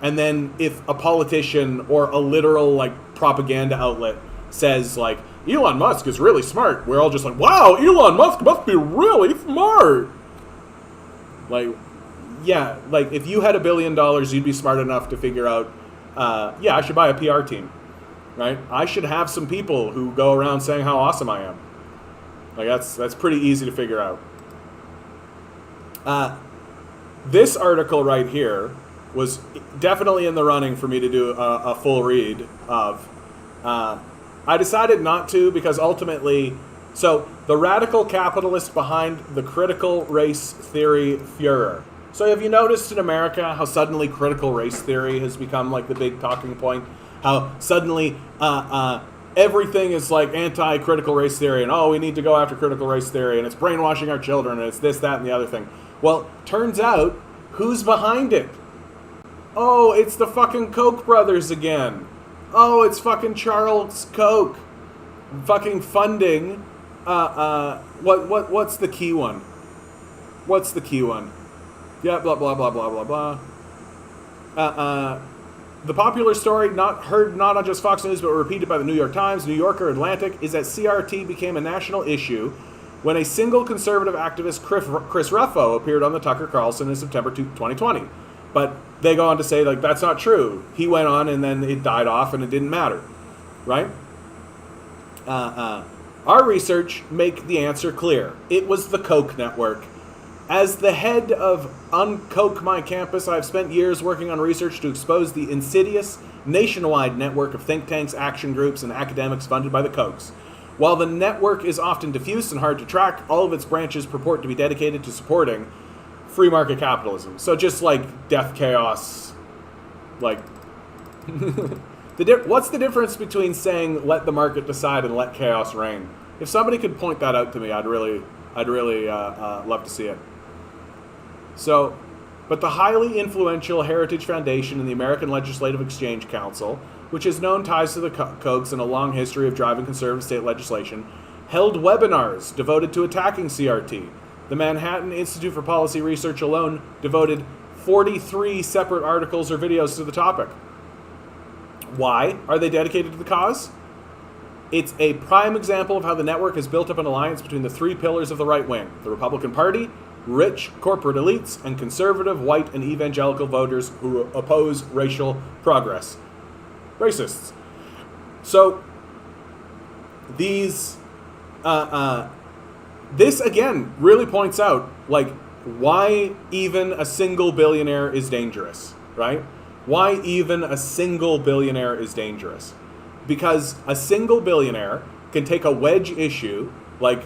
And then if a politician or a literal like propaganda outlet says like, Elon Musk is really smart, we're all just like, wow, Elon Musk must be really smart. Like, yeah, like if you had $1 billion, you'd be smart enough to figure out, I should buy a PR team, right? I should have some people who go around saying how awesome I am. Like that's pretty easy to figure out. This article right here was definitely in the running for me to do a full read of. I decided not to because ultimately, so the radical capitalist behind the critical race theory furor. So have you noticed in America how suddenly critical race theory has become like the big talking point? How suddenly everything is like anti-critical race theory and we need to go after critical race theory and it's brainwashing our children and it's this, that, and the other thing. Well, turns out, who's behind it? Oh, it's the fucking Koch brothers again. Oh, it's fucking Charles Koch. Fucking funding. What's the key one? What's the key one? Yeah, blah, blah, blah, blah, blah, blah. The popular story, not on just Fox News, but repeated by the New York Times, New Yorker, Atlantic, is that CRT became a national issue when a single conservative activist, Chris Ruffo, appeared on the Tucker Carlson in September 2020. But they go on to say, like, that's not true. He went on and then it died off and it didn't matter, right? Our research make the answer clear. It was the Koch network. As the head of Unkoch My Campus, I've spent years working on research to expose the insidious, nationwide network of think tanks, action groups, and academics funded by the Kochs. While the network is often diffuse and hard to track, all of its branches purport to be dedicated to supporting free market capitalism. So just like death, chaos, like... What's the difference between saying let the market decide and let chaos reign? If somebody could point that out to me, I'd really love to see it. So, but the highly influential Heritage Foundation and the American Legislative Exchange Council, which has known ties to the Kochs and a long history of driving conservative state legislation, held webinars devoted to attacking CRT. The Manhattan Institute for Policy Research alone devoted 43 separate articles or videos to the topic. Why are they dedicated to the cause? It's a prime example of how the network has built up an alliance between the three pillars of the right wing: the Republican Party, rich corporate elites, and conservative white and evangelical voters who oppose racial progress. Racists. So these this again really points out like why even a single billionaire is dangerous, right? Why even a single billionaire is dangerous? Because a single billionaire can take a wedge issue like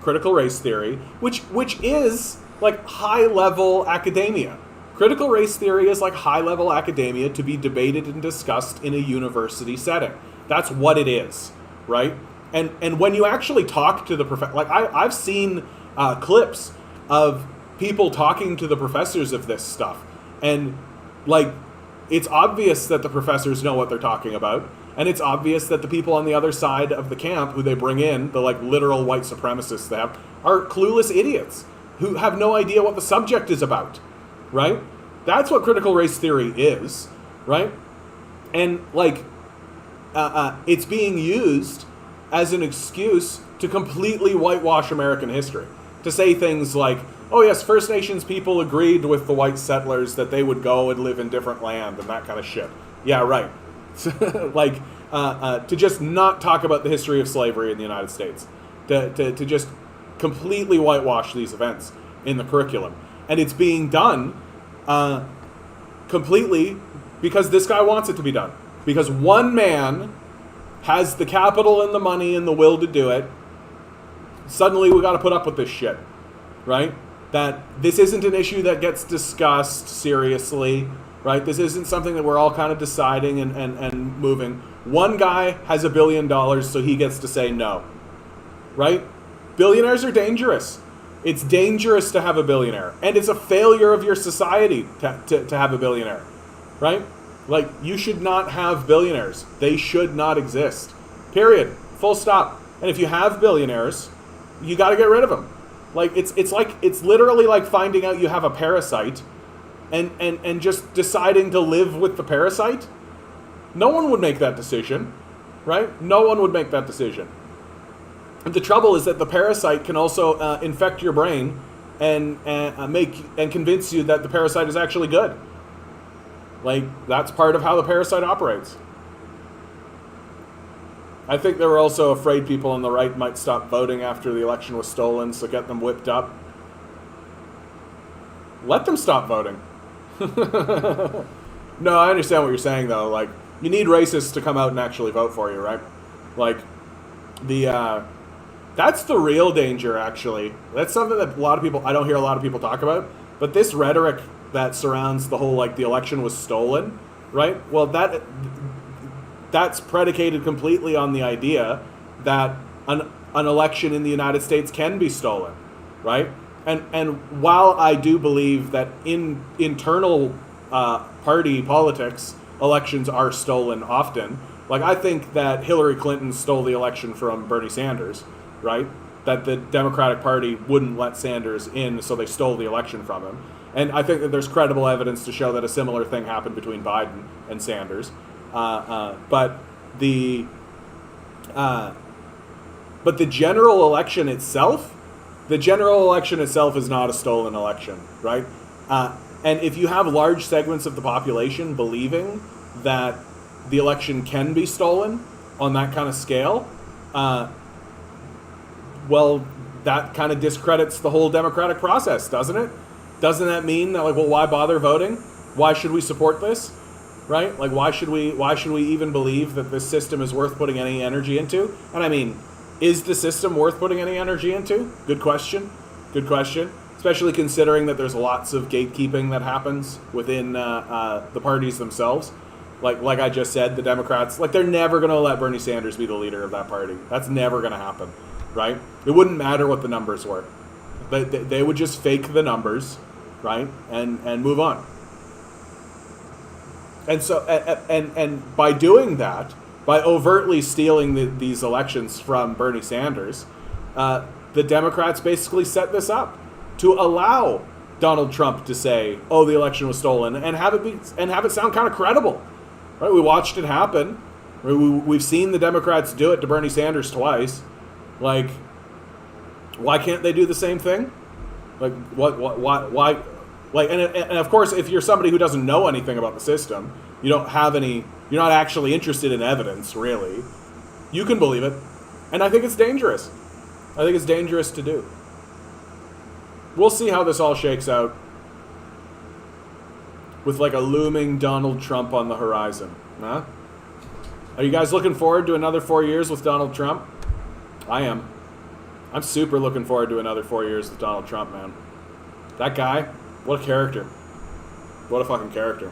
critical race theory, which is like high level academia. Critical race theory is like high level academia to be debated and discussed in a university setting. That's what it is, right? And when you actually talk to the professor, like I've seen clips of people talking to the professors of this stuff, and like it's obvious that the professors know what they're talking about, and it's obvious that the people on the other side of the camp who they bring in, the like literal white supremacists they have, are clueless idiots who have no idea what the subject is about, right? That's what critical race theory is, right? And like it's being used as an excuse to completely whitewash American history, to say things like, oh yes, First Nations people agreed with the white settlers that they would go and live in different land and that kind of shit. Yeah, right. Like, to just not talk about the history of slavery in the United States. To just completely whitewash these events in the curriculum. And it's being done completely because this guy wants it to be done. Because one man has the capital and the money and the will to do it. Suddenly we got to put up with this shit, right? That this isn't an issue that gets discussed seriously, right? This isn't something that we're all kind of deciding and moving. One guy has $1 billion, so he gets to say no, right? Billionaires are dangerous. It's dangerous to have a billionaire, and it's a failure of your society to have a billionaire, right? Like, you should not have billionaires. They should not exist. Period. Full stop. And if you have billionaires, you got to get rid of them. Like, it's literally like finding out you have a parasite and just deciding to live with the parasite. No one would make that decision, right? No one would make that decision. And the trouble is that the parasite can also infect your brain and convince you that the parasite is actually good. Like, that's part of how the parasite operates. I think they were also afraid people on the right might stop voting after the election was stolen, so get them whipped up. Let them stop voting. No, I understand what you're saying, though. Like, you need racists to come out and actually vote for you, right? Like, that's the real danger, actually. That's something that I don't hear a lot of people talk about. But this rhetoric that surrounds the whole, like, the election was stolen, right? Well, that's predicated completely on the idea that an election in the United States can be stolen, right? And while I do believe that in internal party politics, elections are stolen often, like, I think that Hillary Clinton stole the election from Bernie Sanders, right? That the Democratic Party wouldn't let Sanders in, so they stole the election from him. And I think that there's credible evidence to show that a similar thing happened between Biden and Sanders. But the general election itself, is not a stolen election, right? And if you have large segments of the population believing that the election can be stolen on that kind of scale, well, that kind of discredits the whole democratic process, doesn't it? Doesn't that mean that, like, well, why bother voting? Why should we support this? Right? Like, why should we even believe that this system is worth putting any energy into? And I mean, is the system worth putting any energy into? Good question. Good question. Especially considering that there's lots of gatekeeping that happens within the parties themselves. Like I just said, the Democrats, like, they're never going to let Bernie Sanders be the leader of that party. That's never going to happen, right? It wouldn't matter what the numbers were. They would just fake the numbers, right, and move on. And so, and by doing that, by overtly stealing these elections from Bernie Sanders, the Democrats basically set this up to allow Donald Trump to say, "Oh, the election was stolen," and have it sound kind of credible. Right? We watched it happen. We've seen the Democrats do it to Bernie Sanders twice. Like, why can't they do the same thing? Like, why? Like, and of course, if you're somebody who doesn't know anything about the system, you're not actually interested in evidence, really, you can believe it. And I think it's dangerous. I think it's dangerous to do. We'll see how this all shakes out with like a looming Donald Trump on the horizon. Huh? Are you guys looking forward to another 4 years with Donald Trump? I am. I'm super looking forward to another 4 years with Donald Trump, man. That guy, what a character. What a fucking character.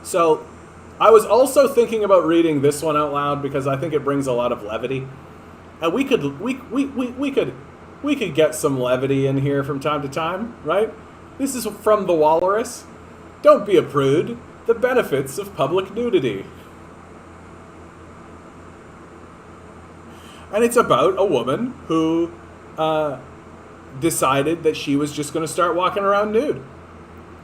So, I was also thinking about reading this one out loud because I think it brings a lot of levity. And we could get some levity in here from time to time, right? This is from The Walrus. Don't be a prude. The benefits of public nudity. And it's about a woman who decided that she was just going to start walking around nude.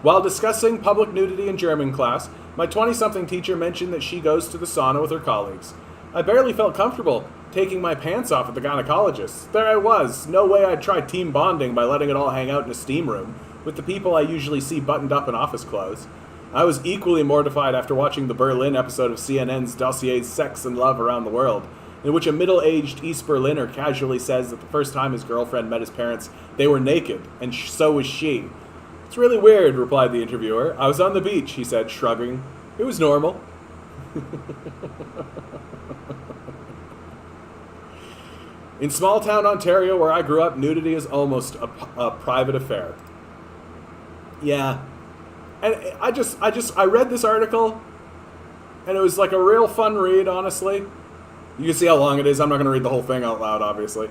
While discussing public nudity in German class, my 20-something teacher mentioned that she goes to the sauna with her colleagues. I barely felt comfortable taking my pants off at the gynecologist. There I was. No way I'd try team bonding by letting it all hang out in a steam room with the people I usually see buttoned up in office clothes. I was equally mortified after watching the Berlin episode of CNN's dossier Sex and Love Around the World, in which a middle-aged East Berliner casually says that the first time his girlfriend met his parents, they were naked, and so was she. It's really weird, replied the interviewer. I was on the beach, he said, shrugging. It was normal. In small-town Ontario, where I grew up, nudity is almost a private affair. Yeah. And I read this article, and it was like a real fun read, honestly. You can see how long it is. I'm not going to read the whole thing out loud, obviously.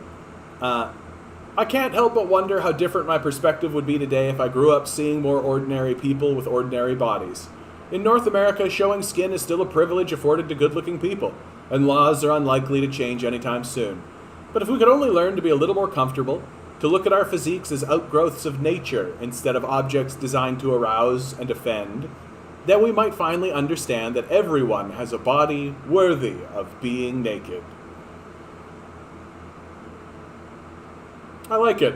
I can't help but wonder how different my perspective would be today if I grew up seeing more ordinary people with ordinary bodies. In North America, showing skin is still a privilege afforded to good-looking people, and laws are unlikely to change anytime soon. But if we could only learn to be a little more comfortable, to look at our physiques as outgrowths of nature instead of objects designed to arouse and offend, then we might finally understand that everyone has a body worthy of being naked. I like it.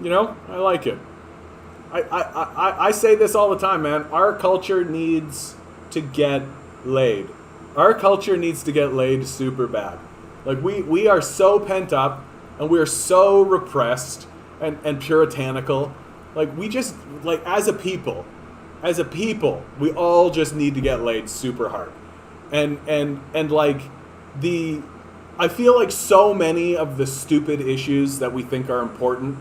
You know? I like it. I say this all the time, man. Our culture needs to get laid. Our culture needs to get laid super bad. Like, we are so pent up, and we are so repressed and puritanical. Like, we just, like, as a people, we all just need to get laid super hard. And like, I feel like so many of the stupid issues that we think are important,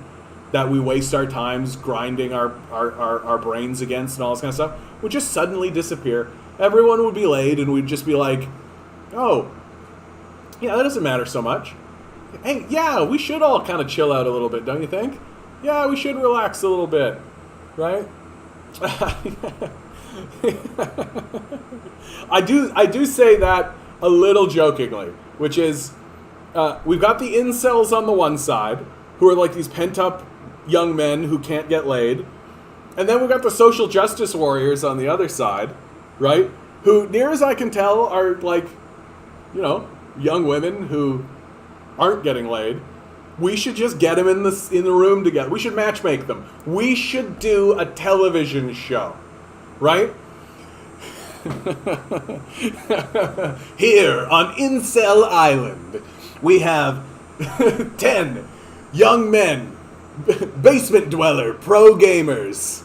that we waste our times grinding our brains against and all this kind of stuff, would just suddenly disappear. Everyone would be laid, and we'd just be like, oh, yeah, that doesn't matter so much. Hey, yeah, we should all kind of chill out a little bit, don't you think? Yeah, we should relax a little bit, right? I do say that a little jokingly, which is we've got the incels on the one side, who are like these pent-up young men who can't get laid, and then we've got the social justice warriors on the other side, right? Who, near as I can tell, are like, you know, young women who aren't getting laid. We should just get them in the room together. We should matchmake them. We should do a television show, right? Here on Incel Island, we have 10 young men, basement dweller, pro gamers.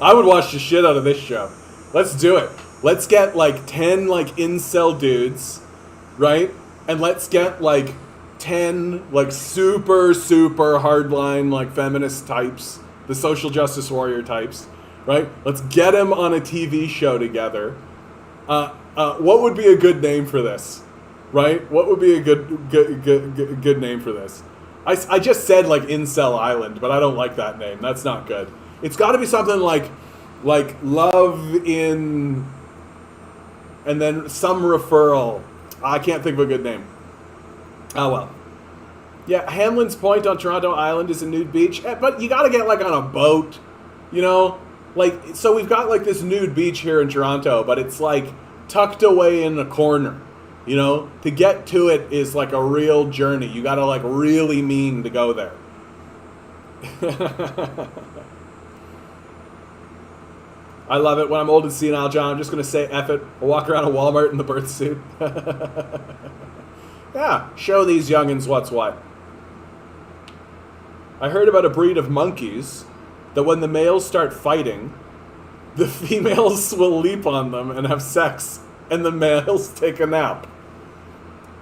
I would watch the shit out of this show. Let's do it. Let's get like 10 like incel dudes, right? And let's get like 10 like super hardline like feminist types, the social justice warrior types, right? Let's get them on a TV show together. What would be a good name for this, right? What would be a good name for this? I just said like Incel Island, but I don't like that name. That's not good. It's got to be something like Love in, and then some referral. I can't think of a good name. Oh well. Yeah, Hamlin's Point on Toronto Island is a nude beach, but you got to get like on a boat, you know? Like, so we've got like this nude beach here in Toronto, but it's like tucked away in a corner, you know? To get to it is like a real journey. You got to like really mean to go there. I love it. When I'm old and senile, John, I'm just going to say F it. I'll walk around a Walmart in the birth suit. Yeah, show these youngins what's what. I heard about a breed of monkeys that when the males start fighting, the females will leap on them and have sex, and the males take a nap.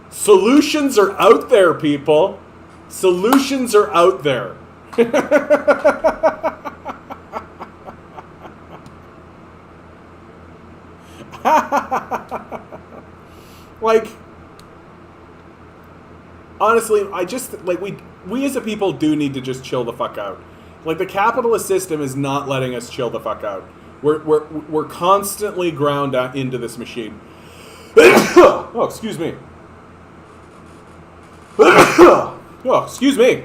Solutions are out there, people. Solutions are out there. Like, honestly, I just, like, we as a people do need to just chill the fuck out. Like, the capitalist system is not letting us chill the fuck out. We're constantly ground into this machine. Oh, excuse me. Oh, excuse me.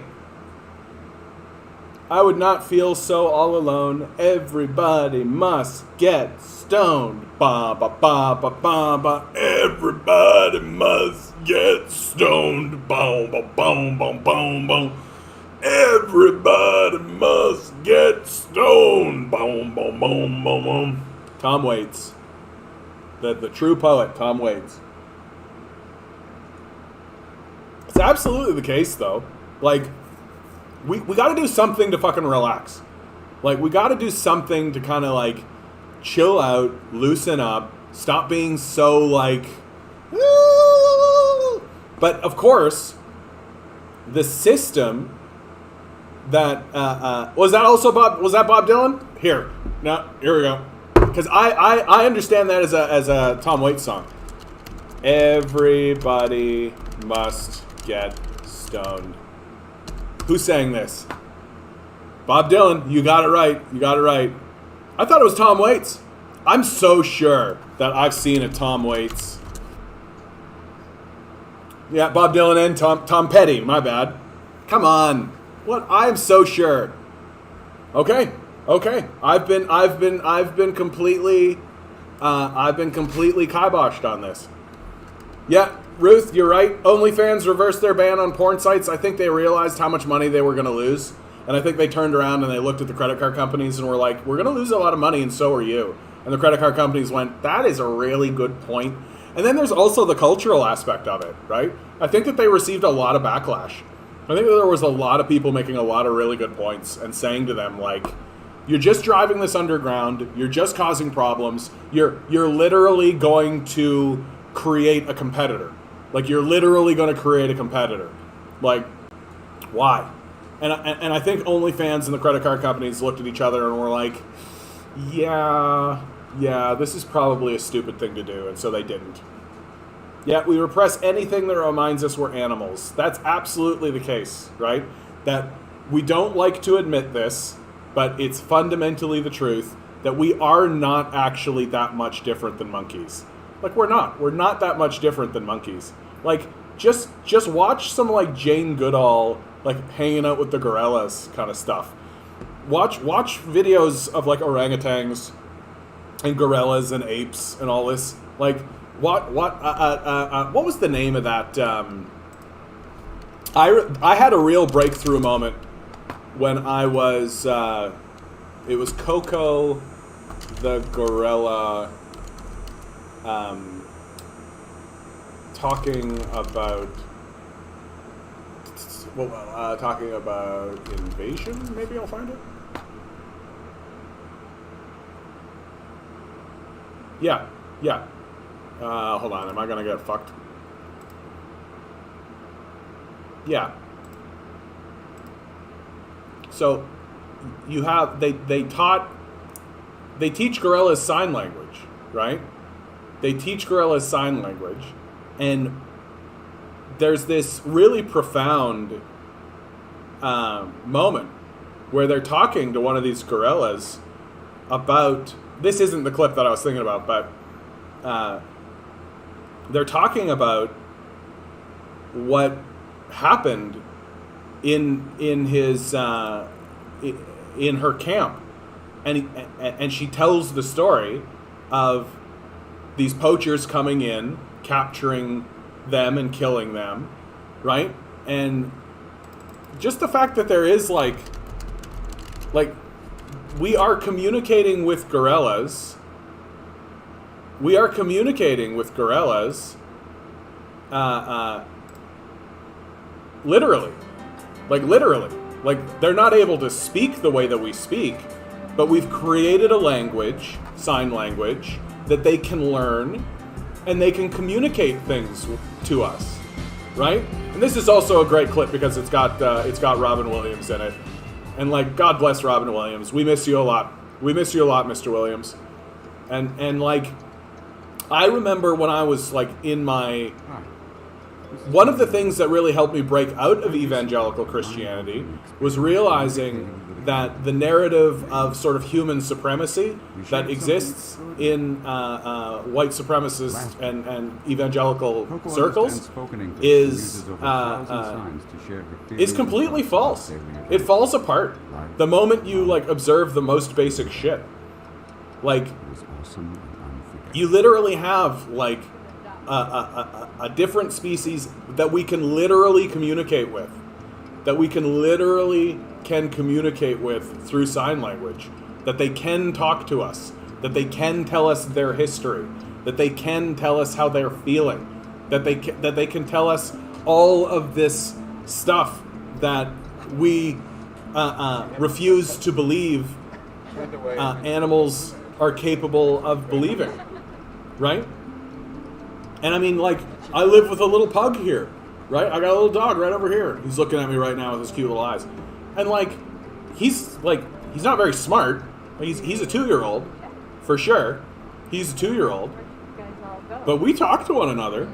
I would not feel so all alone. Everybody must get stoned. Ba ba ba ba ba ba. Everybody must get stoned. Boom boom boom boom boom boom. Everybody must get stoned. Boom boom boom boom boom. Tom Waits, the true poet, Tom Waits. It's absolutely the case, though. Like, we got to do something to fucking relax. Like, we got to do something to kind of, like, chill out, loosen up, stop being so, like, "Ooh." But, of course, the system that, was that Bob Dylan? Here. No, here we go. Because I understand that as a Tom Waits song. Everybody must get stoned. Who sang this? Bob Dylan. You got it right. You got it right. I thought it was Tom Waits. I'm so sure that I've seen a Tom Waits. Yeah, Bob Dylan and Tom Petty. My bad. Come on. What? I'm so sure. Okay. I've been completely kiboshed on this. Yeah, Ruth, you're right. OnlyFans reversed their ban on porn sites. I think they realized how much money they were going to lose. And I think they turned around and they looked at the credit card companies and were like, we're going to lose a lot of money and so are you. And the credit card companies went, that is a really good point. And then there's also the cultural aspect of it, right? I think that they received a lot of backlash. I think that there was a lot of people making a lot of really good points and saying to them, like, you're just driving this underground. You're just causing problems. You're literally going to create a competitor. Like, you're literally going to create a competitor. Like, why? And I think OnlyFans and the credit card companies looked at each other and were like, yeah, this is probably a stupid thing to do. And so they didn't. Yet we repress anything that reminds us we're animals. That's absolutely the case, right? That we don't like to admit this, but it's fundamentally the truth that we are not actually that much different than monkeys. Like, we're not. We're not that much different than monkeys. Like, just watch some, like, Jane Goodall, like, hanging out with the gorillas kind of stuff. Watch videos of, like, orangutans and gorillas and apes and all this. Like, what was the name of that? I had a real breakthrough moment when I was, it was Coco the gorilla, talking about invasion. Maybe I'll find it. Yeah. Hold on. Am I gonna get fucked? Yeah. So you have they teach gorillas sign language, right? They teach gorillas sign language, and there's this really profound moment where they're talking to one of these gorillas about, this isn't the clip that I was thinking about, but they're talking about what happened in his in her camp, and she tells the story of these poachers coming in, capturing them and killing them, right? And just the fact that there is, like, like, we are communicating with gorillas. We are communicating with gorillas, literally. Like, literally. Like, they're not able to speak the way that we speak, but we've created a language, sign language, that they can learn, and they can communicate things to us, right? And this is also a great clip because it's got Robin Williams in it. And, like, God bless Robin Williams. We miss you a lot. We miss you a lot, Mr. Williams. And like, I remember when I was, like, in my... One of the things that really helped me break out of evangelical Christianity was realizing that the narrative of sort of human supremacy that exists in white supremacist and evangelical circles is completely false. It falls apart the moment you, like, observe the most basic shit. Like, you literally have, like, a different species that we can literally communicate with, communicate with through sign language, that they can talk to us, that they can tell us their history, that they can tell us how they're feeling, that they can tell us all of this stuff that we refuse to believe animals are capable of believing, right? And I mean, like, I live with a little pug here, right? I got a little dog right over here. He's looking at me right now with his cute little eyes. And, like, he's not very smart. He's a 2-year-old, for sure. He's a 2-year-old. But we talk to one another.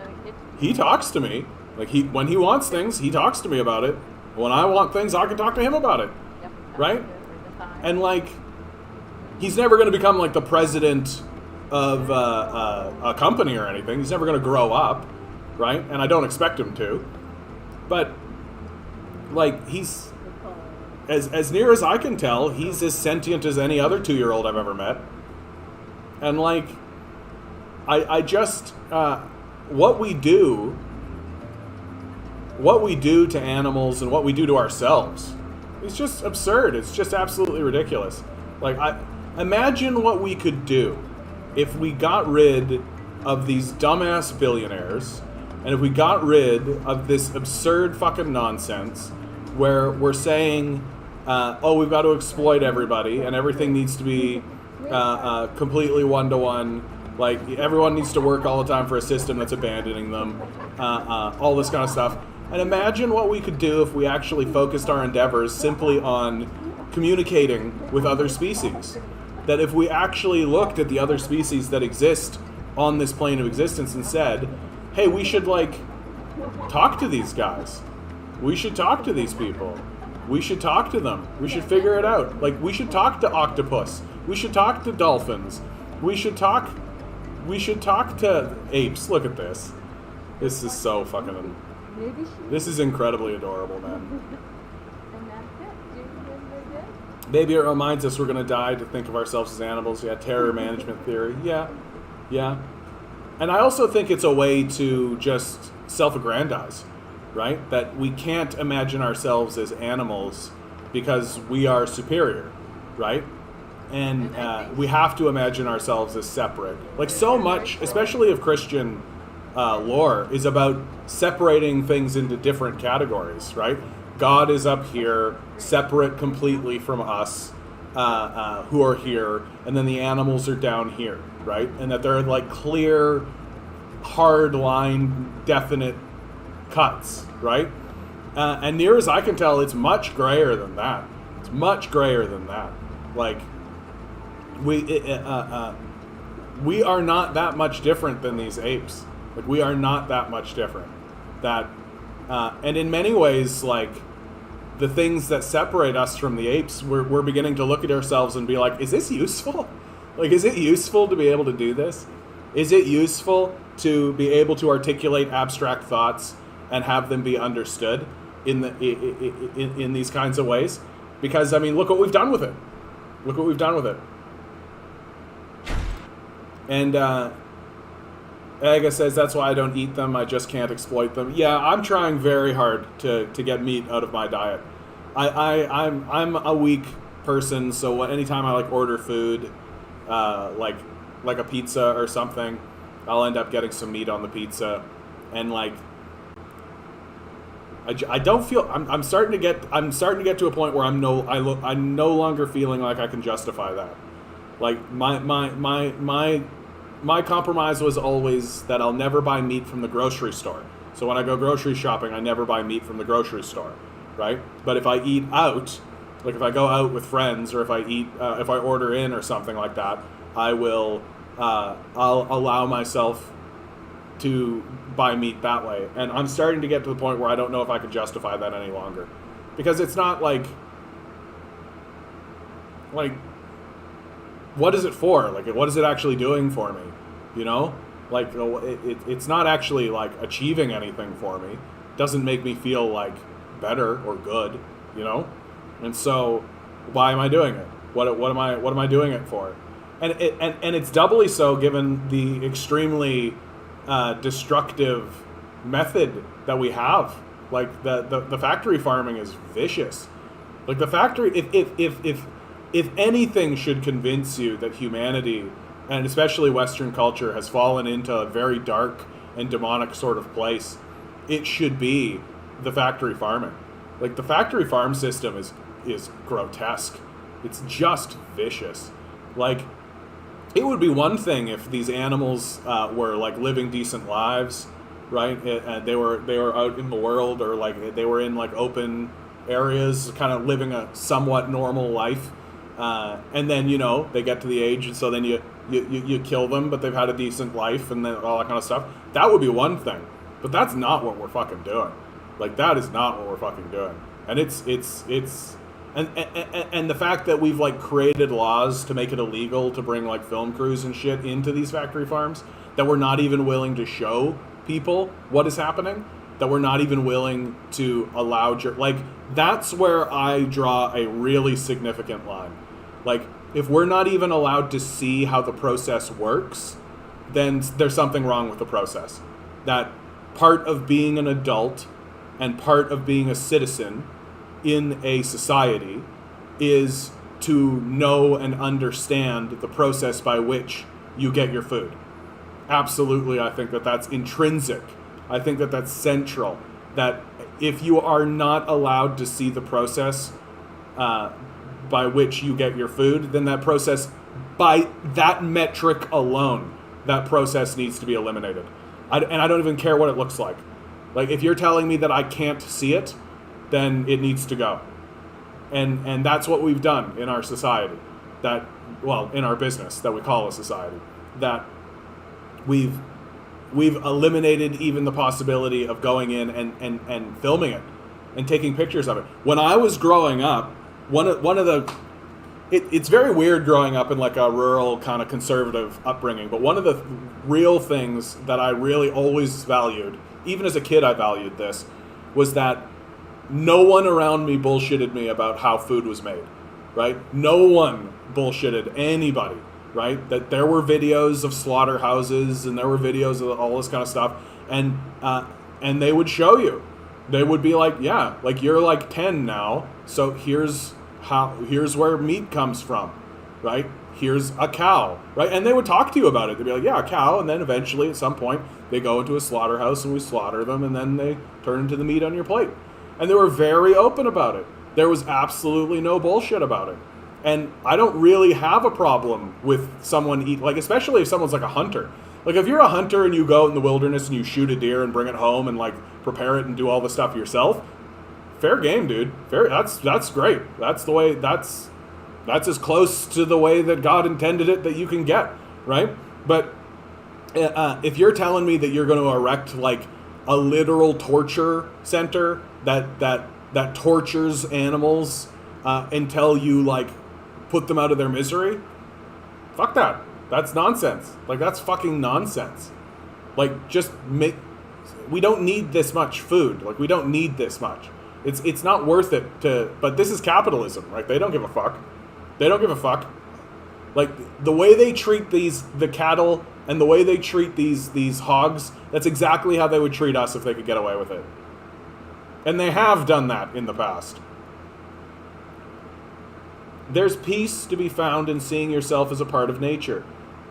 He talks to me. Like, when he wants things, he talks to me about it. When I want things, I can talk to him about it, right? And, like, he's never going to become, like, the president of a company or anything. He's never going to grow up, right? And I don't expect him to. But, like, he's, as near as I can tell, he's as sentient as any other 2-year-old I've ever met. And, like, I just, what we do to animals and what we do to ourselves is just absurd. It's just absolutely ridiculous. Like, imagine what we could do if we got rid of these dumbass billionaires, and if we got rid of this absurd fucking nonsense where we're saying, we've got to exploit everybody and everything needs to be completely one-to-one, like everyone needs to work all the time for a system that's abandoning them, all this kind of stuff. And imagine what we could do if we actually focused our endeavors simply on communicating with other species. That if we actually looked at the other species that exist on this plane of existence and said, hey, we should, like, talk to these guys. We should talk to these people. We should talk to them. We should figure it out. Like, we should talk to octopus. We should talk to dolphins. We should talk to apes. Look at this. This is so fucking... This is incredibly adorable, man. Maybe it reminds us we're going to die to think of ourselves as animals. Yeah, terror management theory. Yeah. And I also think it's a way to just self-aggrandize, right? That we can't imagine ourselves as animals because we are superior, right? And we have to imagine ourselves as separate. Like, so much, especially of Christian lore, is about separating things into different categories, right? God is up here, separate completely from us, who are here, and then the animals are down here, right? And that they're, like, clear, hard line, definite cuts, right? And near as I can tell, it's much grayer than that. It's much grayer than that. Like, we are not that much different than these apes. Like, we are not that much different. That, and in many ways, like, the things that separate us from the apes, we're beginning to look at ourselves and be like, is this useful? Like, is it useful to be able to do this? Is it useful to be able to articulate abstract thoughts and have them be understood in these kinds of ways? Because, I mean, look what we've done with it. Look what we've done with it. And Aga says, that's why I don't eat them. I just can't exploit them. Yeah, I'm trying very hard to get meat out of my diet. I'm a weak person, so anytime I like order food, like a pizza or something, I'll end up getting some meat on the pizza, and like I don't feel I'm starting to get to a point where I'm no longer feeling like I can justify that. Like my compromise was always that I'll never buy meat from the grocery store. So when I go grocery shopping, I never buy meat from the grocery store, right? But if I eat out, like if I go out with friends, or if I order in or something like that, I'll allow myself to buy meat that way. And I'm starting to get to the point where I don't know if I can justify that any longer, because it's not like what is it for? Like, what is it actually doing for me? You know, like it's not actually like achieving anything for me. It doesn't make me feel like better or good, you know. And so, why am I doing it? What am I doing it for? And it's doubly so given the extremely destructive method that we have. Like the factory farming is vicious. Like the factory, if anything should convince you that humanity, and especially Western culture, has fallen into a very dark and demonic sort of place, it should be the factory farming. Like the factory farm system is grotesque. It's just vicious. Like, it would be one thing if these animals were like living decent lives, right? And they were out in the world, or like they were in like open areas, kind of living a somewhat normal life. And then, you know, they get to the age, and so then you kill them, but they've had a decent life, and then all that kind of stuff. That would be one thing, but that's not what we're fucking doing. Like, that is not what we're fucking doing. And it's and the fact that we've like created laws to make it illegal to bring like film crews and shit into these factory farms, that we're not even willing to show people what is happening, that we're not even willing to allow like, that's where I draw a really significant line. Like, if we're not even allowed to see how the process works, then there's something wrong with the process. That part of being an adult and part of being a citizen in a society is to know and understand the process by which you get your food. Absolutely, I think that that's intrinsic. I think that that's central. That if you are not allowed to see the process by which you get your food, then that process, by that metric alone, that process needs to be eliminated. And I don't even care what it looks like. Like, if you're telling me that I can't see it, then it needs to go. And that's what we've done in our society. In our business that we call a society. That we've eliminated even the possibility of going in and filming it and taking pictures of it. When I was growing up, it's very weird growing up in like a rural kind of conservative upbringing, but one of the real things that I really always valued, even as a kid I valued this, was that no one around me bullshitted me about how food was made, right? No one bullshitted anybody, right? That there were videos of slaughterhouses and there were videos of all this kind of stuff, and they would show you. They would be like, yeah, like, you're like 10 now, so here's where meat comes from, right? Here's a cow, right? And they would talk to you about it. They'd be like, yeah, a cow, and then eventually at some point they go into a slaughterhouse and we slaughter them, and then they turn into the meat on your plate. And they were very open about it. There was absolutely no bullshit about it. And I don't really have a problem with someone especially if someone's like a hunter. Like, if you're a hunter and you go out in the wilderness and you shoot a deer and bring it home and like prepare it and do all the stuff yourself, fair game, dude. That's great. That's the way. That's as close to the way that God intended it that you can get, right? But if you're telling me that you're going to erect like a literal torture center that tortures animals until you like put them out of their misery, fuck that. That's nonsense. Like, that's fucking nonsense. Like, we don't need this much food. Like, we don't need this much. It's not worth it but this is capitalism, right? They don't give a fuck. They don't give a fuck. Like, the way they treat the cattle and the way they treat these hogs, that's exactly how they would treat us if they could get away with it. And they have done that in the past. There's peace to be found in seeing yourself as a part of nature.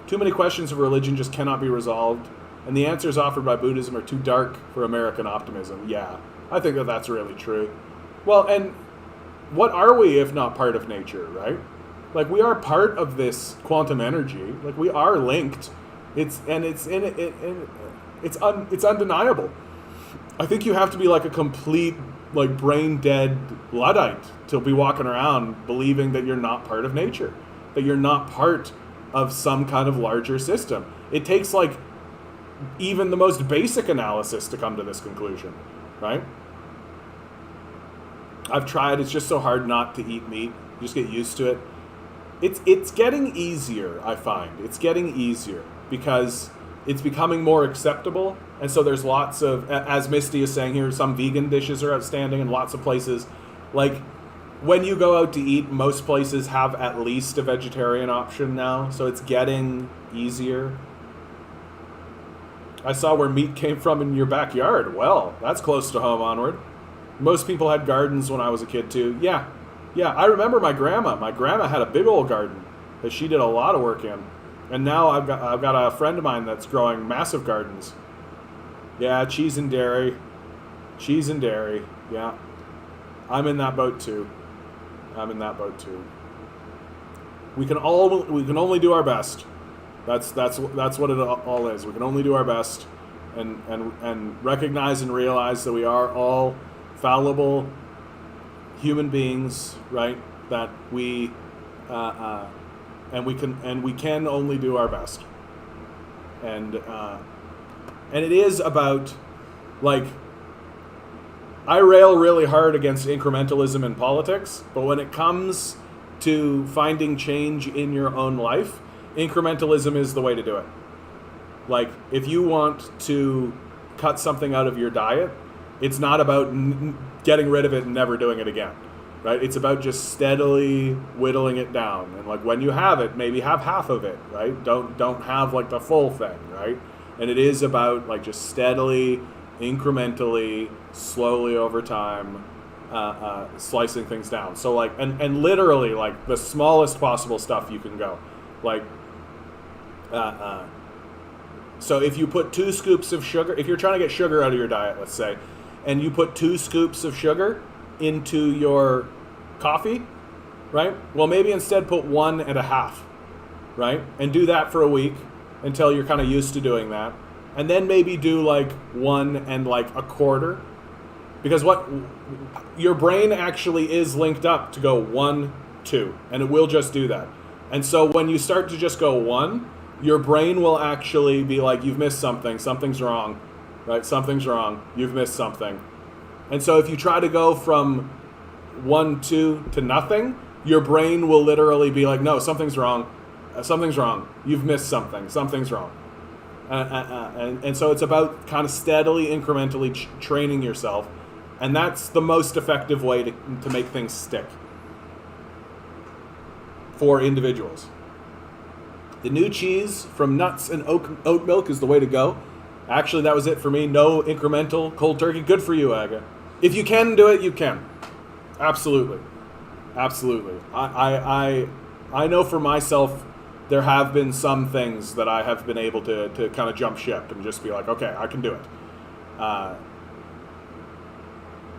Too many questions of religion just cannot be resolved, and the answers offered by Buddhism are too dark for American optimism. Yeah, I think that that's really true. Well, and what are we if not part of nature, right? Like, we are part of this quantum energy. Like, we are linked. It's undeniable. I think you have to be like a complete, like, brain dead Luddite to be walking around believing that you're not part of nature, that you're not part of some kind of larger system. It takes, like, even the most basic analysis to come to this conclusion, right? I've tried. It's just so hard not to eat meat. You just get used to it. It's getting easier, I find. It's getting easier because it's becoming more acceptable. And so there's lots of, as Misty is saying here, some vegan dishes are outstanding in lots of places. Like, when you go out to eat, most places have at least a vegetarian option now. So it's getting easier. I saw where meat came from in your backyard. Well, that's close to home onward. Most people had gardens when I was a kid too. Yeah, I remember my grandma. My grandma had a big old garden that she did a lot of work in. And now I've got a friend of mine that's growing massive gardens. Yeah, cheese and dairy. Cheese and dairy. Yeah. I'm in that boat too. We can only do our best. That's what it all is. We can only do our best and recognize and realize that we are all fallible human beings, right? That we can only do our best. And it is about, like, I rail really hard against incrementalism in politics, but when it comes to finding change in your own life, incrementalism is the way to do it. Like, if you want to cut something out of your diet, it's not about getting rid of it and never doing it again, right? It's about just steadily whittling it down. And, like, when you have it, maybe have half of it, right? Don't have, like, the full thing, right? And it is about, like, just steadily, incrementally, slowly over time, slicing things down. So, like, and literally, like, the smallest possible stuff you can go. Like, so if you put 2 scoops of sugar, if you're trying to get sugar out of your diet, let's say, and you put 2 scoops of sugar into your coffee, right? Well, maybe instead put 1.5, right? And do that for a week until you're kind of used to doing that. And then maybe do, like, 1.25, because what your brain actually is linked up to go 1, 2, and it will just do that. And so when you start to just go 1, your brain will actually be like, you've missed something, something's wrong, right? Something's wrong, you've missed something. And so if you try to go from 1, 2 to nothing, your brain will literally be like, no, something's wrong, you've missed something, something's wrong. And so it's about kind of steadily, incrementally training yourself, and that's the most effective way to make things stick for individuals. The new cheese from nuts and oat milk is the way to go. Actually, that was it for me. No incremental cold turkey. Good for you, Aga. If you can do it, you can. Absolutely. I know for myself, there have been some things that I have been able to kind of jump ship and just be like, okay, I can do it.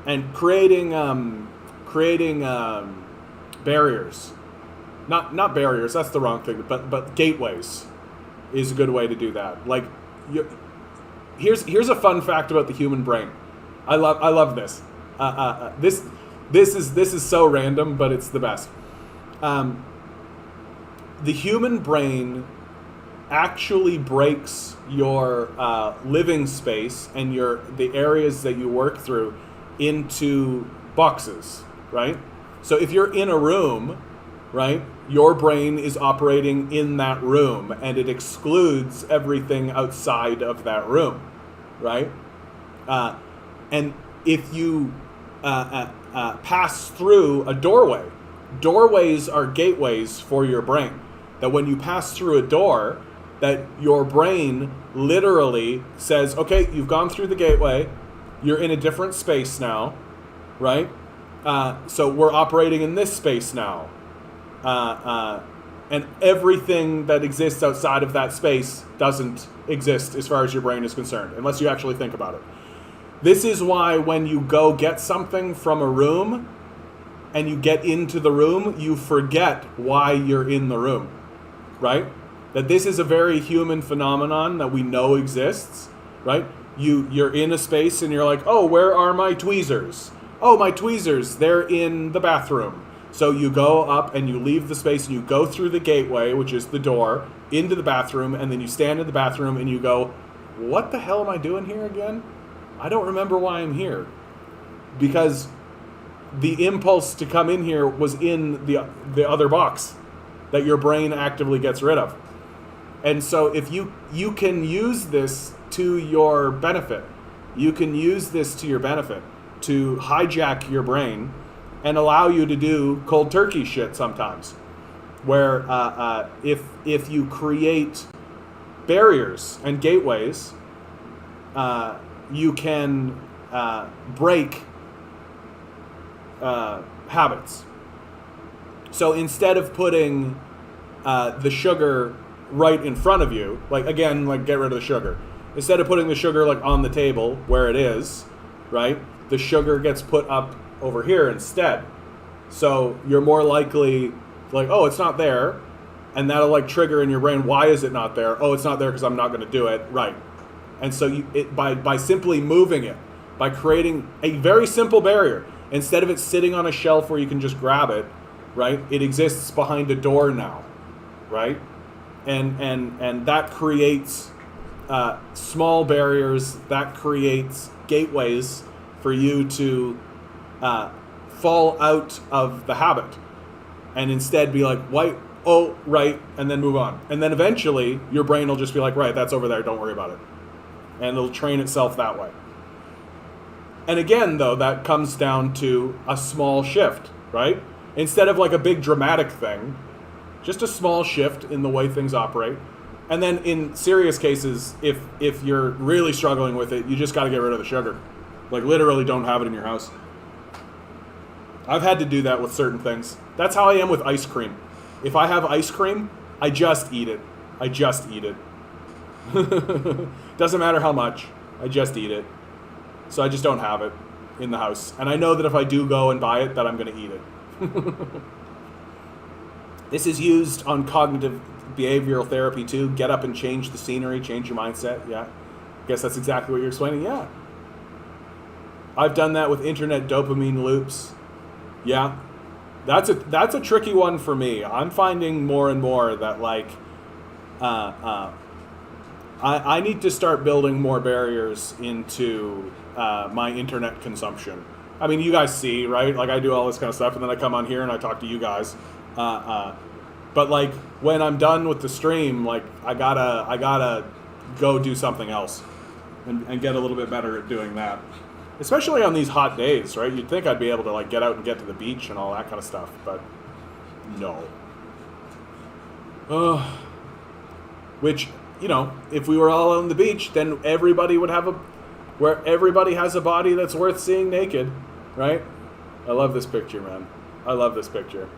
And creating barriers. Not barriers, that's the wrong thing, but gateways is a good way to do that. Like, here's a fun fact about the human brain. I love this. This is so random, but it's the best. The human brain actually breaks your living space and the areas that you work through into boxes, right? So if you're in a room, right, your brain is operating in that room and it excludes everything outside of that room, right? And if you pass through a doorway, doorways are gateways for your brain. That when you pass through a door, that your brain literally says, okay, you've gone through the gateway, you're in a different space now, right? So we're operating in this space now. and everything that exists outside of that space doesn't exist as far as your brain is concerned, unless you actually think about it. This is why when you go get something from a room and you get into the room, you forget why you're in the room, right? That this is a very human phenomenon that we know exists, right? You're in a space and you're like, oh, where are my tweezers? Oh, my tweezers, they're in the bathroom. So you go up and you leave the space and you go through the gateway, which is the door, into the bathroom, and then you stand in the bathroom and you go, what the hell am I doing here again? I don't remember why I'm here. Because the impulse to come in here was in the other box that your brain actively gets rid of. And so if you can use this to your benefit, you can use this to your benefit to hijack your brain and allow you to do cold turkey shit sometimes, where if you create barriers and gateways, you can break habits. So instead of putting the sugar right in front of you, like get rid of the sugar. Instead of putting the sugar like on the table where it is, right? The sugar gets put up over here instead. So you're more likely like, oh, it's not there. And that'll like trigger in your brain, why is it not there? Oh, it's not there because I'm not going to do it. Right. And so by simply moving it, by creating a very simple barrier, instead of it sitting on a shelf where you can just grab it, right? It exists behind a door now, right? And that creates small barriers, that creates gateways for you to fall out of the habit and instead be like, white, oh, right, and then move on. And then eventually your brain will just be like, right, that's over there, don't worry about it. And it'll train itself that way. And again, though, that comes down to a small shift, right? Instead of like a big dramatic thing, just a small shift in the way things operate. And then in serious cases, if you're really struggling with it, you just got to get rid of the sugar. Like literally don't have it in your house. I've had to do that with certain things. That's how I am with ice cream. If I have ice cream, I just eat it. I just eat it. Doesn't matter how much. I just eat it. So I just don't have it in the house. And I know that if I do go and buy it, that I'm going to eat it. This is used on cognitive behavioral therapy too. Get up and change the scenery, change your mindset. Yeah. Guess that's exactly what you're explaining. Yeah. I've done that with internet dopamine loops. Yeah. That's a tricky one for me. I'm finding more and more that like I need to start building more barriers into my internet consumption. I mean, you guys see, right? Like I do all this kind of stuff, and then I come on here and I talk to you guys. But like when I'm done with the stream, like I gotta go do something else and get a little bit better at doing that. Especially on these hot days, right? You'd think I'd be able to like get out and get to the beach and all that kind of stuff, but no. Which, you know, if we were all on the beach, then everybody would have where everybody has a body that's worth seeing naked, right? I love this picture, man. I love this picture.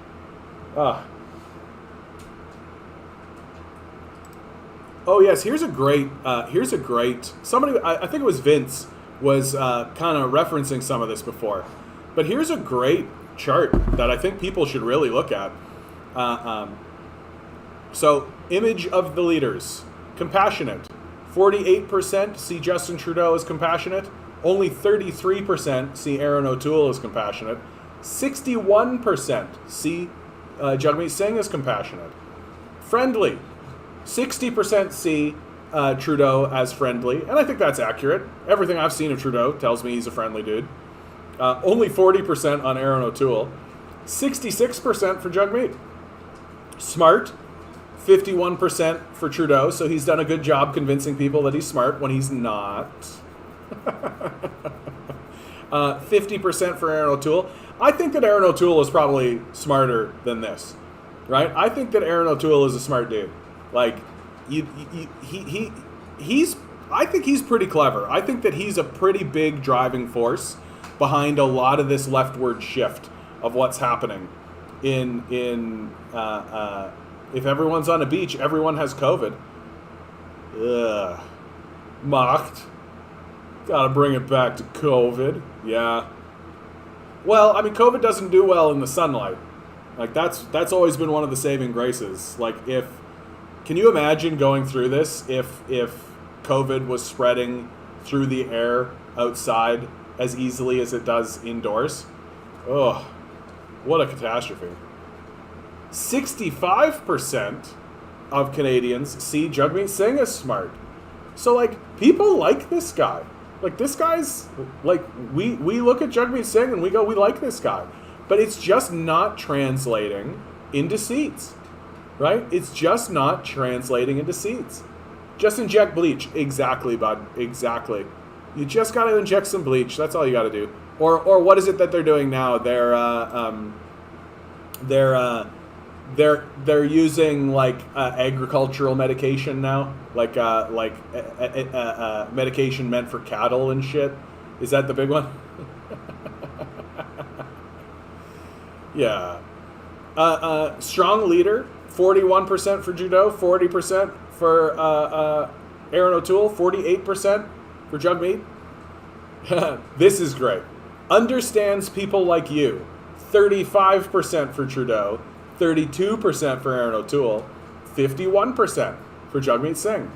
Oh yes, here's a great somebody, I think it was Vince, was kind of referencing some of this before. But here's a great chart that I think people should really look at. So, image of the leaders. Compassionate. 48% see Justin Trudeau as compassionate. Only 33% see Aaron O'Toole as compassionate. 61% see Jagmeet Singh as compassionate. Friendly. 60% see Trudeau as friendly, and I think that's accurate. Everything I've seen of Trudeau tells me he's a friendly dude. Only 40% on Aaron O'Toole. 66% for Jagmeet. Smart. 51% for Trudeau, so he's done a good job convincing people that he's smart when he's not. 50% for Aaron O'Toole. I think that Aaron O'Toole is probably smarter than this, right? I think that Aaron O'Toole is a smart dude. Like, he's I think he's pretty clever. I think that he's a pretty big driving force behind a lot of this leftward shift of what's happening. if everyone's on a beach, everyone has COVID. Ugh. Mocked. Gotta bring it back to COVID. Yeah. Well, I mean, COVID doesn't do well in the sunlight. Like, that's always been one of the saving graces. Like, can you imagine going through this if COVID was spreading through the air outside as easily as it does indoors? Ugh. What a catastrophe. 65% of Canadians see Jagmeet Singh as smart. So, like, people like this guy. Like, this guy's, like, we look at Jagmeet Singh and we go, we like this guy. But it's just not translating into seats, right? It's just not translating into seats. Just inject bleach. Exactly, bud. Exactly. You just got to inject some bleach. That's all you got to do. Or what is it that they're doing now? They're using like agricultural medication now, like medication meant for cattle and shit. Is that the big one? Yeah. Strong leader, 41% for Trudeau, 40% for Aaron O'Toole, 48% for Jagmeet. This is great. Understands people like you, 35% for Trudeau, 32% for Aaron O'Toole, 51% for Jagmeet Singh.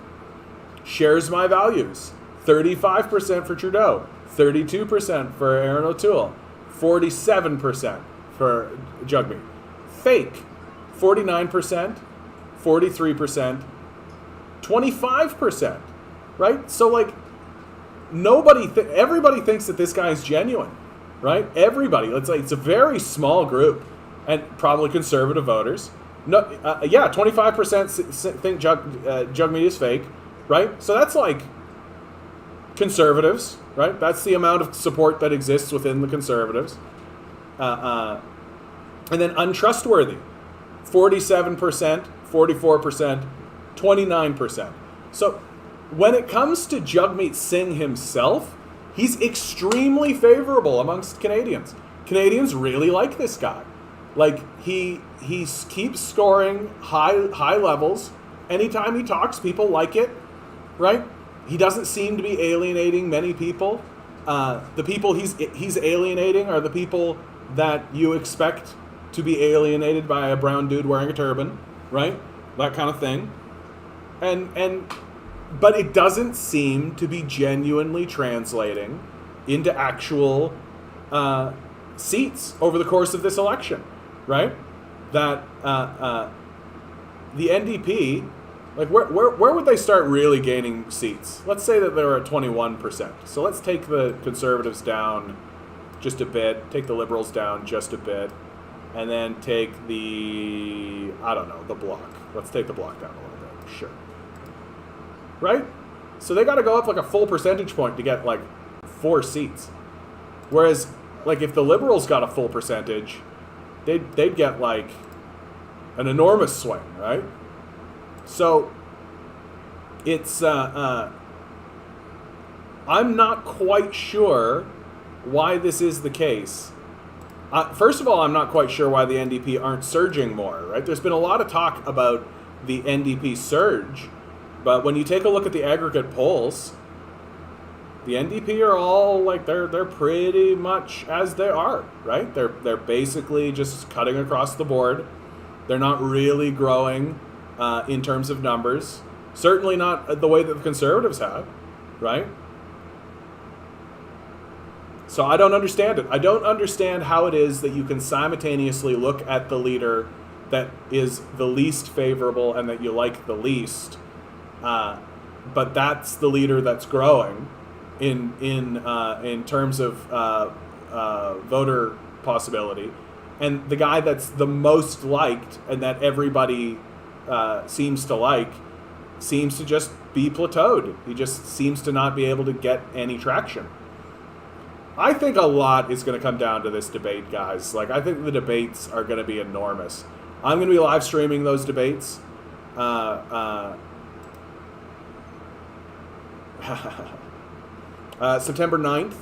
Shares my values, 35% for Trudeau, 32% for Aaron O'Toole, 47% for Jagmeet. Fake, 49%, 43%, 25%, right? So, like, everybody thinks that this guy is genuine, right? Everybody. It's a very small group, and probably conservative voters. No, 25% think Jagmeet is fake, right? So that's like conservatives, right? That's the amount of support that exists within the conservatives. And then untrustworthy, 47%, 44%, 29%. So when it comes to Jagmeet Singh himself, he's extremely favorable amongst Canadians. Canadians really like this guy. Like, he keeps scoring high levels. Anytime he talks, people like it, right? He doesn't seem to be alienating many people. The people he's alienating are the people that you expect to be alienated by a brown dude wearing a turban, right? That kind of thing. But it doesn't seem to be genuinely translating into actual seats over the course of this election, right? That the NDP, like, where would they start really gaining seats? Let's say that they're at 21%. So let's take the Conservatives down just a bit, take the Liberals down just a bit, and then take the Bloc. Let's take the Bloc down a little bit, sure. Right? So they got to go up like a full percentage point to get like 4 seats. Whereas, like, if the Liberals got a full percentage, they'd get like an enormous swing, right? So it's I'm not quite sure why this is the case. First of all, I'm not quite sure why the NDP aren't surging more, right? There's been a lot of talk about the NDP surge, but when you take a look at the aggregate polls, the NDP are all like they're pretty much as they are, right? They're basically just cutting across the board. They're not really growing in terms of numbers. Certainly not the way that the Conservatives have, right? So I don't understand it. I don't understand how it is that you can simultaneously look at the leader that is the least favorable and that you like the least, but that's the leader that's growing in terms of voter possibility, and the guy that's the most liked and that everybody seems to just be plateaued. He just seems to not be able to get any traction. I think a lot is going to come down to this debate, guys. Like, I think the debates are going to be enormous. I'm going to be live streaming those debates. September 9th,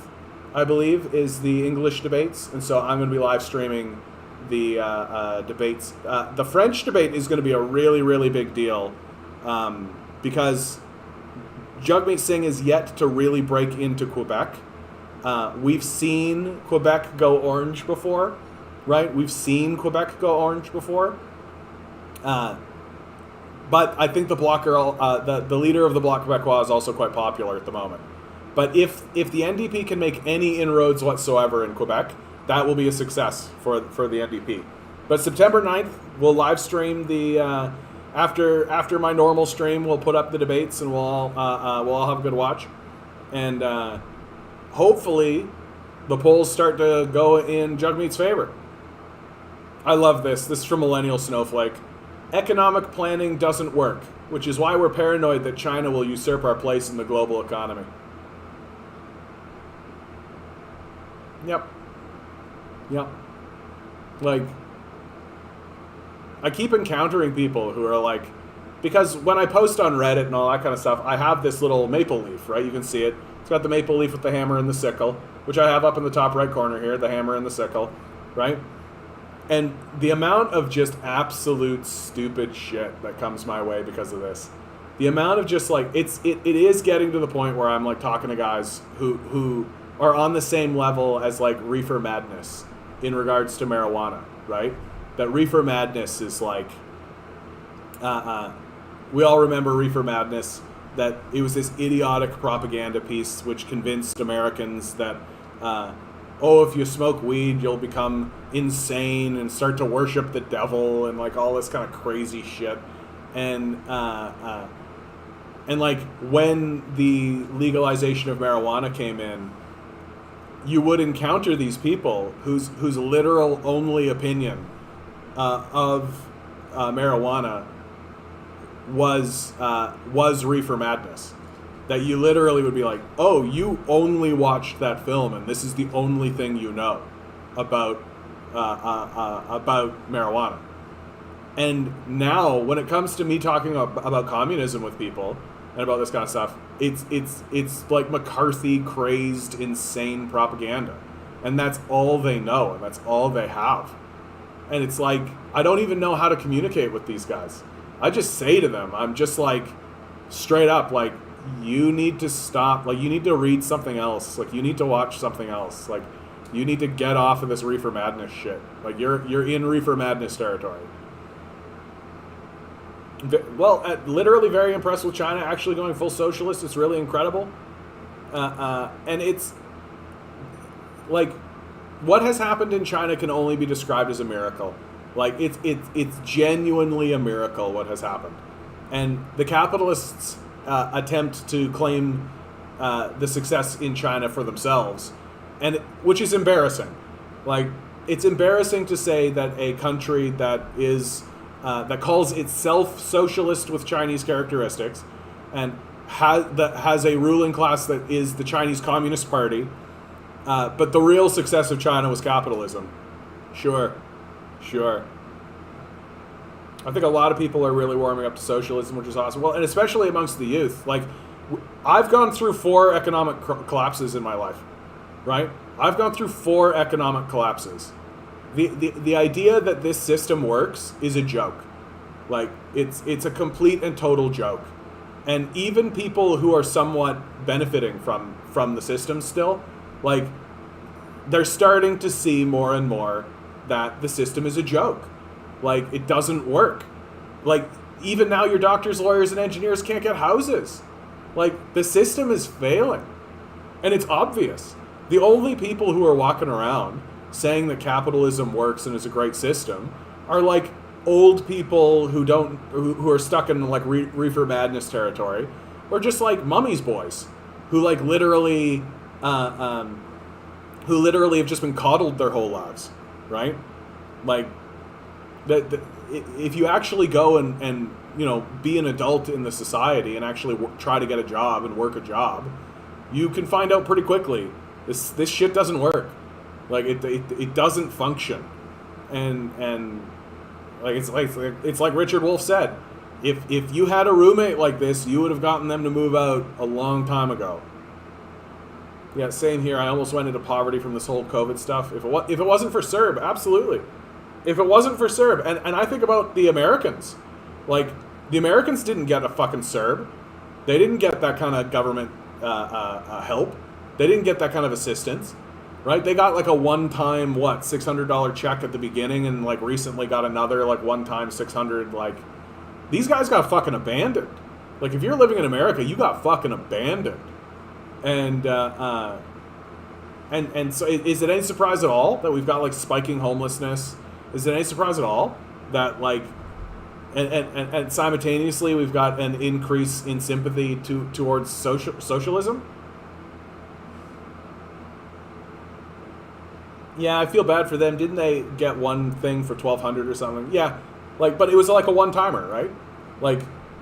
I believe, is the English debates. And so I'm going to be live streaming the debates. The French debate is going to be a really, really big deal because Jagmeet Singh is yet to really break into Quebec. We've seen Quebec go orange before, right? We've seen Quebec go orange before. But I think the the leader of the Bloc Québécois is also quite popular at the moment. But if the NDP can make any inroads whatsoever in Quebec, that will be a success for the NDP. But September 9th, we'll live stream the after my normal stream. We'll put up the debates and we'll all have a good watch. And hopefully, the polls start to go in Jagmeet's favor. I love this. This is from Millennial Snowflake. Economic planning doesn't work, which is why we're paranoid that China will usurp our place in the global economy. Yep. Like, I keep encountering people who are like, because when I post on Reddit and all that kind of stuff, I have this little maple leaf, right? You can see it. It's got the maple leaf with the hammer and the sickle, which I have up in the top right corner here, the hammer and the sickle, right? And the amount of just absolute stupid shit that comes my way because of this, the amount of just like, it is getting to the point where I'm like talking to guys who are on the same level as like reefer madness in regards to marijuana, right? That reefer madness is like, we all remember reefer madness, that it was this idiotic propaganda piece which convinced Americans that, if you smoke weed, you'll become insane and start to worship the devil and like all this kind of crazy shit. And like when the legalization of marijuana came in, you would encounter these people whose literal only opinion of marijuana was reefer madness. That you literally would be like, oh, you only watched that film and this is the only thing you know about marijuana. And now when it comes to me talking about communism with people and about this kind of stuff, it's like McCarthy crazed insane propaganda, and that's all they know and that's all they have. And it's like, I don't even know how to communicate with these guys. I just say to them, I'm just like straight up like, you need to stop, like you need to read something else, like you need to watch something else, like you need to get off of this reefer madness shit. Like you're in reefer madness territory. Well, literally very impressed with China actually going full socialist. It's really incredible. And it's like what has happened in China can only be described as a miracle. Like it's genuinely a miracle what has happened. And the capitalists attempt to claim the success in China for themselves, and which is embarrassing. Like it's embarrassing to say that a country that is that calls itself socialist with Chinese characteristics and has a ruling class that is the Chinese Communist Party, but the real success of China was capitalism. Sure. I think a lot of people are really warming up to socialism, which is awesome. Well, and especially amongst the youth. Like, I've gone through 4 economic collapses in my life, right? I've gone through 4 economic collapses. The idea that this system works is a joke. Like, it's a complete and total joke. And even people who are somewhat benefiting from the system still, like, they're starting to see more and more that the system is a joke. Like, it doesn't work. Like, even now your doctors, lawyers, and engineers can't get houses. Like, the system is failing. And it's obvious. The only people who are walking around saying that capitalism works and is a great system are, like, old people who are stuck in, like, reefer madness territory. Or just, like, mummy's boys who, like, literally have just been coddled their whole lives, right? Like, if you actually go and you know, be an adult in the society and actually try to get a job and work a job, you can find out pretty quickly this shit doesn't work. Like it doesn't function, and like it's like Richard Wolff said, if you had a roommate like this, you would have gotten them to move out a long time ago. Yeah, same here. I almost went into poverty from this whole COVID stuff. If it wasn't for CERB, absolutely. if it wasn't for CERB, and I think about the Americans, like, the Americans didn't get a fucking CERB. They didn't get that kind of government help. They didn't get that kind of assistance, right? They got like a one-time, $600 check at the beginning, and like recently got another like one-time 600. Like, these guys got fucking abandoned. Like, if you're living in America, you got fucking abandoned. And so is it any surprise at all that we've got like spiking homelessness? Is it any surprise at all that like, and simultaneously we've got an increase in sympathy towards socialism? Yeah, I feel bad for them. Didn't they get one thing for $1,200 or something? Yeah, like, but it was like a one-timer, right? Like,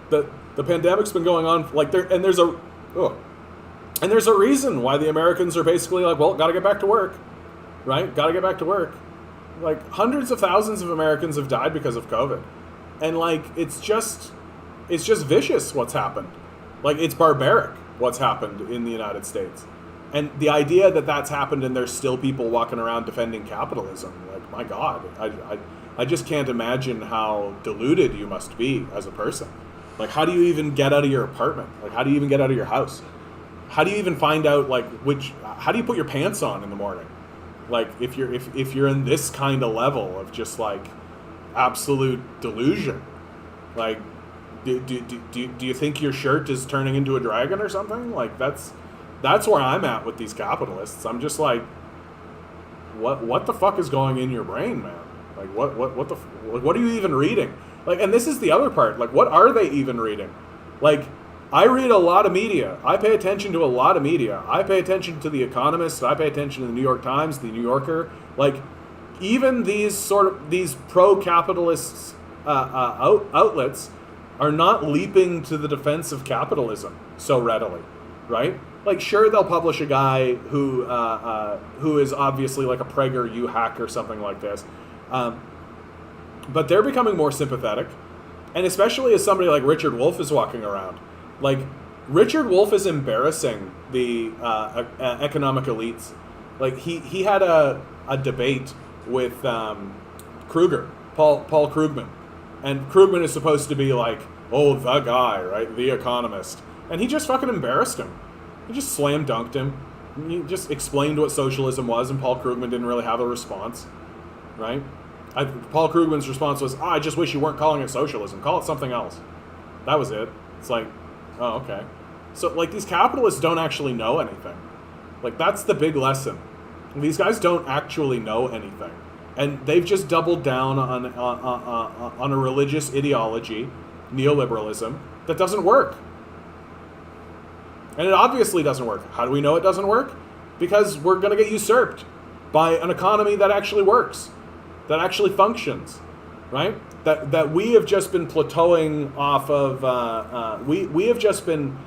the pandemic's been going on, like, there's a reason why the Americans are basically like, well, gotta get back to work, right? Gotta get back to work. Like, hundreds of thousands of Americans have died because of COVID. And, like, it's just vicious what's happened. Like, it's barbaric what's happened in the United States. And the idea that that's happened and there's still people walking around defending capitalism, like, my God, I just can't imagine how deluded you must be as a person. Like, how do you even get out of your apartment? Like, how do you even get out of your house? How do you even find out, like, how do you put your pants on in the morning? Like, if you're in this kind of level of just, like, absolute delusion, like, do you think your shirt is turning into a dragon or something? Like, that's where I'm at with these capitalists. I'm just like, what the fuck is going in your brain, man? Like, what are you even reading? Like, and this is the other part. Like, what are they even reading? Like, I read a lot of media. I pay attention to a lot of media. I pay attention to The Economist. I pay attention to the New York Times, the New Yorker. Like, even these pro-capitalist outlets are not leaping to the defense of capitalism so readily, right? Like, sure, they'll publish a guy who is obviously like a PragerU hack or something like this, but they're becoming more sympathetic, and especially as somebody like Richard Wolff is walking around. Like, Richard Wolff is embarrassing the economic elites. Like, he had a debate with Kruger, Paul Krugman, and Krugman is supposed to be like, oh, the guy, right, the economist, and he just fucking embarrassed him. He just slam dunked him. He just explained what socialism was, and Paul Krugman didn't really have a response, right? Paul Krugman's response was, I just wish you weren't calling it socialism. Call it something else. That was it. It's like, oh, okay. So, like, these capitalists don't actually know anything. Like, that's the big lesson. These guys don't actually know anything. And they've just doubled down on a religious ideology, neoliberalism, that doesn't work. And it obviously doesn't work. How do we know it doesn't work? Because we're going to get usurped by an economy that actually works, that actually functions, right? That we have just been plateauing off of. We have just been.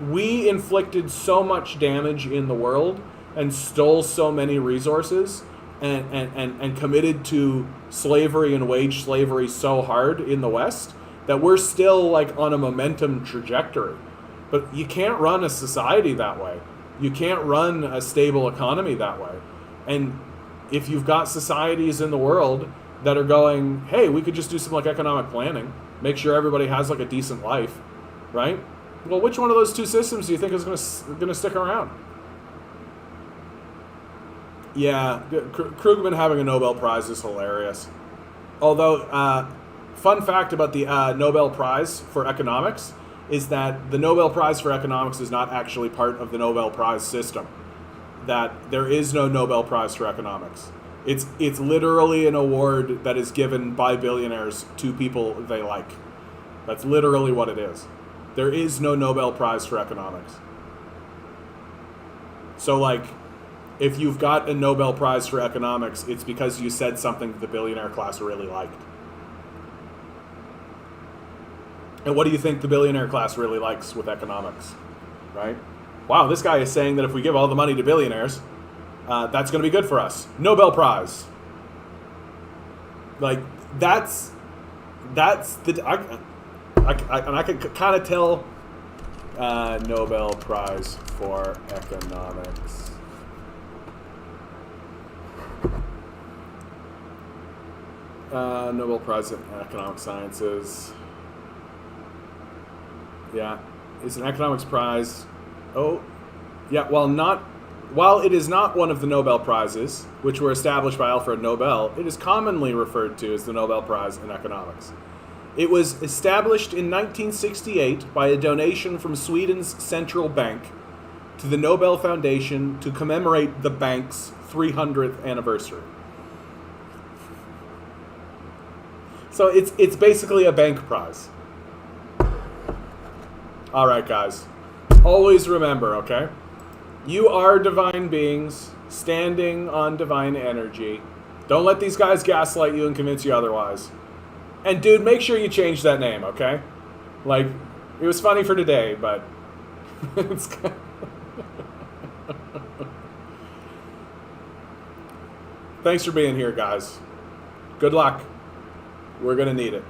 We inflicted so much damage in the world and stole so many resources and committed to slavery and wage slavery so hard in the West that we're still like on a momentum trajectory. But you can't run a society that way. You can't run a stable economy that way. And if you've got societies in the world that are going, hey, we could just do some like economic planning, make sure everybody has like a decent life, right? Well, which one of those two systems do you think is going to stick around? Yeah, Krugman having a Nobel Prize is hilarious. Although, fun fact about the Nobel Prize for Economics is that the Nobel Prize for Economics is not actually part of the Nobel Prize system. That there is no Nobel Prize for Economics. It's literally an award that is given by billionaires to people they like. That's literally what it is. There is no Nobel Prize for Economics. So, like, if you've got a Nobel Prize for Economics, it's because you said something that the billionaire class really liked. And what do you think the billionaire class really likes with economics, right? Wow, this guy is saying that if we give all the money to billionaires, that's going to be good for us. Nobel Prize. Like, that's the... I can kind of tell Nobel Prize for Economics. Nobel Prize in Economic Sciences. Yeah, it's an economics prize. Oh, yeah. While it is not one of the Nobel Prizes, which were established by Alfred Nobel, it is commonly referred to as the Nobel Prize in Economics. It was established in 1968 by a donation from Sweden's central bank to the Nobel Foundation to commemorate the bank's 300th anniversary. So it's basically a bank prize. All right, guys. Always remember, okay? You are divine beings standing on divine energy. Don't let these guys gaslight you and convince you otherwise. And dude, make sure you change that name, okay? Like, it was funny for today, but it's Thanks for being here, guys. Good luck. We're going to need it.